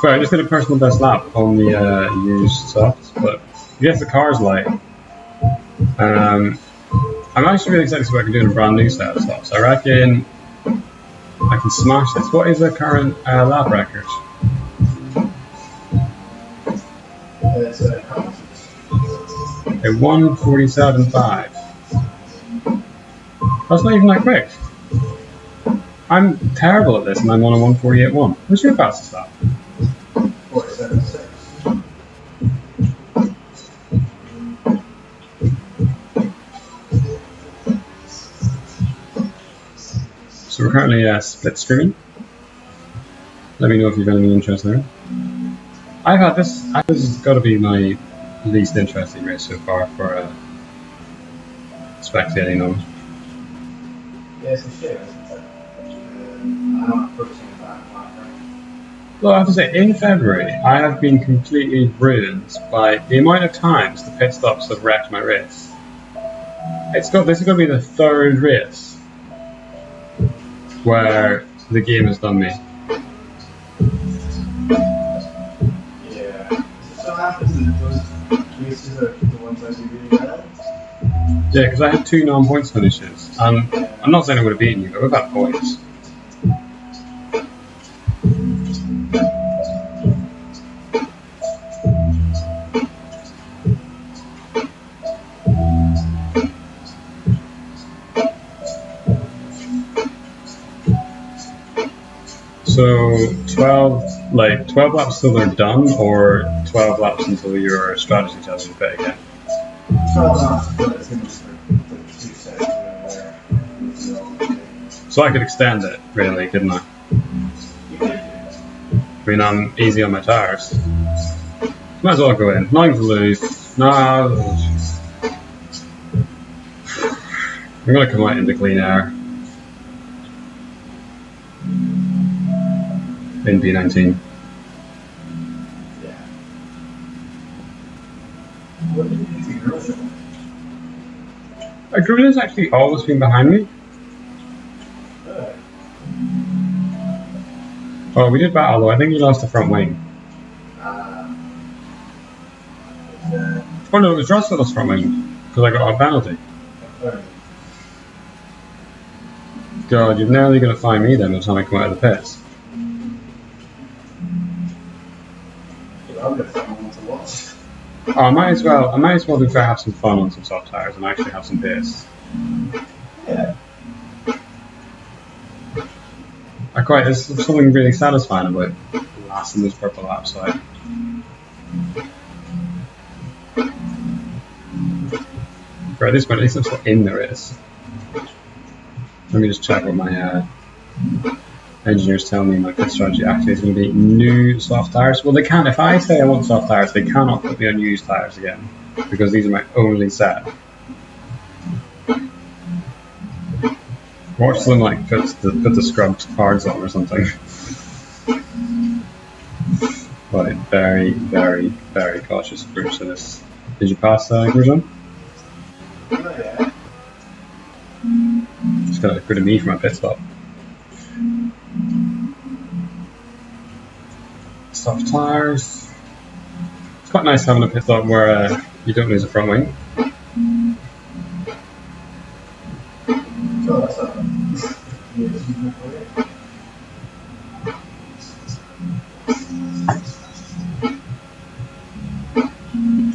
[SPEAKER 1] Sorry, I just did a personal best lap on the used softs, but I guess the car's light. I'm actually really excited to see what I can do in a brand new set of softs. I reckon I can smash this. What is the current lap record?
[SPEAKER 5] It's
[SPEAKER 1] A 1:47.5. That's not even that quick. I'm terrible at this and I'm on a 1:48.1. What's your fastest lap?
[SPEAKER 5] 47.6.
[SPEAKER 1] So we're currently split streaming. Let me know if you've any interest there. I've had this. This has got to be my least interesting race so far for spectating on.
[SPEAKER 5] Yeah, it's a shame, isn't it? I'm approaching that marker.
[SPEAKER 1] Well, I have to say, in February, I have been completely ruined by the amount of times the pit stops have wrecked my race. This is going to be the third race where the game has done me.
[SPEAKER 5] Yeah. So happens that those races are the ones I do really well.
[SPEAKER 1] Yeah, because I had 2 non-points finishes. I'm not saying I would have beaten you, but we've had points. So 12 laps till they're done, or 12 laps until your strategy tells you to pit again.
[SPEAKER 5] 12 laps, but it's going to be for 2 sets there.
[SPEAKER 1] So I could extend it, really, couldn't I?
[SPEAKER 5] You could do.
[SPEAKER 1] I mean, I'm easy on my tires. Might as well go in. Nothing to lose. No. I'm going to come out into clean air. In B19.
[SPEAKER 5] Yeah. What did you do to Grosjean?
[SPEAKER 1] Gruden's actually always been behind me. Oh, we did battle though. I think he lost the front wing. Oh no, it was Russell lost front wing because I got a penalty. God, you're nearly going to find me then by the time I come out of the pits.
[SPEAKER 5] I'm going to find one to watch.
[SPEAKER 1] Oh, I might as well do fair, have some fun on some soft tires and actually have some pace.
[SPEAKER 5] Yeah.
[SPEAKER 1] There's something really satisfying about lasting those purple laps out. For at this point, at least I'm still in the race. Let me just check what my engineers tell me my pit strategy actually is going to be new soft tires. Well, they can't. If I say I want soft tires, they cannot put me on used tires again because these are my only set. Watch them like put the scrubbed parts on or something. Right, very, very, very cautious approach to this. Did you pass Grosjean?
[SPEAKER 5] Not yet.
[SPEAKER 1] Just got to get rid of me for my pit stop. Soft tires. quite nice having a pit stop where you don't lose a front wing.
[SPEAKER 5] So that's a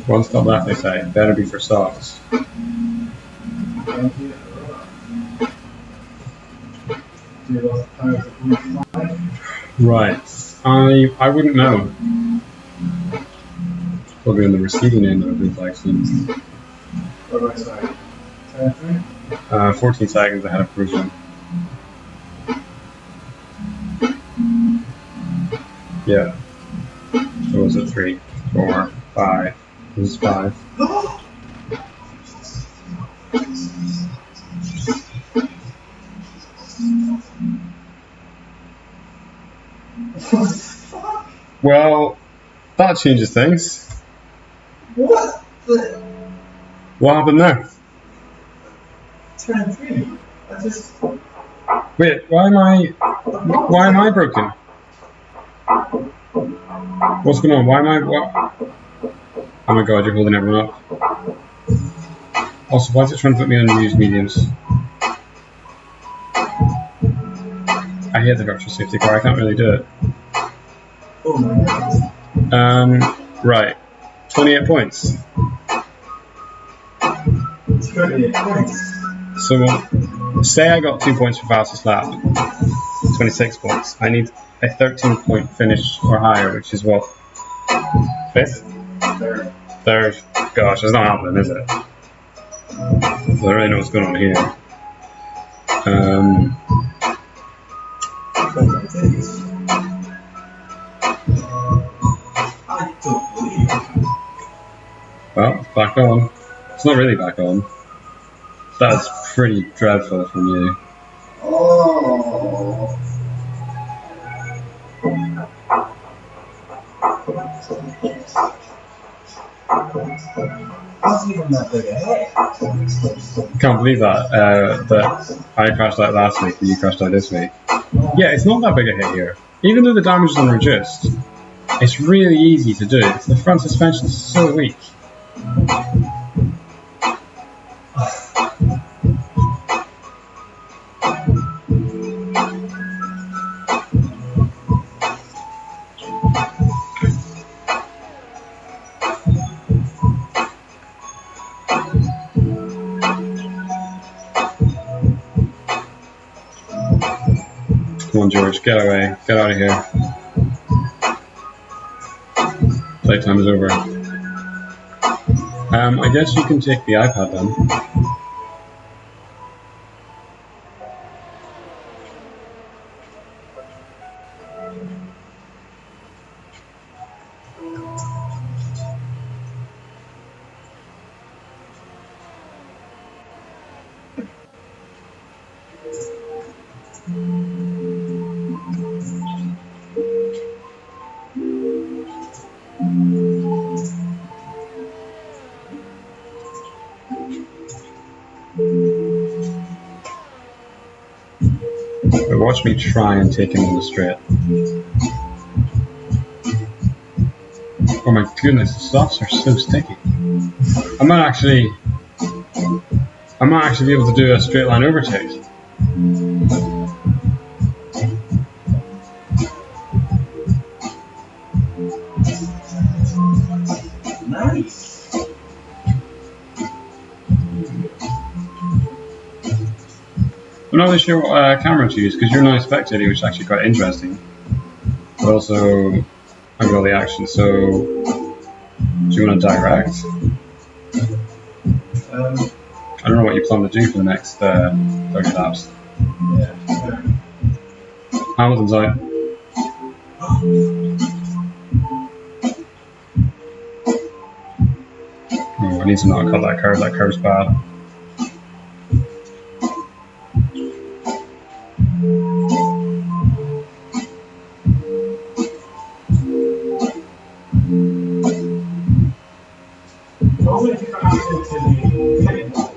[SPEAKER 1] One stop left, they say. Better be for softs.
[SPEAKER 5] thank you. Do you love the powers of blue flag?
[SPEAKER 1] Right. I wouldn't know. Probably on the receiving end of a blue flag scene.
[SPEAKER 5] What do I say? 10-3?
[SPEAKER 1] 14 seconds ahead of cruising. Yeah. So was it 3, 4, 5? This is 5.
[SPEAKER 5] What the fuck?
[SPEAKER 1] Well, that changes things.
[SPEAKER 5] What the?
[SPEAKER 1] What happened there?
[SPEAKER 5] 10-3? I just.
[SPEAKER 1] Wait, why am I broken? What's going on? Why am I what? Oh my god, you're holding everyone up. Also, why is it trying to put me on used mediums? I hate the virtual safety car, I can't really do it.
[SPEAKER 5] Oh my god.
[SPEAKER 1] Right. 28 points.
[SPEAKER 5] 28 points.
[SPEAKER 1] So, say I got 2 points for fastest lap. 26 points. I need a 13-point finish or higher, which is what? 5th?
[SPEAKER 5] Third.
[SPEAKER 1] 3rd? Gosh, it's not happening, is it? I don't really know what's going on here.
[SPEAKER 5] Oh my days. I don't believe it.
[SPEAKER 1] Well, back on. It's not really back on. That's pretty dreadful from you.
[SPEAKER 5] Oh. That's even that big a hit.
[SPEAKER 1] I can't believe that I crashed out last week and you crashed out this week. Yeah, it's not that big a hit here. Even though the damage is unreduced, it's really easy to do. The front suspension is so weak. Come on, George, get away. Get out of here. Playtime is over. I guess you can take the iPad then. But watch me try and take him on the straight. Oh my goodness, the softs are so sticky. I might actually be able to do a straight line overtake.
[SPEAKER 5] Nice.
[SPEAKER 1] I'm not really sure what camera to use because you're not spectating, which is actually quite interesting. But also, I've got the action, so do you want to direct? I don't know what you plan to do for the next 30 laps.
[SPEAKER 5] Yeah, sure.
[SPEAKER 1] Hamilton's out. Oh, I need to not cut that curve. That curve's bad.
[SPEAKER 5] Only if you got access to the pit wall,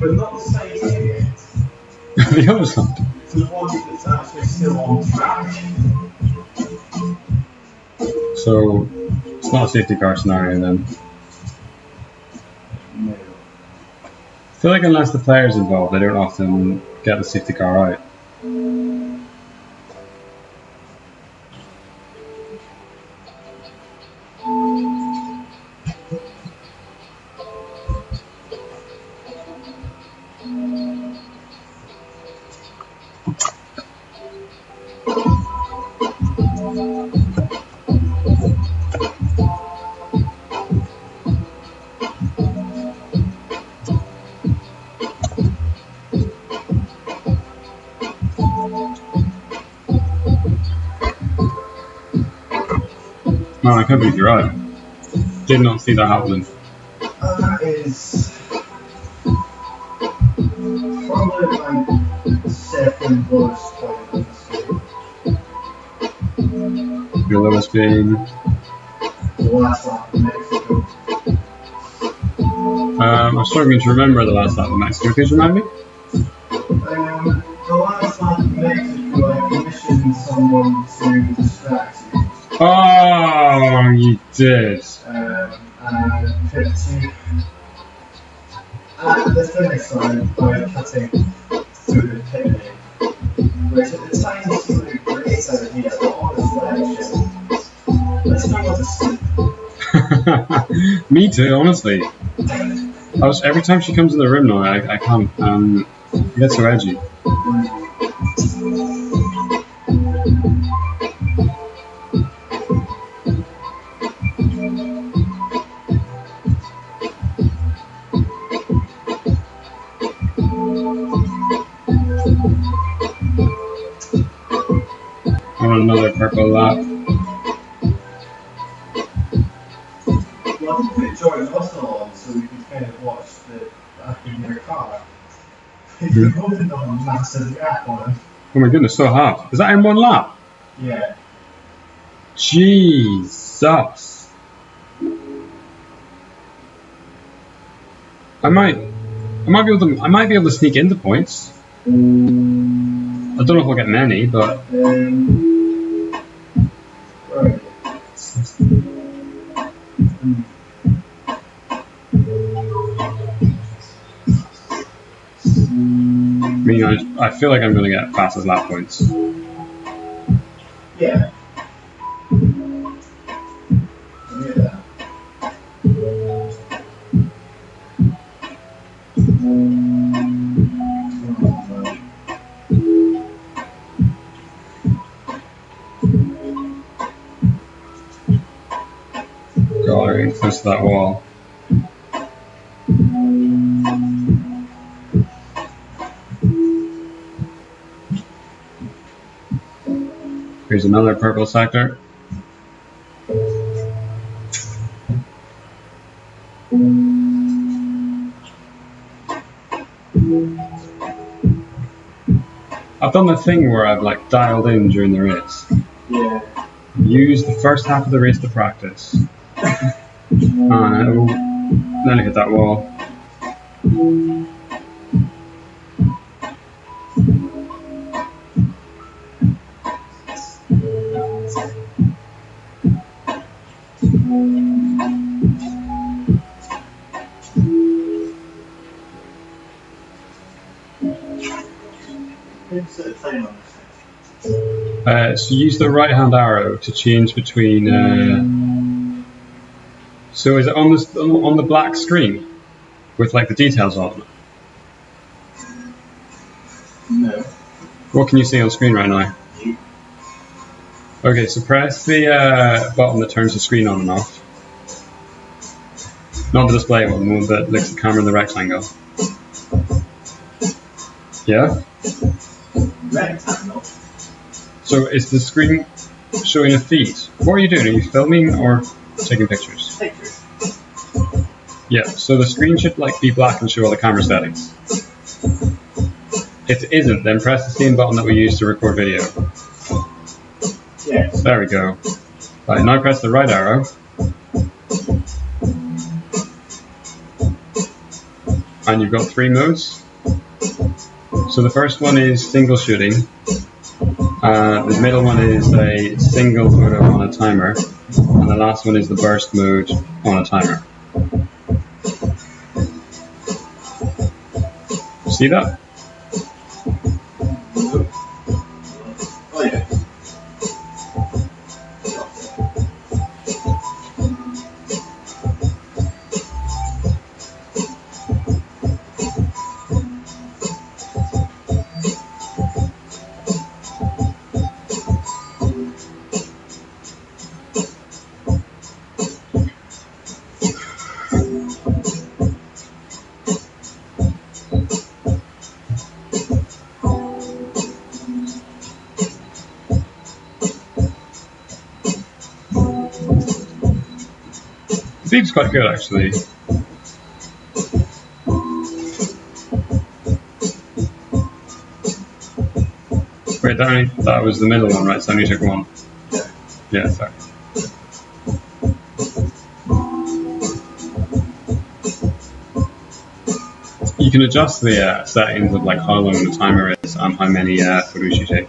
[SPEAKER 5] but not the same ticket.
[SPEAKER 1] The other side.
[SPEAKER 5] To the one that's actually still on track.
[SPEAKER 1] So, not a safety car scenario then.
[SPEAKER 5] No.
[SPEAKER 1] I feel like unless the player's involved, they don't often get the safety car right. Man, I can't believe you're right. Did not see that happening.
[SPEAKER 5] That is probably my second lowest point in this game.
[SPEAKER 1] Your lowest being.
[SPEAKER 5] The last lap in Mexico.
[SPEAKER 1] I'm struggling to remember the last lap of Mexico. Could you remind me?
[SPEAKER 5] The last lap in Mexico, I commissioned someone to distract you.
[SPEAKER 1] Oh, you did.
[SPEAKER 5] And put you at the finish line by cutting through the pit lane, which at the time seemed like a great idea, but on reflection, I still want to sleep.
[SPEAKER 1] Me too, honestly. Every time she comes in the room now, I can't. It gets so edgy. I want another purple lap.
[SPEAKER 5] Well, I did put George Russell on so we could kind of watch the back in your car. You opened up a massive gap on him.
[SPEAKER 1] Oh my goodness, so hard. Is that in one lap?
[SPEAKER 5] Yeah.
[SPEAKER 1] Jesus. I might be able to sneak into points. I don't know if I'll get many, but
[SPEAKER 5] Right.
[SPEAKER 1] I mean, I feel like I'm going to get fastest lap points.
[SPEAKER 5] Yeah. Yeah.
[SPEAKER 1] God, I'm getting close to that wall. Here's another purple sector. I've done the thing where I've like dialed in during the race.
[SPEAKER 5] Yeah.
[SPEAKER 1] Use the first half of the race to practice. And then I hit that wall. So use the right hand arrow to change between. So is it on the black screen with like the details on it?
[SPEAKER 5] No.
[SPEAKER 1] What can you see on screen right now? Okay, so press the button that turns the screen on and off. Not the display one, the one that looks at the camera in the rectangle. Yeah?
[SPEAKER 5] Rectangle.
[SPEAKER 1] So is the screen showing a feed? What are you doing? Are you filming or taking pictures?
[SPEAKER 5] Pictures.
[SPEAKER 1] Yeah, so the screen should like be black and show all the camera settings. If it isn't, then press the same button that we use to record video.
[SPEAKER 5] Yes.
[SPEAKER 1] There we go. Right, now press the right arrow. And you've got 3 modes. So the first one is single shooting. The middle one is a single photo on a timer. and the last one is the burst mode on a timer. See that?
[SPEAKER 2] Oh yeah.
[SPEAKER 1] The beep's quite good actually. Wait, that was the middle one, right? So I only took one. Yeah, sorry. You can adjust the settings of like how long the timer is and how many photos you take.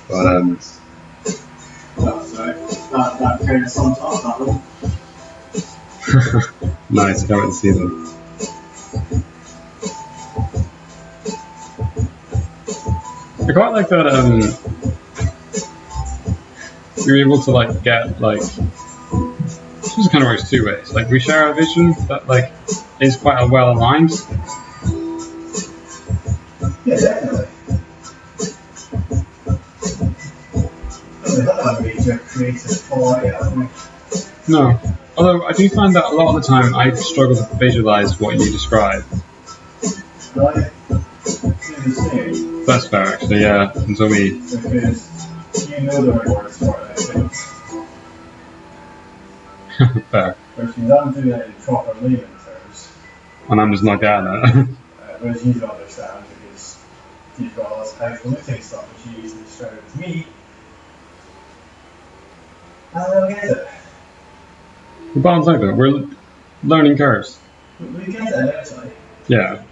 [SPEAKER 1] But
[SPEAKER 2] That kind of sums up that one.
[SPEAKER 1] nice, I can't wait to see them. I quite like that you're able to like get like this kind of works two ways. Like we share a vision that like is quite well aligned.
[SPEAKER 2] Yeah, definitely. That major creative quality, I think.
[SPEAKER 1] No. Although I do find that a lot of the time I struggle to visualize what you describe.
[SPEAKER 2] Right? Do the same.
[SPEAKER 1] That's fair actually, yeah. Until we
[SPEAKER 2] Because you know the right words for it, I think.
[SPEAKER 1] fair.
[SPEAKER 2] Whereas you don't do that in proper layman terms.
[SPEAKER 1] And I'm just not getting it.
[SPEAKER 2] Whereas you don't understand because you've got all this highfalutin stuff which you easily describe it to me. I don't get it.
[SPEAKER 1] We balance out though, we're learning curves.
[SPEAKER 2] We get it eventually.
[SPEAKER 1] Yeah.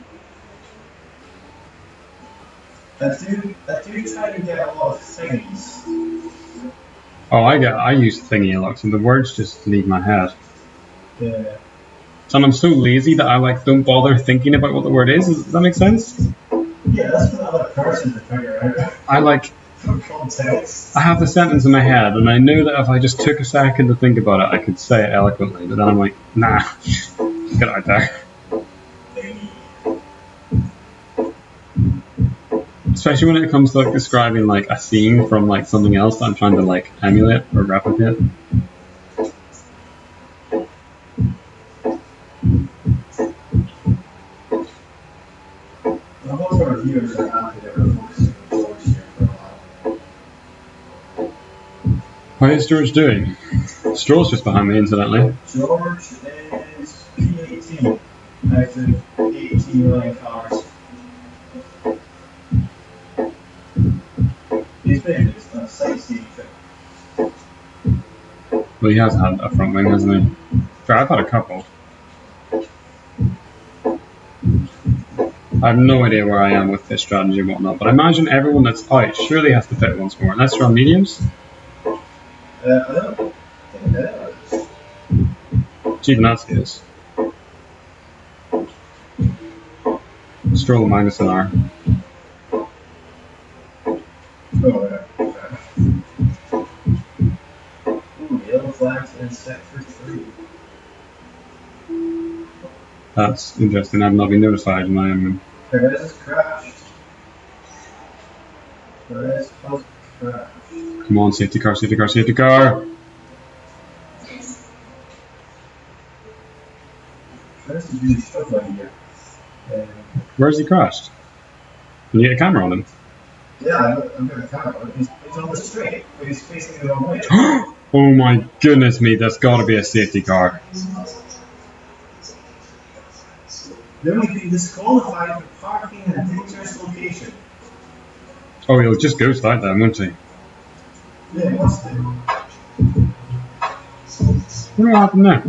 [SPEAKER 2] I do try to get a lot of things.
[SPEAKER 1] Oh, I use thingy a lot, so the words just leave my head.
[SPEAKER 2] Yeah.
[SPEAKER 1] And I'm so lazy that I like don't bother thinking about what the word is. Does that make sense?
[SPEAKER 2] Yeah, that's for the other person to figure out.
[SPEAKER 1] I like
[SPEAKER 2] For context.
[SPEAKER 1] I have the sentence in my head, and I know that if I just took a second to think about it, I could say it eloquently. But then I'm like, nah, get out there. Especially when it comes to like describing like a scene from like something else that I'm trying to like emulate or replicate.
[SPEAKER 2] The whole sort of viewers are happy that we're focusing on George here for a while.
[SPEAKER 1] How is George doing? Straw's just behind me, incidentally.
[SPEAKER 2] George is P18 out of 18 million cars. He's been just a sightseeing trip.
[SPEAKER 1] Well, he has had a front wing, hasn't he? Fair, I've had a couple. I have no idea where I am with this strategy and whatnot, but I imagine everyone that's out surely has to pit once more, unless they're on mediums.
[SPEAKER 2] I don't think that is.
[SPEAKER 1] Even that's his. Stroll minus an R.
[SPEAKER 2] Oh, yeah. Ooh, yellow flags in sector 3.
[SPEAKER 1] That's interesting. I've not been notified, and I am.
[SPEAKER 2] Perez has crashed. Perez has crashed.
[SPEAKER 1] Come on, safety car, safety car, safety car!
[SPEAKER 2] Perez is really struggling here.
[SPEAKER 1] Where's he crashed? Can you get a camera on him?
[SPEAKER 2] Yeah, I'm going to camera. He's on the straight, but he's facing the wrong way.
[SPEAKER 1] Oh my goodness me, that's gotta be a safety car.
[SPEAKER 2] Then we've been disqualified for parking in a dangerous location.
[SPEAKER 1] Oh, he'll just go like that, won't he?
[SPEAKER 2] Yeah, it must do.
[SPEAKER 1] What happened there?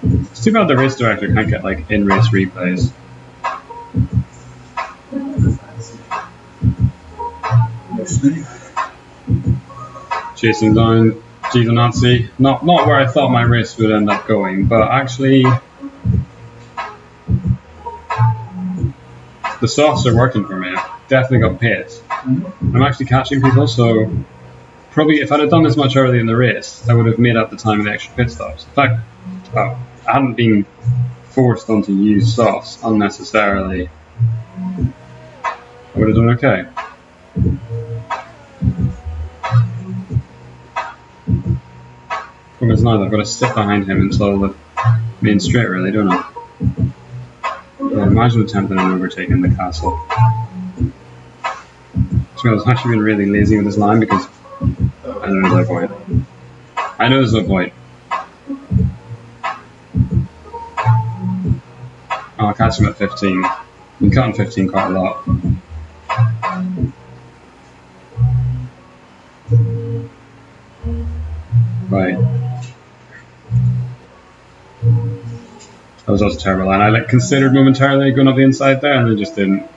[SPEAKER 1] It's too bad the race director can't get like in-race replays.
[SPEAKER 2] No sleep.
[SPEAKER 1] chasing down Giovinazzi. Not where I thought my race would end up going, but actually the softs are working for me. I've definitely got pace. I'm actually catching people, so probably if I'd have done this much earlier in the race, I would have made up the time in the extra pit stops. In fact, I hadn't been forced on to use softs unnecessarily, I would have done okay. Problem is now I've got to sit behind him until the main straight, really, don't I? Yeah, imagine attempting an overtake in the castle. So I was actually being really lazy with this line because I know there's no point. I know there's no point. I'll catch him at 15. I'm cutting 15 quite a lot. Right. That was also a terrible line. I considered momentarily going up the inside there and then just didn't.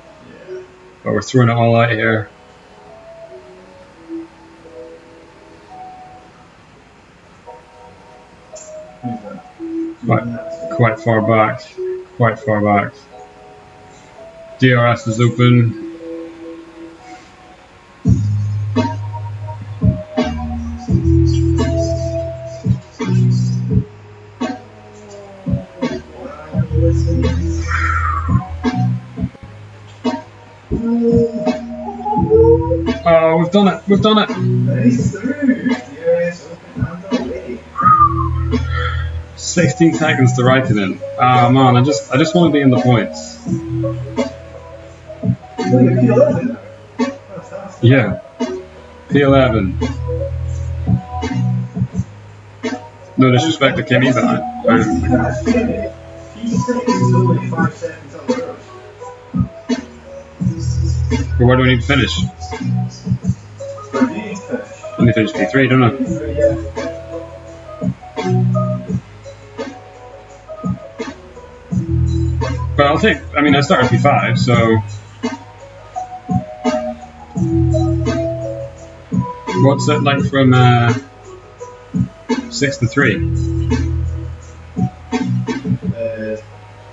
[SPEAKER 1] But we're throwing it all out here. Quite far back. Quite far back. DRS is open. Oh, we've done it! We've done it!
[SPEAKER 5] Nice through. DRS open and away.
[SPEAKER 1] 16 seconds to write it in. Ah, man, I just want to be in the points.
[SPEAKER 5] Well, you're P11 now. Fantastic.
[SPEAKER 1] Yeah. P11. No disrespect to Kimmy, but
[SPEAKER 5] That's Jimmy. P6 is only 5 seconds on the road.
[SPEAKER 1] where do I need to finish?
[SPEAKER 5] Where do you need to finish?
[SPEAKER 1] I need to finish P3, don't I?
[SPEAKER 5] P3, yeah.
[SPEAKER 1] But I'll take, I mean, I start at P5, so. What's it like from 6 to 3?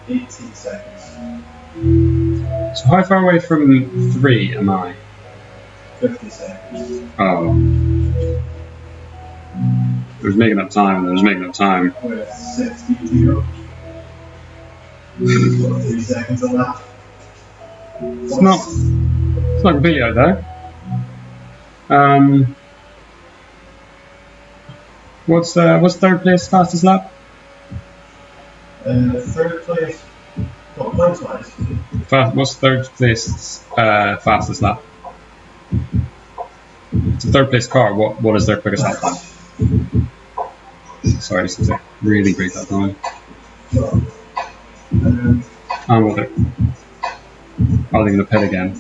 [SPEAKER 5] 18 seconds.
[SPEAKER 1] So how far away from 3 am I?
[SPEAKER 5] 50 seconds.
[SPEAKER 1] Oh. There's making up time, and there's making up time.
[SPEAKER 5] With 60 to go. 3 seconds on that.
[SPEAKER 1] It's not completely out there. What's third place fastest lap?
[SPEAKER 5] Third place. What, points wise?
[SPEAKER 1] What's third place fastest lap? It's a third place car. What is their quickest lap time? Sorry, this is a really break that down.
[SPEAKER 5] Sure.
[SPEAKER 1] And what are they going to pit again?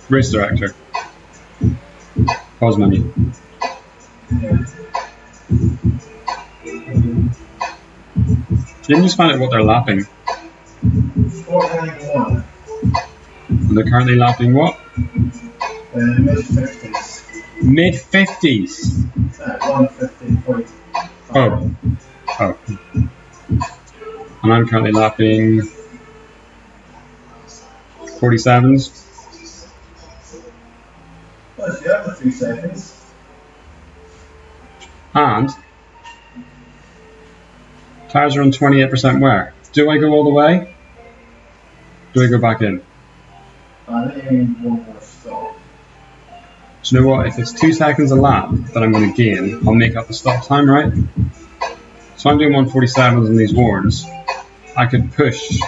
[SPEAKER 1] Race director. Pause menu. Didn't just find out what they're lapping.
[SPEAKER 5] 491.
[SPEAKER 1] And they're currently lapping what?
[SPEAKER 5] Mid 50s.
[SPEAKER 1] Mid 50s.
[SPEAKER 5] 150.5.
[SPEAKER 1] Oh. And I'm currently lapping 47s.
[SPEAKER 5] Plus, you have the 3 seconds.
[SPEAKER 1] And tires are on 28% wear. Do I go all the way? Do I go back in?
[SPEAKER 5] I think you need one more stop.
[SPEAKER 1] Do you know what? If it's 2 seconds a lap that I'm going to gain, I'll make up the stop time, right? So I'm doing 147s on these wards. I could push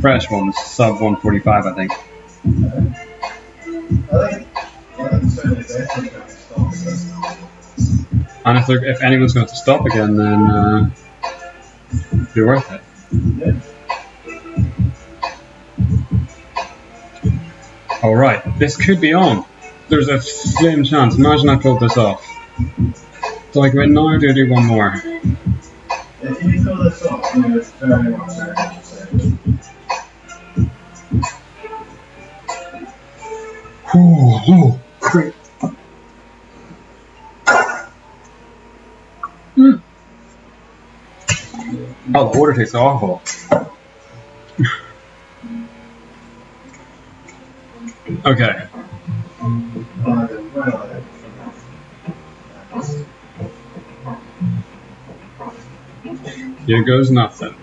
[SPEAKER 1] fresh ones sub 145, I think.
[SPEAKER 5] I think certainly better than stops.
[SPEAKER 1] And if anyone's going to have to stop again, then it'll be worth it.
[SPEAKER 5] Yeah.
[SPEAKER 1] Alright, this could be on. There's a slim chance. Imagine I pulled this off. Do I go in now or do I do one more?
[SPEAKER 5] If you Yeah, it's very much very interesting.
[SPEAKER 1] Great. Oh, the water tastes awful. Okay. Here goes nothing.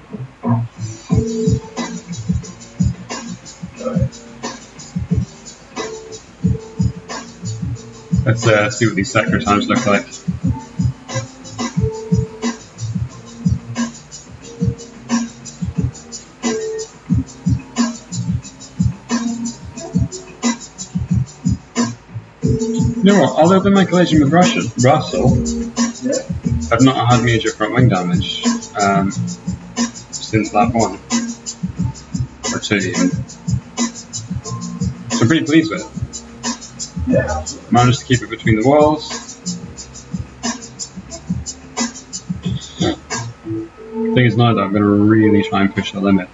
[SPEAKER 1] Let's see what these sector times look like. You know what? Other than my collision with Russell, I've not had major front wing damage since lap 1 or 2 even. So I'm pretty pleased with it.
[SPEAKER 5] Yeah.
[SPEAKER 1] Managed to keep it between the walls. Thing is now that I'm going to really try and push the limit.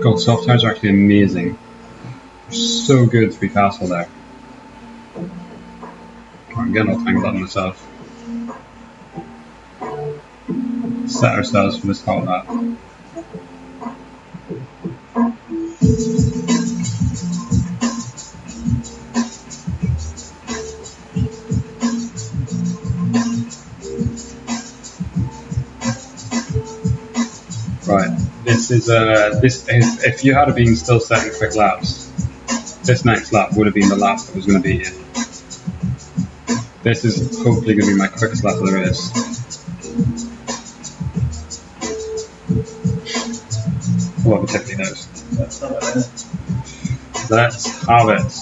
[SPEAKER 1] God, soft tires are actually amazing. They're so good to be castle there. I'm getting all tangled up myself. Set ourselves for this hot lap. Right, this is if you had been still setting quick laps, this next lap would have been the lap that was going to beat you. This is hopefully going to be my quickest lap there is. Well, Tiffany knows. Let's have it.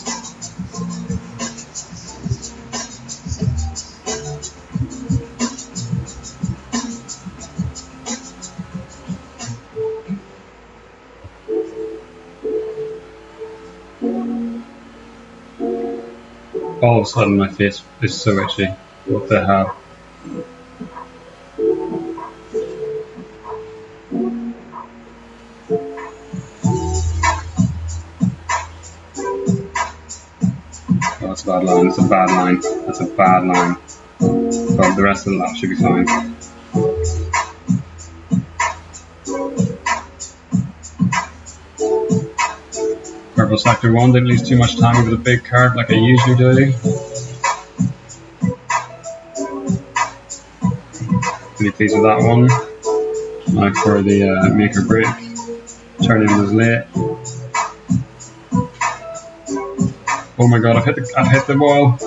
[SPEAKER 1] All of a sudden my face is so itchy. What the hell? Oh, that's a bad line. That's a bad line. That's a bad line. But the rest of the lap should be fine. Purple sector 1, didn't lose too much time over the big curve like I usually do. Really pleased with that one. Now for the make or break. Turning was late. Oh my god, I've hit the wall.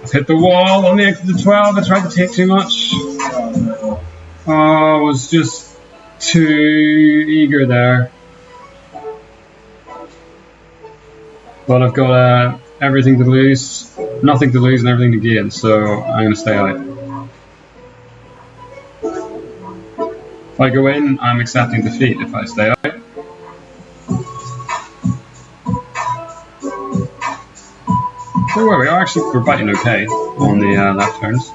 [SPEAKER 1] I've hit the wall on the exit of 12. I tried to take too much. Oh, I was just too eager there. But I've got everything to lose, nothing to lose and everything to gain, so I'm going to stay out. If I go in, I'm accepting defeat if I stay out. Don't worry, we're biting okay on the left turns.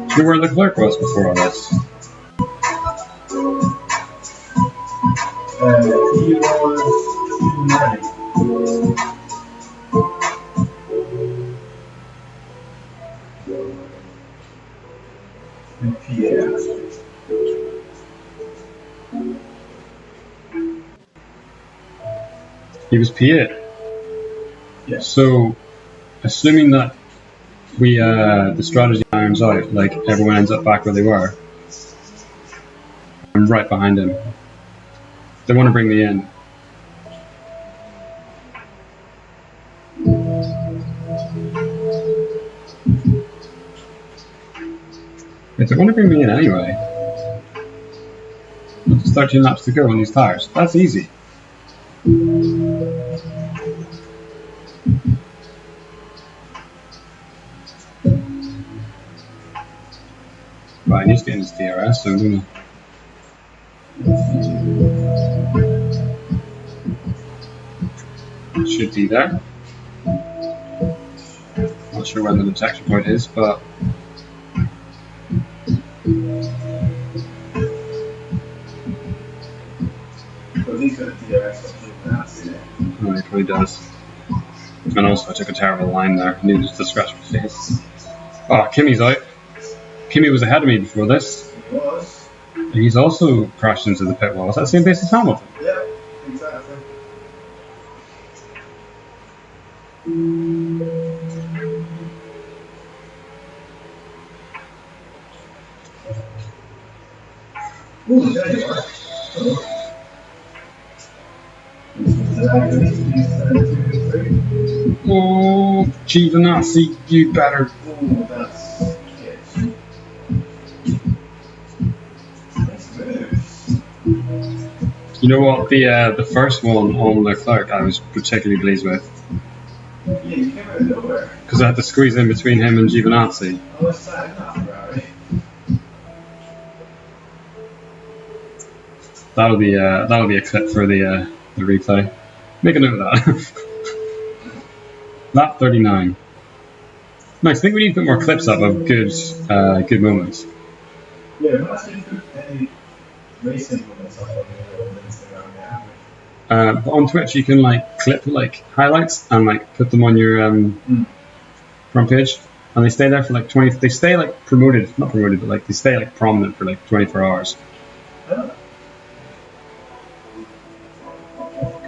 [SPEAKER 1] Do you know where the clerk was before all this?
[SPEAKER 5] He was 9. In PA.
[SPEAKER 1] He was P8.
[SPEAKER 5] Yes.
[SPEAKER 1] So, assuming that we the strategy irons out, like everyone ends up back where they were, I'm right behind him. They want to bring me in. If they want to bring me in anyway, just 13 laps to go on these tires. That's easy. Right, he's getting his DRS soon, isn't he? Should be there. Not sure where the detection point is, but
[SPEAKER 5] Well, he's got a DRS on Giovinazzi there.
[SPEAKER 1] oh, he probably does. And also, I took a terrible line there. I needed to scratch my face. Oh, Kimi's out. Kimi was ahead of me before this.
[SPEAKER 5] He was.
[SPEAKER 1] He's also crashed into the pit wall. Is that the same pace as Hamilton?
[SPEAKER 5] Yeah, exactly. Ooh, there you are.
[SPEAKER 1] Oh, Giovinazzi, you better.
[SPEAKER 5] Ooh, that's good. Nice moves.
[SPEAKER 1] You know what? The first one on Leclerc, I was particularly pleased with
[SPEAKER 5] Yeah, you came out of nowhere.
[SPEAKER 1] because I had to squeeze in between him and Giovinazzi.
[SPEAKER 5] I was sad enough, Ferrari.
[SPEAKER 1] That'll be a clip for the replay. Make a note of that. Lap 39. Nice. I think we need to put more clips up of good moments.
[SPEAKER 5] Yeah, we must put any racing moments up on Instagram, yeah.
[SPEAKER 1] But on Twitch, you can like clip like highlights and like put them on your front page, and they stay there for like 20. They stay like not promoted, but like they stay like prominent for like 24 hours.
[SPEAKER 5] Oh.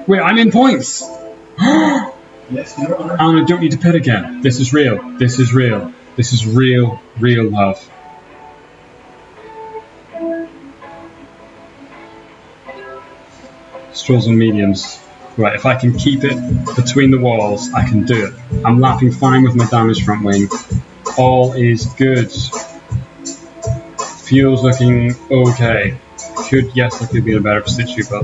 [SPEAKER 1] Wait, I'm in points.
[SPEAKER 5] Yes, you are.
[SPEAKER 1] And I don't need to pit again. This is real. This is real. This is real love. Strolls on mediums. Right, if I can keep it between the walls, I can do it. I'm lapping fine with my damaged front wing. All is good. Fuel's looking okay. Yes, I could be in a better position, but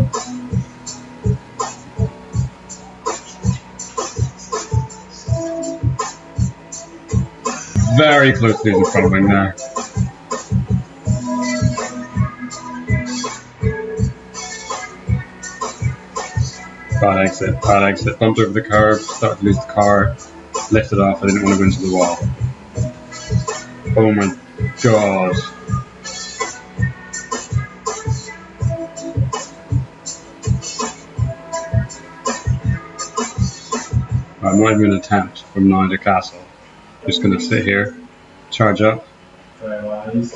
[SPEAKER 1] very close to losing front wing there. Bad exit, bumped over the curb, started to lose the car, lifted off, I didn't want to go into the wall. Oh my god. I'm not even going to attempt from now to castle. Just going to sit here, charge up.
[SPEAKER 5] Very wise.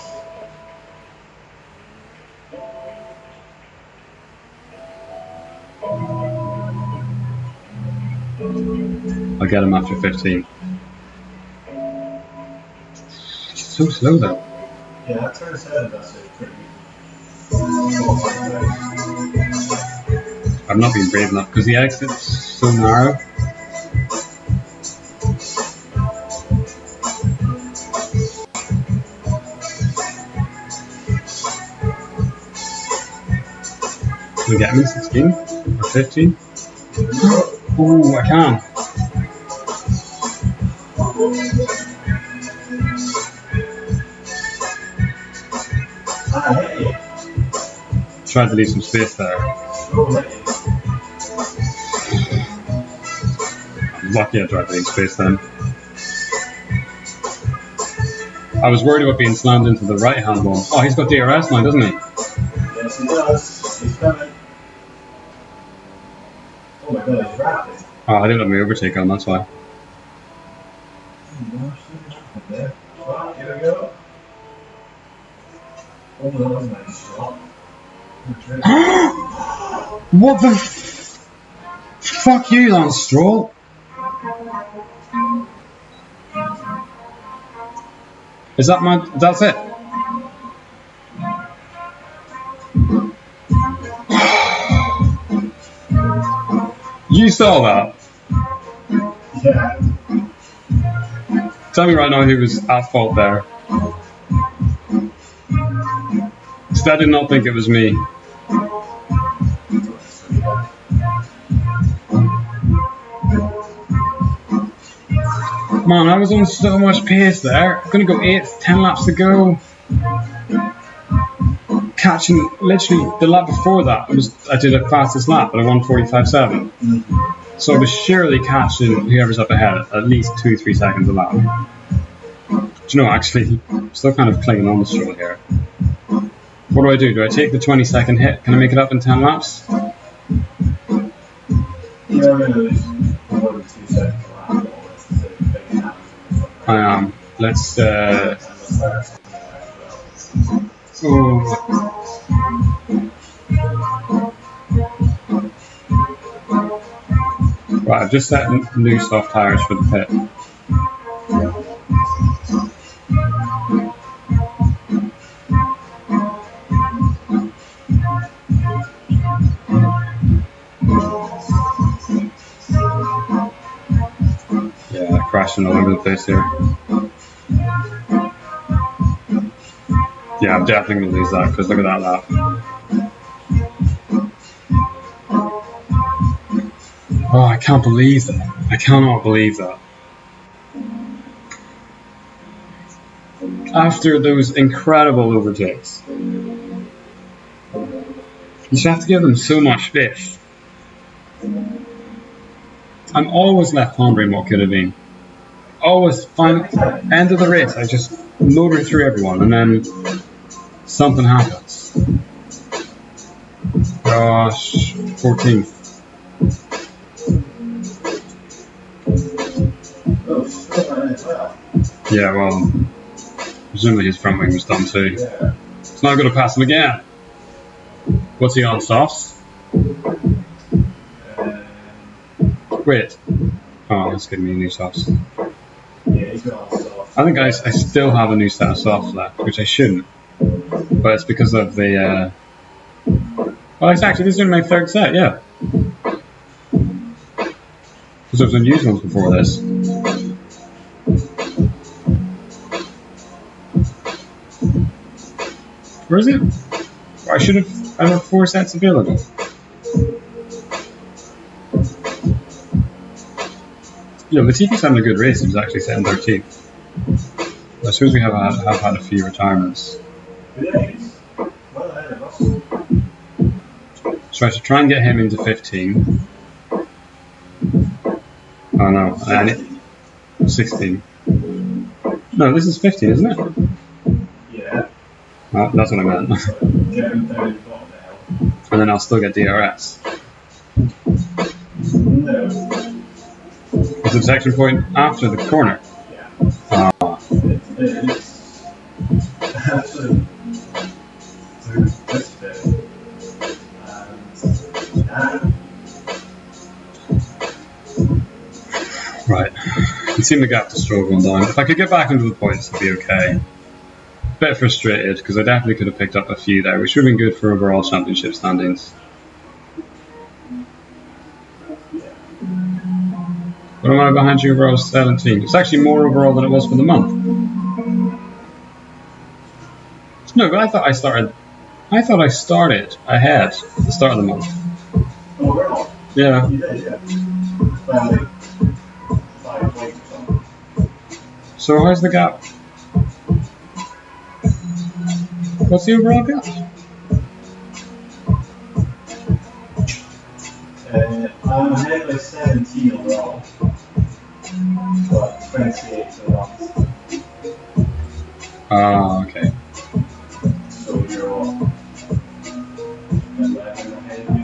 [SPEAKER 1] I'll get him after 15. It's so slow though.
[SPEAKER 5] Yeah, that turns out that's a pretty.
[SPEAKER 1] I'm not being brave enough because the exit's so narrow. Can we get him in 16 or 15? Ooh, I can.
[SPEAKER 5] Hey,
[SPEAKER 1] Tried to leave some space there. I'm lucky I tried to leave space then. I was worried about being slammed into the right hand one. Oh, he's got DRS now, doesn't he?
[SPEAKER 5] yes, he does. He's coming. Oh my god, he's rapid.
[SPEAKER 1] Oh, I didn't have my overtake on, that's why.
[SPEAKER 5] There. Well, here we go. Oh, that was a nice shot.
[SPEAKER 1] What the fuck you, Lance Stroll? Is that my... that's it? You saw that?
[SPEAKER 5] Yeah.
[SPEAKER 1] Tell me right now who was at fault there. Because I did not think it was me. Man, I was on so much pace there. I'm gonna go 10 laps to go. catching literally the lap before that. I did a fastest lap, but I won 45.7. So I was surely catching whoever's up ahead at least 2-3 seconds a lap. Do you know, actually, I'm still kind of clinging on the Stroll here. What do I do? Do I take the 20-second hit? Can I make it up in 10 laps?
[SPEAKER 5] You're going to lose more than 2 seconds a lap.
[SPEAKER 1] I am. Let's. Oh. Right, I've just set new soft tyres for the pit. Yeah, crashing all over the place here. Yeah, I'm definitely going to lose that because look at that lap. Oh, I can't believe that. I cannot believe that. After those incredible overtakes, you just have to give them so much space. I'm always left pondering what could have been. Always, end of the race, I just motor through everyone and then something happens. Gosh, 14th. Yeah, well, presumably his front wing was done too. It's not going to pass him again. What's he on, softs? Wait. Oh, that's giving me new softs. I think I still have a new set of softs left, which I shouldn't. But it's because of the... Well, it's actually, this is my third set, yeah. Because I was on used ones before this. Where is it? I should have... I have 4 sets available. Yeah, Latifi's having a good race. He was actually sitting 13th. I suppose we have had a few retirements. So I should try and get him into 15. Oh no, 16. No, this is 15, isn't it?
[SPEAKER 5] Yeah.
[SPEAKER 1] Oh, that's what I meant. And then I'll still get DRS.
[SPEAKER 5] No.
[SPEAKER 1] It's a detection point after the corner.
[SPEAKER 5] Yeah. It's actually through this bit.
[SPEAKER 1] Right. You seem the gap to Stroll going down. If I could get back into the points, it'd be okay. Bit frustrated because I definitely could have picked up a few there, which would have been good for overall championship standings. What am I behind you overall? 17. It's actually more overall than it was for the month. No, but I thought I started ahead at the start of the month.
[SPEAKER 5] Oh, really?
[SPEAKER 1] Yeah.
[SPEAKER 5] You did, yeah. Well, like 5 weeks or something.
[SPEAKER 1] So how's the gap? What's the overall gap?
[SPEAKER 5] I'm ahead by 17 overall. But 28 for the last.
[SPEAKER 1] Ah, okay.
[SPEAKER 5] So you're what? 11 ahead of me?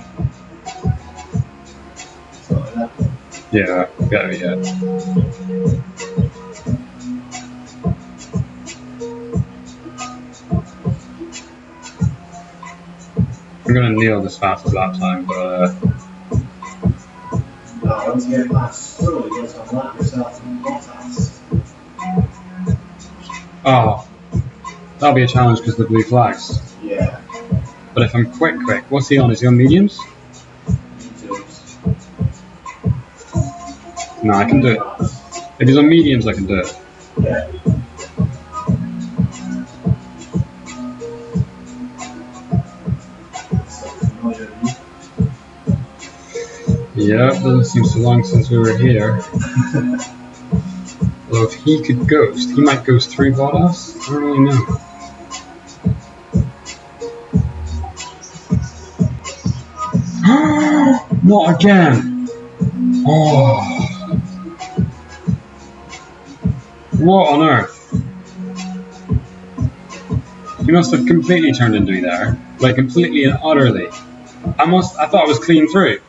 [SPEAKER 5] Something like that.
[SPEAKER 1] Yeah, gotta be it. I'm gonna kneel this fastest lap time, but
[SPEAKER 5] Once you get past Stroll, you just unlock yourself and Bottas.
[SPEAKER 1] oh, that'll be a challenge because of the blue flags.
[SPEAKER 5] Yeah.
[SPEAKER 1] But if I'm quick, what's he on? Is he on mediums?
[SPEAKER 5] YouTube's.
[SPEAKER 1] No, I can do it. If he's on mediums, I can do it.
[SPEAKER 5] Yeah.
[SPEAKER 1] Yeah, doesn't seem so long since we were here. Although if he could ghost, he might ghost through Bottas. I don't really know. Not again! Oh. What on earth? He must have completely turned into me there. Like, completely and utterly. I thought I was clean through.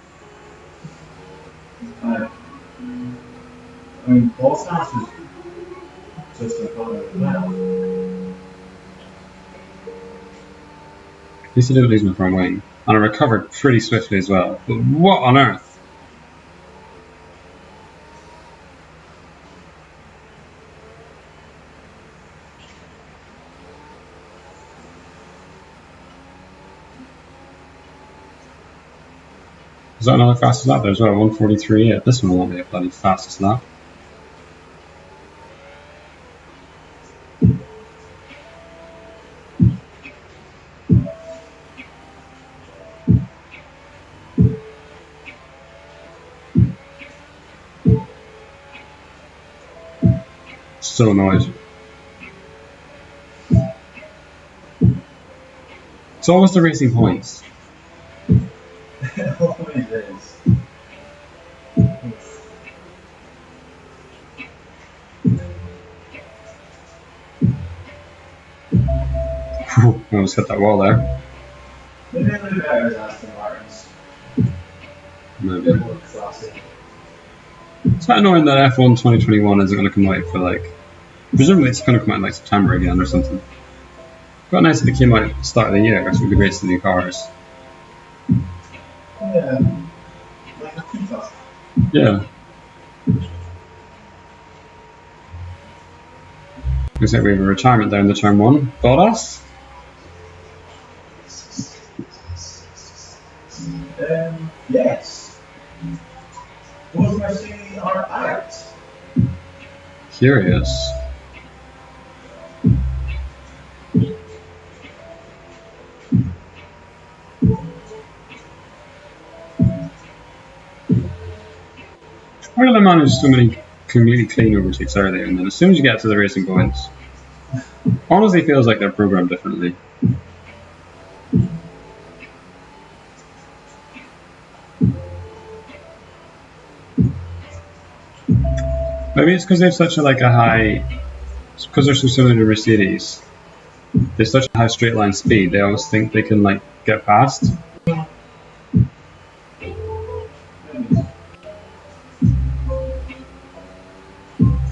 [SPEAKER 5] I mean, boss ass is just a photo of that.
[SPEAKER 1] At least I didn't lose my front wing. And I recovered pretty swiftly as well. But what on earth? Is that another fastest lap there as well? 1:43. Yeah, this one won't be a bloody fastest lap. So annoyed. It's almost the racing points.
[SPEAKER 5] It always is.
[SPEAKER 1] I almost hit that wall there.
[SPEAKER 5] Maybe a little better as Aston Martins.
[SPEAKER 1] Maybe.
[SPEAKER 5] A bit more classy.
[SPEAKER 1] It's quite annoying that F1 2021 isn't going to come out for like. Presumably it's going to come out in like September again or something. Quite nice if it came out at the start of the year, because we'd be racing the new cars.
[SPEAKER 5] Yeah. Like a FIFA.
[SPEAKER 1] Yeah. Looks like we have a retirement down the turn one. Bottas?
[SPEAKER 5] Yes. Those Mercedes are out.
[SPEAKER 1] Curious. Why do they manage so many completely clean overtakes early, and then as soon as you get to the racing points, honestly feels like they're programmed differently. Maybe it's because they have such a high, because they're so similar to Mercedes. They have such a high straight line speed. They always think they can get past.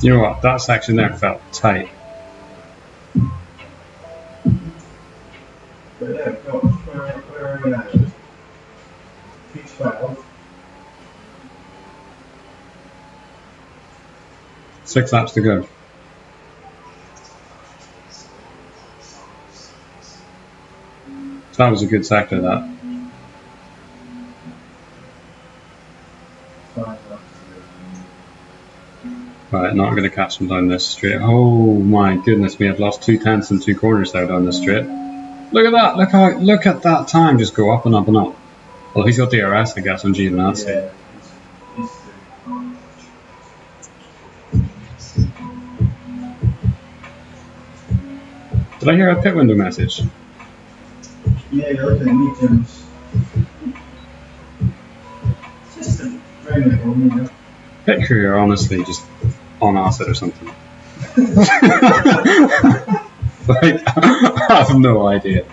[SPEAKER 1] You know what? That section there felt tight.
[SPEAKER 5] But yeah, where are we at? P12.
[SPEAKER 1] 6 laps to go. So that was a good sector, that.
[SPEAKER 5] 5 laps to
[SPEAKER 1] Right, not going to catch them down this straight. Oh my goodness, we have lost 2 tenths and 2 quarters there down this straight. Look at that! Look at that time just go up and up and up. Well, he's got DRS, I guess, on Giovinazzi.
[SPEAKER 5] Yeah, he's
[SPEAKER 1] Did I hear a pit window message?
[SPEAKER 5] yeah, you're looking at mediums. Just a very good one, you know.
[SPEAKER 1] Pit crew are honestly just on acid or something. I have no idea.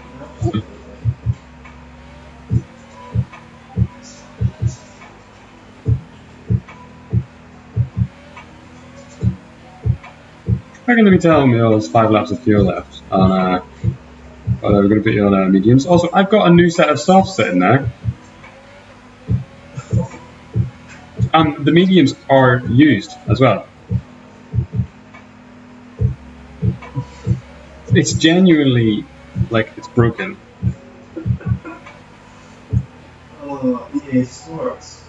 [SPEAKER 1] How can they be telling me, oh, there's 5 laps of fuel left, and we're going to put you on mediums. Also, I've got a new set of softs sitting there. And the mediums are used as well. It's genuinely like it's broken.
[SPEAKER 5] Oh, EA Sports.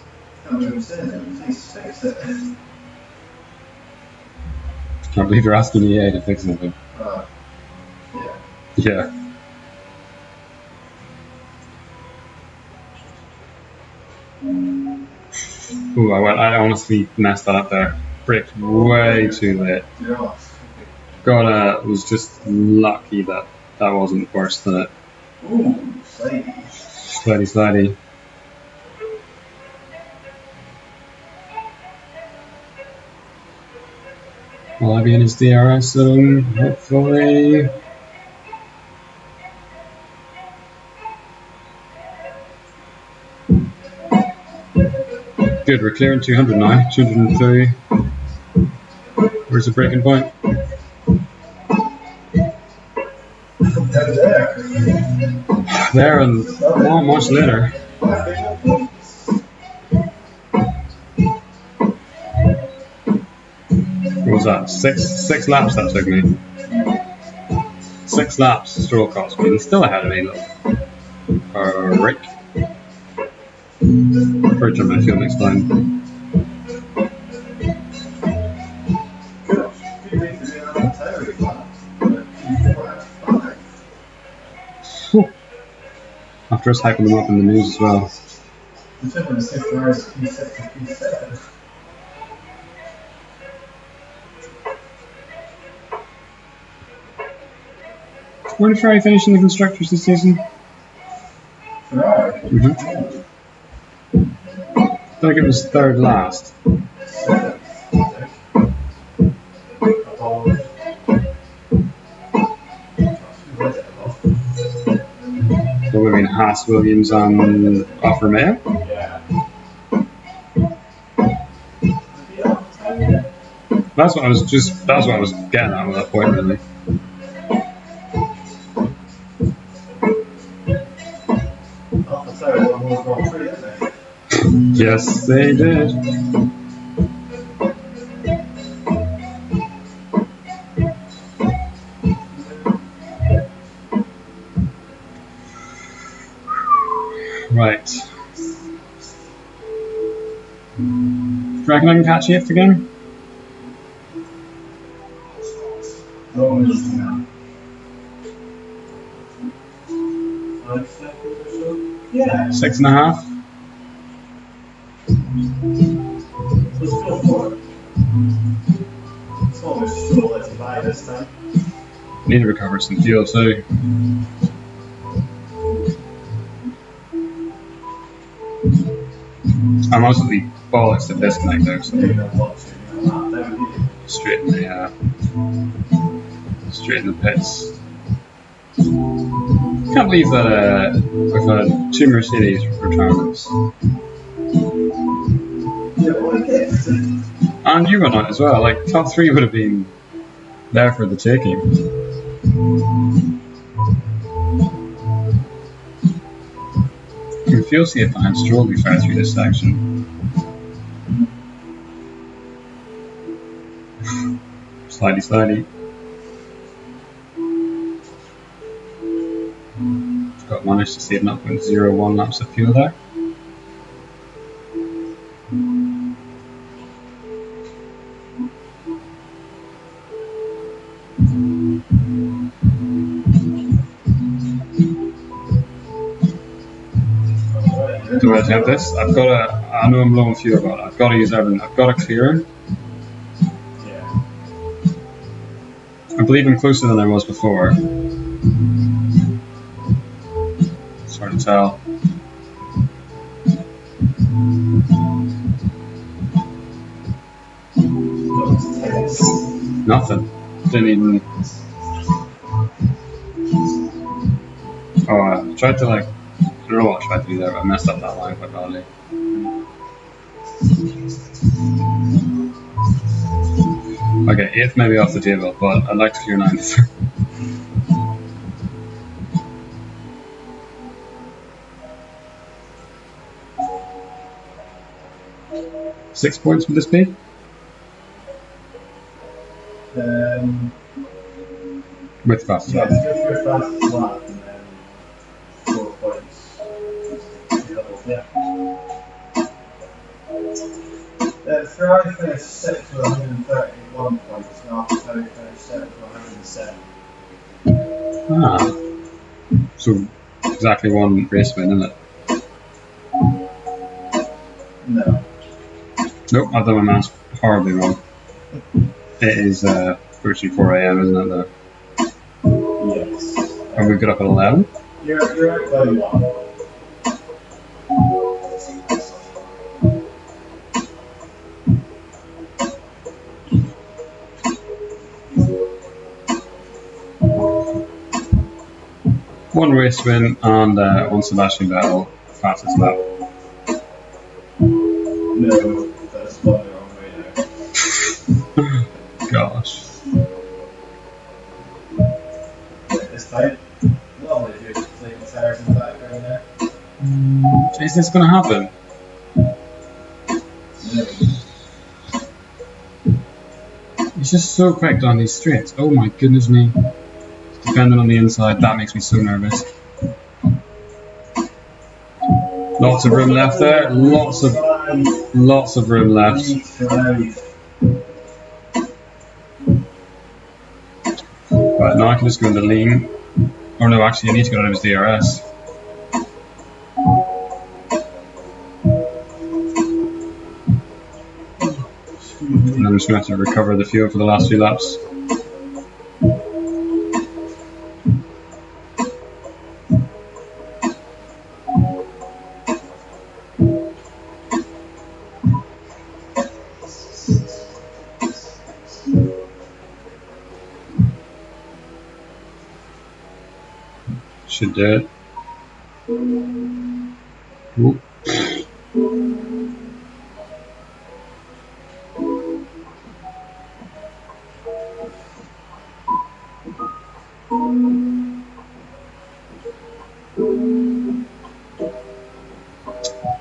[SPEAKER 5] Can't believe saying it. Please fix it.
[SPEAKER 1] Can't believe you're asking EA to fix anything.
[SPEAKER 5] Yeah.
[SPEAKER 1] Yeah. Ooh, I honestly messed that up there. Braked way too late.
[SPEAKER 5] You're off.
[SPEAKER 1] Was just lucky that that wasn't worse than it.
[SPEAKER 5] Ooh, slidey.
[SPEAKER 1] Slidey. Will I be in his DRS zone? Hopefully. Good, we're clearing 200 now. 203. Where's the breaking point?
[SPEAKER 5] There.
[SPEAKER 1] There and not much later. What was that? Six laps that took me. 6 laps Stroll cost me. He's still ahead of me, look. Rick. Pretty sure my fuel next time.
[SPEAKER 5] Good. Good thing to do on the tire class.
[SPEAKER 1] After us hyping them up in the news as well.
[SPEAKER 5] The difference is 6 hours, P6 and P7.
[SPEAKER 1] Where did Ferrari finish in the constructors this season?
[SPEAKER 5] Ferrari?
[SPEAKER 1] Mm-hmm. I think it was third last.
[SPEAKER 5] 7th, I think. Apologies.
[SPEAKER 1] So we mean Haas, Williams, and Alfa Romeo.
[SPEAKER 5] Yeah.
[SPEAKER 1] That's what I was getting at with that point, really.
[SPEAKER 5] Alpha Tauri won more Grand Prix, didn't they?
[SPEAKER 1] Yes, they did. Right. Do you reckon I can catch it again?
[SPEAKER 5] Oh, it's now. 5 seconds or so? Yeah.
[SPEAKER 1] 6.5.
[SPEAKER 5] Let's go for it. It's almost sure let's buy this time.
[SPEAKER 1] Need to recover some fuel too. I'm absolutely bollocks to disconnect though, so
[SPEAKER 5] You don't want to, you know, that would be
[SPEAKER 1] straight in the pits. Can't believe that we've had 2 Mercedes retirements.
[SPEAKER 5] Yeah, what a gift.
[SPEAKER 1] And you went out as well. Like top 3 would have been there for the taking. You can feel see it behind Stroll be fair through this section. Slidey. Got managed to save 0.01 laps of fuel there. Do I attempt this? I know I'm low on fuel, but I've got to use everything. I've got to clear.
[SPEAKER 5] Yeah.
[SPEAKER 1] I believe I'm closer than I was before. It's hard to tell. Nothing. Didn't even. Oh, I tried to I don't know what I tried to do there, but I messed up that line quite badly. Okay, 8th maybe off the table, but I'd like to clear 9th. 6 points with this speed? With fast
[SPEAKER 5] Yeah,
[SPEAKER 1] lap.
[SPEAKER 5] it's good for a fast lap and then 4 points. Yeah. Ferrari finished 6th with 131 points, and Alfa Tauri finished 7th with 107.
[SPEAKER 1] Ah. So, exactly 1 race win, isn't it?
[SPEAKER 5] No.
[SPEAKER 1] Nope, I've done my maths horribly wrong. It is virtually 4 AM, isn't it? Though?
[SPEAKER 5] Yes.
[SPEAKER 1] And we got up at 11?
[SPEAKER 5] You're at 31.
[SPEAKER 1] One race win and one Sebastian Vettel fastest lap.
[SPEAKER 5] No, that's spelled the wrong way now.
[SPEAKER 1] Gosh.
[SPEAKER 5] This time, lovely if you're playing guitars in the background there.
[SPEAKER 1] Is this going to happen?
[SPEAKER 5] No.
[SPEAKER 1] He's just so quick down these straights. Oh my goodness me. Depending on the inside, that makes me so nervous. Lots of room left there. Lots of room left. Right, now I can just go into lean. Or no, actually I need to go down his DRS. And I'm just going to have to recover the fuel for the last few laps. Should do it. Ooh.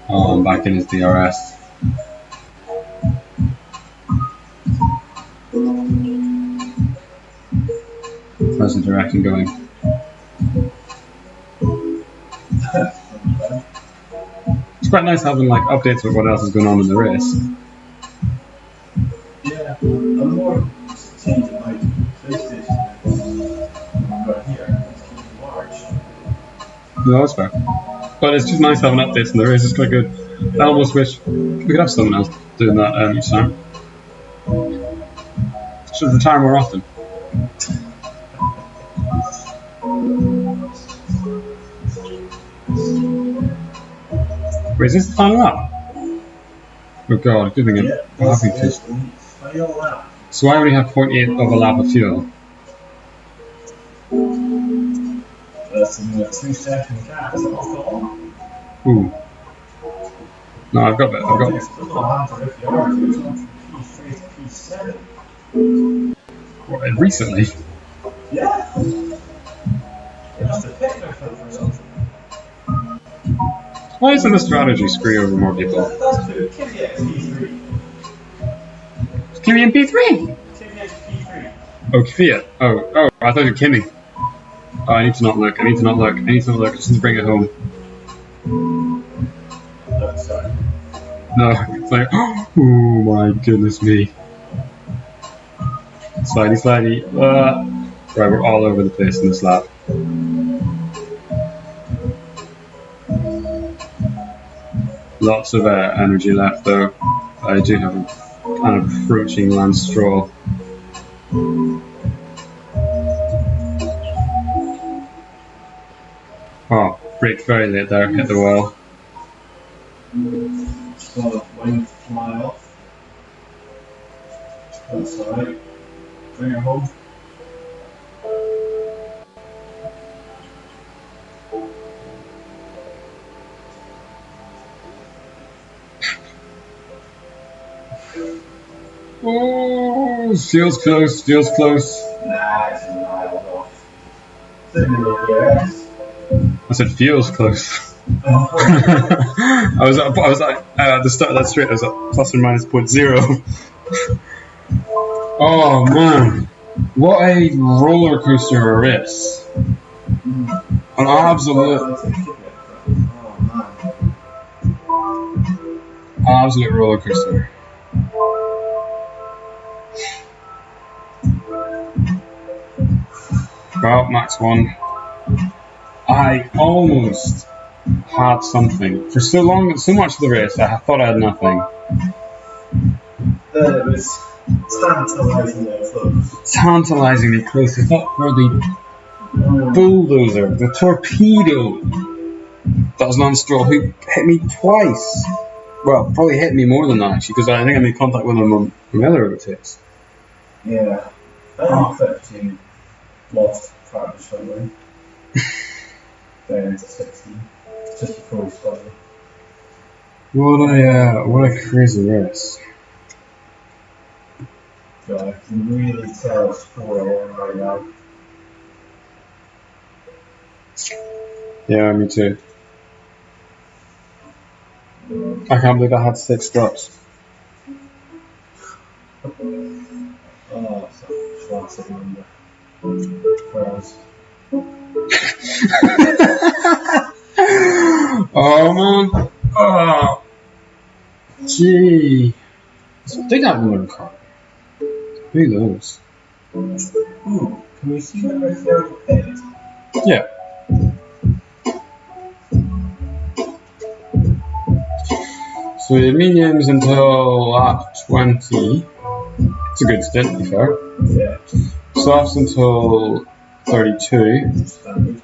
[SPEAKER 1] Oh, I'm back in his DRS. How's the direction going? It's quite nice having like updates with what else is going on in the race.
[SPEAKER 5] Yeah, I'm more changing my PlayStation right here. It's keeping large.
[SPEAKER 1] No, that's fair. But it's just nice having updates in the race. It's quite good. I almost wish we could have someone else doing that each time. Should retire more often. Wait, is this the final lap? Oh god, good thing I'm having to.
[SPEAKER 5] Final lap.
[SPEAKER 1] So I only have 0.8 of a lap of fuel.
[SPEAKER 5] That's in the 2-second gap. Is it alcohol?
[SPEAKER 1] Ooh. No, I've got that. I've got.
[SPEAKER 5] There's no answer if you are. There's one from P3 to P7.
[SPEAKER 1] What, recently?
[SPEAKER 5] Yeah. It must have picked their foot or something.
[SPEAKER 1] Why isn't the strategy screw over more people?
[SPEAKER 5] That's true. KVX P3.
[SPEAKER 1] Is Kimmy in P3?
[SPEAKER 5] KVX P3.
[SPEAKER 1] Oh, Fiat. Oh, I thought you were Kimmy. Oh, I need to not look. I need to not look. Just to bring it home.
[SPEAKER 5] Oh, sorry.
[SPEAKER 1] No, it's like, oh my goodness me. Slidey. Right, we're all over the place in this lap. Lots of energy left though. I do have a kind of approaching Lance Stroll. Oh, braked very late there, hit the wall.
[SPEAKER 5] Saw the wing fly off. That's alright. Bring her home.
[SPEAKER 1] Oh, feels close.
[SPEAKER 5] Nah, it's a mile off. Sitting in the DRS.
[SPEAKER 1] I said feels close. I was like at the start of that straight. I was at plus or minus 0.0. Oh man, what a roller coaster of a race! An absolute roller coaster. Well, Max won. I almost had something. For so much of the race, I thought I had nothing.
[SPEAKER 5] Then it was tantalisingly close.
[SPEAKER 1] Tantalisingly close. I thought for the bulldozer, the torpedo, that was Lance Stroll, who hit me twice. Well, probably hit me more than that actually, because I think I made contact with him on the other overtakes.
[SPEAKER 5] Yeah. I think 15 lost part of the struggling. down to 16. Just before we started.
[SPEAKER 1] What a crazy race.
[SPEAKER 5] So I can really tell it's 4 right now.
[SPEAKER 1] Yeah, me too. I can't believe I had 6 drops.
[SPEAKER 5] Oh, it's a classic number. For us.
[SPEAKER 1] Oh man. Oh. Gee. They got one car. Who knows?
[SPEAKER 5] Ooh, can we see number 38?
[SPEAKER 1] Yeah. So the mediums until lap 20. It's a good stint, to be fair.
[SPEAKER 5] Yeah.
[SPEAKER 1] Softs until 32.
[SPEAKER 5] Standard.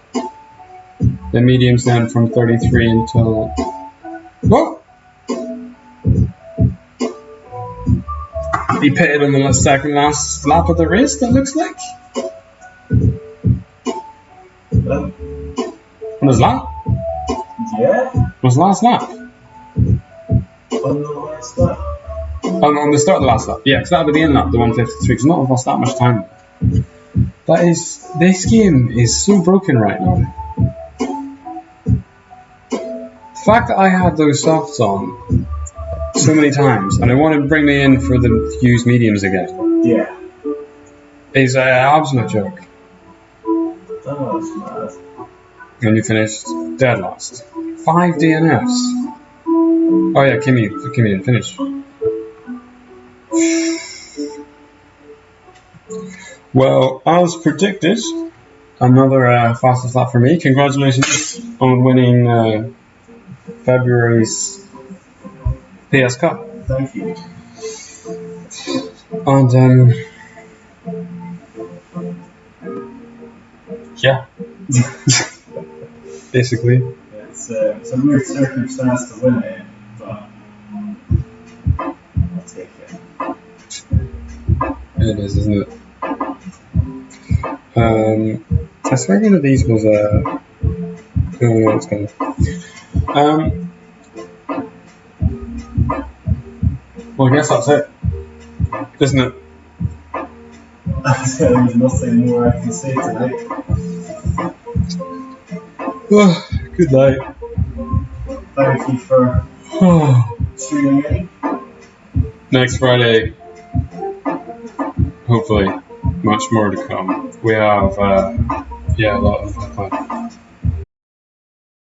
[SPEAKER 1] The mediums then from 33 until. What? He pitted on the second last lap of the race, that looks like. On his lap?
[SPEAKER 5] Yeah?
[SPEAKER 1] On his last lap?
[SPEAKER 5] On the last lap.
[SPEAKER 1] On the start of the last lap. Yeah, because that would be the end lap, the 153, because not lost that much time. This game is so broken right now. The fact that I had those softs on so many times, and I want to bring me in for the used mediums again,
[SPEAKER 5] Yeah.
[SPEAKER 1] is an absolute joke.
[SPEAKER 5] Oh, that's mad.
[SPEAKER 1] And you finished dead last. 5 DNFs. Oh yeah, Kimmy didn't finish. Well, as predicted, another fastest lap for me. Congratulations on winning February's PS Cup.
[SPEAKER 5] Thank you.
[SPEAKER 1] And yeah, basically.
[SPEAKER 5] It's a weird circumstance to win it, but I'll take it.
[SPEAKER 1] It is, isn't it? I swear one of these was oh no, it's gone. Well, I guess that's it, isn't it?
[SPEAKER 5] There's nothing more I can say tonight.
[SPEAKER 1] Good night.
[SPEAKER 5] Thank you for tuning in.
[SPEAKER 1] Next Friday, hopefully, much more to come. We have, a lot of fun.